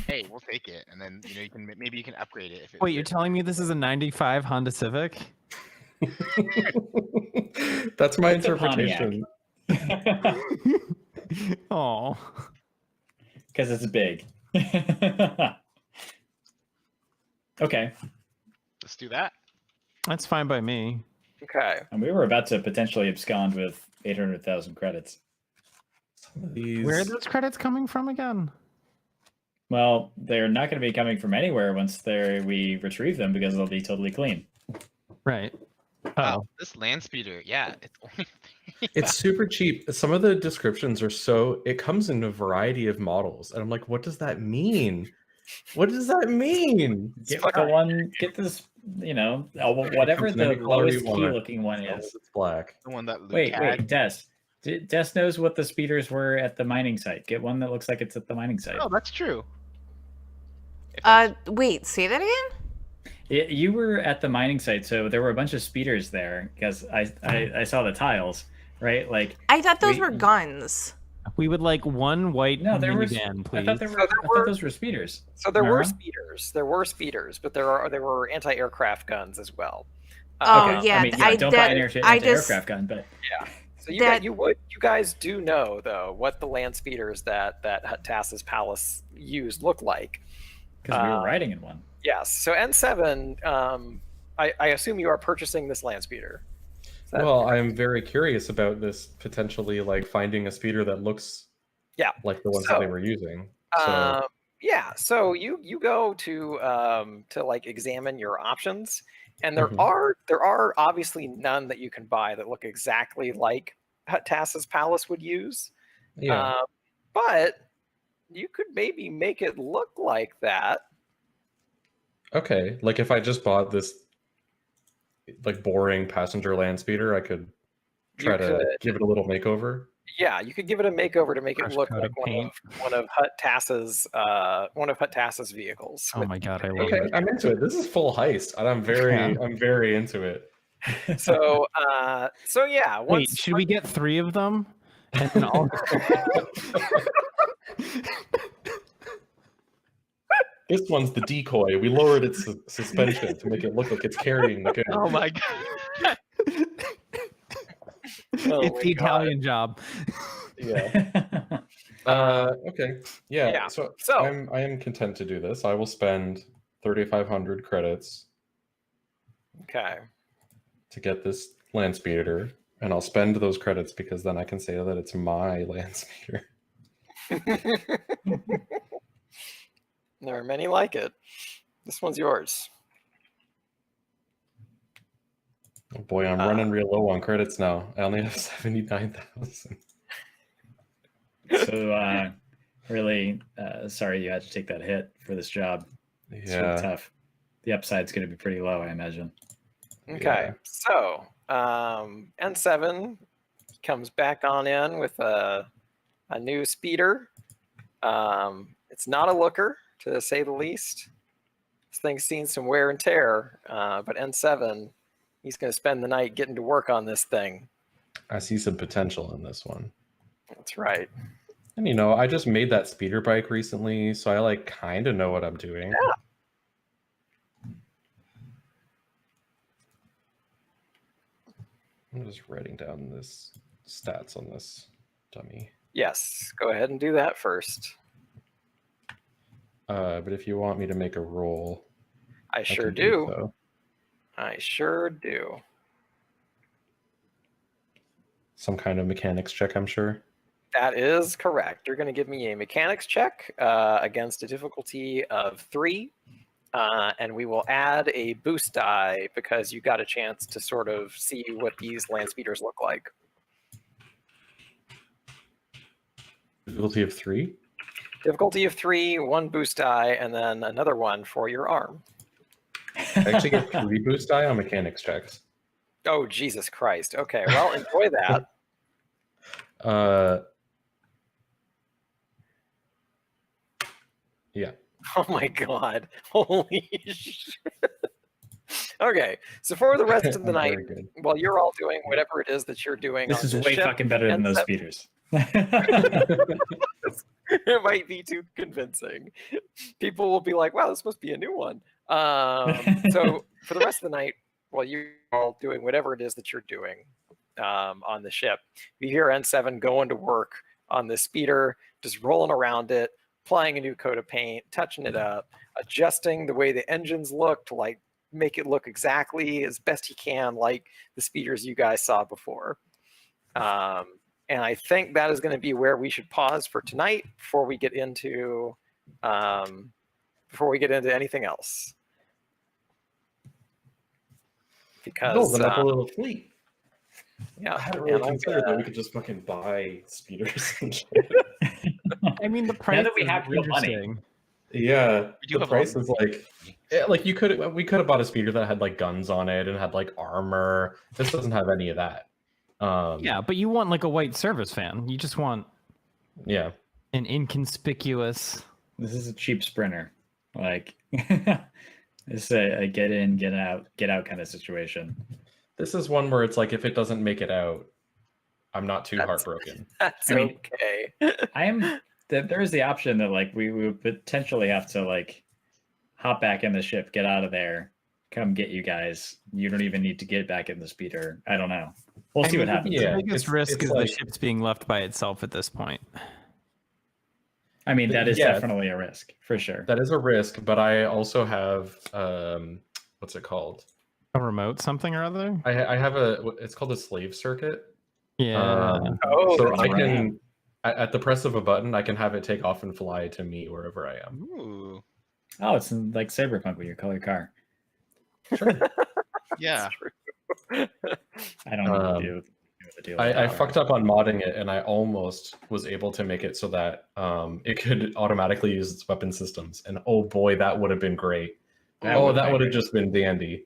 Hey, we'll take it, and then maybe you can upgrade it. If it wait, you're telling me this is a '95 Honda Civic? That's my It's a Pontiac. interpretation. Oh, Because it's big. Okay. Let's do that. that's fine by me. Okay. And we were about to potentially abscond with 800,000 credits. Some of these. Where are those credits coming from again? Well, they're not going to be coming from anywhere once we retrieve them because they'll be totally clean. Right. Wow, Oh, this land speeder, yeah, it's only. It's super cheap. Some of the descriptions are it comes in a variety of models, and I'm like, what does that mean? What does that mean? Get this, whatever Comes in any the color lowest you key want. looking one Yes, is. it's black. The one that Luke Wait, had. Des. Des knows what the speeders were at the mining site. Get one that looks like it's at the mining site. Oh, that's true. If that's- Wait, say that again? You were at the mining site, so there were a bunch of speeders there because I saw the tiles, right? Like I thought those were guns. We would like one white there was. minivan, please. I thought I thought those were speeders. So there were speeders. There were speeders, but there were anti-aircraft guns as well. Oh yeah, I mean, don't buy an anti-aircraft gun, but yeah. So you guys do know though what the land speeders that Tass's palace used look like. Because we were riding in one. Yes. So N7, I assume you are purchasing this land speeder. Well, I'm very curious about this potentially like finding a speeder that looks like the ones that they were using. So so you go to like examine your options, and there are obviously none that you can buy that look exactly like Tass's palace would use. Yeah. But you could maybe make it look like that. Okay, like if I just bought this like boring passenger land speeder, I could try to give it a little makeover. Yeah, you could give it a makeover to make it look like one of Tass's vehicles. Oh my god, I love it. I'm into it. This is full heist, and I'm very into it. So yeah. Wait, should we get 3 of them? And then all... This one's the decoy. We lowered its suspension to make it look like it's carrying the gun. Oh my god. It's the Italian job. Yeah. Okay. Yeah. So I am content to do this. I will spend 3,500 credits. Okay. To get this land speeder, and I'll spend those credits because then I can say that it's my land speeder. There are many like it. This one's yours. Oh boy, I'm running real low on credits now. I only have 79,000. So, really sorry you had to take that hit for this job. It's really tough. The upside's going to be pretty low, I imagine. Okay, so N7 comes back on in with a new speeder. It's not a looker, to say the least. This thing's seen some wear and tear, but N7, he's going to spend the night getting to work on this thing. I see some potential in this one. That's right. And I just made that speeder bike recently, so I like kind of know what I'm doing. Yeah. I'm just writing down this stats on this dummy. Yes, go ahead and do that first. But if you want me to make a roll, I sure do. So. I sure do. Some kind of mechanics check, I'm sure. That is correct. You're going to give me a mechanics check against a difficulty of 3. And we will add a boost die because you got a chance to sort of see what these land speeders look like. Difficulty of 3? Difficulty of 3, 1 boost die, and then another one for your arm. I actually get 3 boost die on mechanics checks. Oh, Jesus Christ. Okay, well, enjoy that. Yeah. Oh my god. Holy shit. Okay, so for the rest of the night, while you're all doing whatever it is that you're doing, this is way fucking better than those speeders. It might be too convincing. People will be like, wow, this must be a new one. So for the rest of the night, while you're all doing whatever it is that you're doing on the ship, you hear N7 going to work on the speeder, just rolling around it, applying a new coat of paint, touching it up, adjusting the way the engines look to like make it look exactly as best he can like the speeders you guys saw before. And I think that is going to be where we should pause for tonight before we get into anything else. Because building up a little fleet. Yeah, I hadn't really considered that we could just fucking buy speeders and shit. I mean, the price that we have real money. Yeah, the price is like we could have bought a speeder that had like guns on it and had like armor. This doesn't have any of that. Yeah, but you want like a white service fan. You just want an inconspicuous. This is a cheap Sprinter. Like It's a get in, get out kind of situation. This is one where it's like, if it doesn't make it out, I'm not too heartbroken. That's okay. There is the option that like we would potentially have to like hop back in the ship, get out of there, come get you guys. You don't even need to get back in the speeder. I don't know. We'll see what happens. The biggest risk is the ship's being left by itself at this point. I mean, that is definitely a risk for sure. That is a risk, but I also have what's it called? A remote something or other? I have it's called a slave circuit. Yeah. So I can, at the press of a button, I can have it take off and fly to me wherever I am. Ooh. Oh, it's like Cyberpunk with your color car. Sure. Yeah. I don't know deal with the deal. I fucked up on modding it, and I almost was able to make it so that it could automatically use its weapon systems. And oh boy, that would have been great. That would have just been dandy.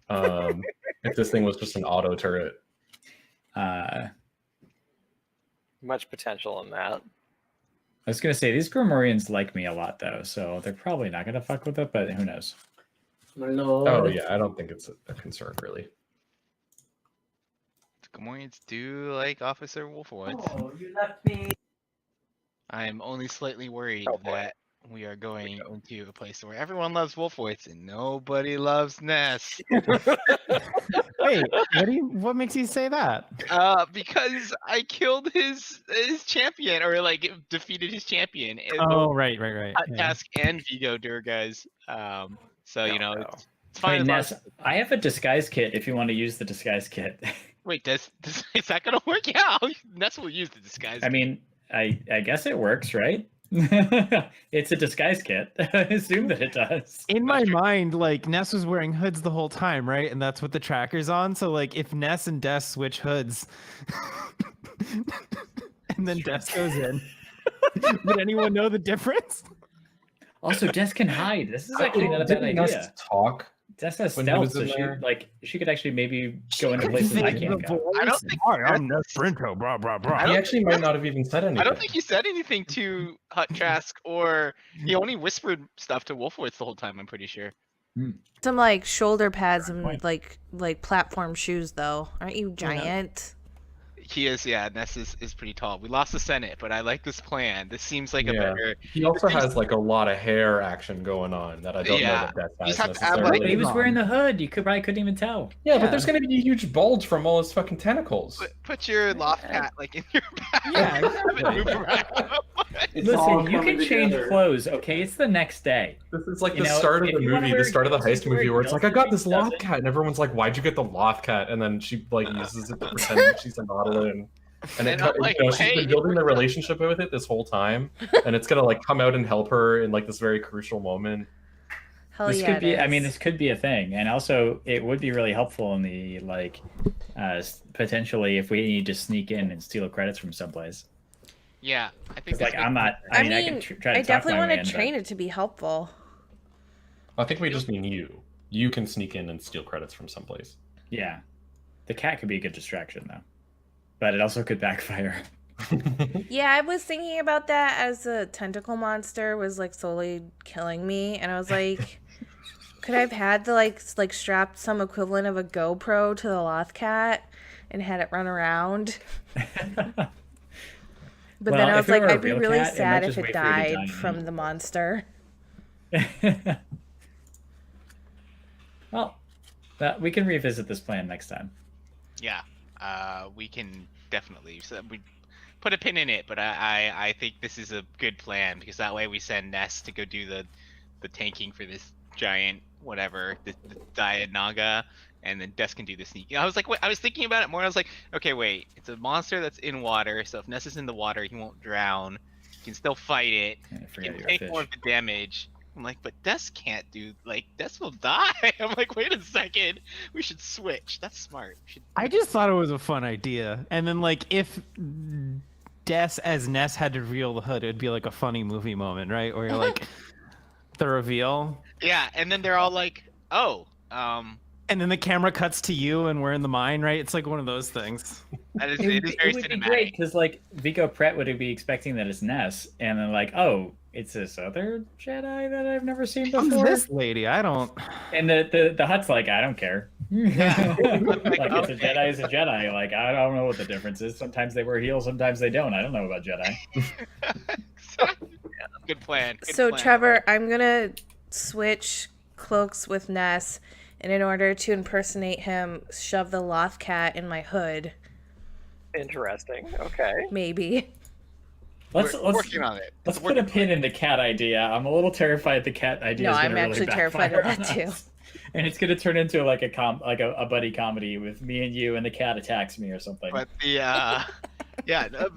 If this thing was just an auto turret. Much potential in that. I was gonna say these Grimoirians like me a lot though, so they're probably not gonna fuck with it, but who knows? My lord. Oh yeah, I don't think it's a concern really. The Gamorreans do like Officer Wolfwood. Oh, you left me. I am only slightly worried that we are going into a place where everyone loves Wolfwoods and nobody loves Ness. Wait, what makes you say that? Because I killed his champion, or like defeated his champion. Oh, right. Task and Vigo Durgaz. So you know, it's fine. Wait, Ness, I have a disguise kit if you want to use the disguise kit. Wait, is that gonna work? Yeah, Ness will use the disguise. I mean, I guess it works, right? It's a disguise kit. I assume that it does. In my mind, like Ness was wearing hoods the whole time, right? And that's what the tracker's on. So like if Ness and Des switch hoods and then Des goes in, would anyone know the difference? Also, Des can hide. This is actually not a bad idea. Ness talk. Des has stealth, so she could actually maybe go into places I can't go. I don't think I'm Ness Brinko, blah blah blah. He actually might not have even said anything. I don't think he said anything to Hut Trask, or he only whispered stuff to Wolfwoods the whole time. I'm pretty sure. Some like shoulder pads and like platform shoes though. Aren't you giant? He is, yeah. Ness is pretty tall. We lost the Senate, but I like this plan. This seems like a better. He also has like a lot of hair action going on that I don't know that has necessarily. But he was wearing the hood. You probably couldn't even tell. Yeah, but there's gonna be a huge bulge from all his fucking tentacles. Put your loft hat like in your back. Yeah, Listen, you can change clothes, okay? It's the next day. This is like the start of the movie, the start of the heist movie, where it's like, I got this loft cat, and everyone's like, why'd you get the loft cat? And then she like uses it to pretend that she's a Nautilin. And it, like, she's been building the relationship with it this whole time, and it's gonna like come out and help her in like this very crucial moment. Hell this yeah, could be. I mean, this could be a thing, and also it would be really helpful in the like, potentially if we need to sneak in and steal credits from someplace. Yeah, I think. Like I'm not. I mean, I can try to. I definitely want to train it to be helpful. I think we just mean you. You can sneak in and steal credits from someplace. Yeah, the cat could be a good distraction though, but it also could backfire. Yeah, I was thinking about that as a tentacle monster was like slowly killing me, and I was like, could I have had the like strapped some equivalent of a GoPro to the Loth cat and had it run around? But then I was like, I'd be really sad if it died from the monster. Well, we can revisit this plan next time. Yeah, we can definitely. So we put a pin in it, but I think this is a good plan because that way we send Ness to go do the tanking for this giant whatever, the Diet Naga, and then Des can do the sneak. I was like, wait, I was thinking about it more. I was like, okay, wait, it's a monster that's in water, so if Ness is in the water, he won't drown. He can still fight it. He can take more of the damage. I'm like, but Des can't do, like, Des will die. I'm like, wait a second, we should switch. That's smart. I just thought it was a fun idea. And then, like, if Des as Ness had to reveal the hood, it'd be like a funny movie moment, right? Where you're like, the reveal. Yeah, and then they're all like, oh, and then the camera cuts to you and we're in the mine, right? It's like one of those things. It is very would cinematic. be great because like Vigo Pratt would be expecting that it's Ness, and then like, oh, it's this other Jedi that I've never seen Who's before. this lady? I don't. And the Hutt's like, I don't care. Yeah. Like, it's a Jedi is a Jedi. Like, I don't know what the difference is. Sometimes they wear heels, sometimes they don't. I don't know about Jedi. Good plan. So Trevor, I'm gonna switch cloaks with Ness, and in order to impersonate him, shove the Loth cat in my hood. Interesting. Okay. Maybe. Let's working on it. Let's put a pin in the cat idea. I'm a little terrified the cat idea. No, is I'm gonna actually really terrified of backfire that on too. us. And it's gonna turn into like a buddy comedy with me and you, and the cat attacks me or something. But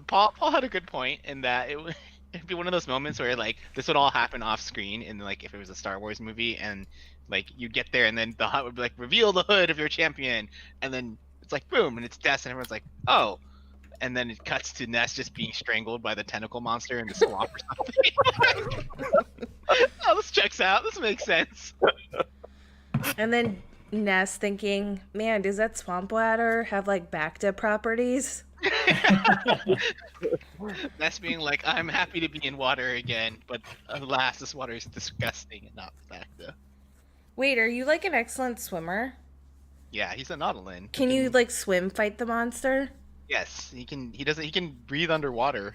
Paul had a good point in that it'd be one of those moments where like this would all happen off screen, and like if it was a Star Wars movie, and like you get there, and then the Hutt would be like, reveal the hood of your champion, and then it's like boom, and it's Des, and everyone's like, oh. And then it cuts to Ness just being strangled by the tentacle monster in the swamp or something. Oh, this checks out. This makes sense. And then Ness thinking, man, does that swamp ladder have like Bacta properties? Ness being like, I'm happy to be in water again, but alas, this water is disgusting and not Bacta. Wait, are you like an excellent swimmer? Yeah, he's a Nautilin. Can you like swim fight the monster? Yes, he can. He can breathe underwater.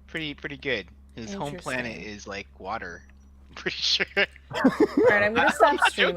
Pretty good. His home planet is like water. I'm pretty sure. All right, I'm gonna stop streaming.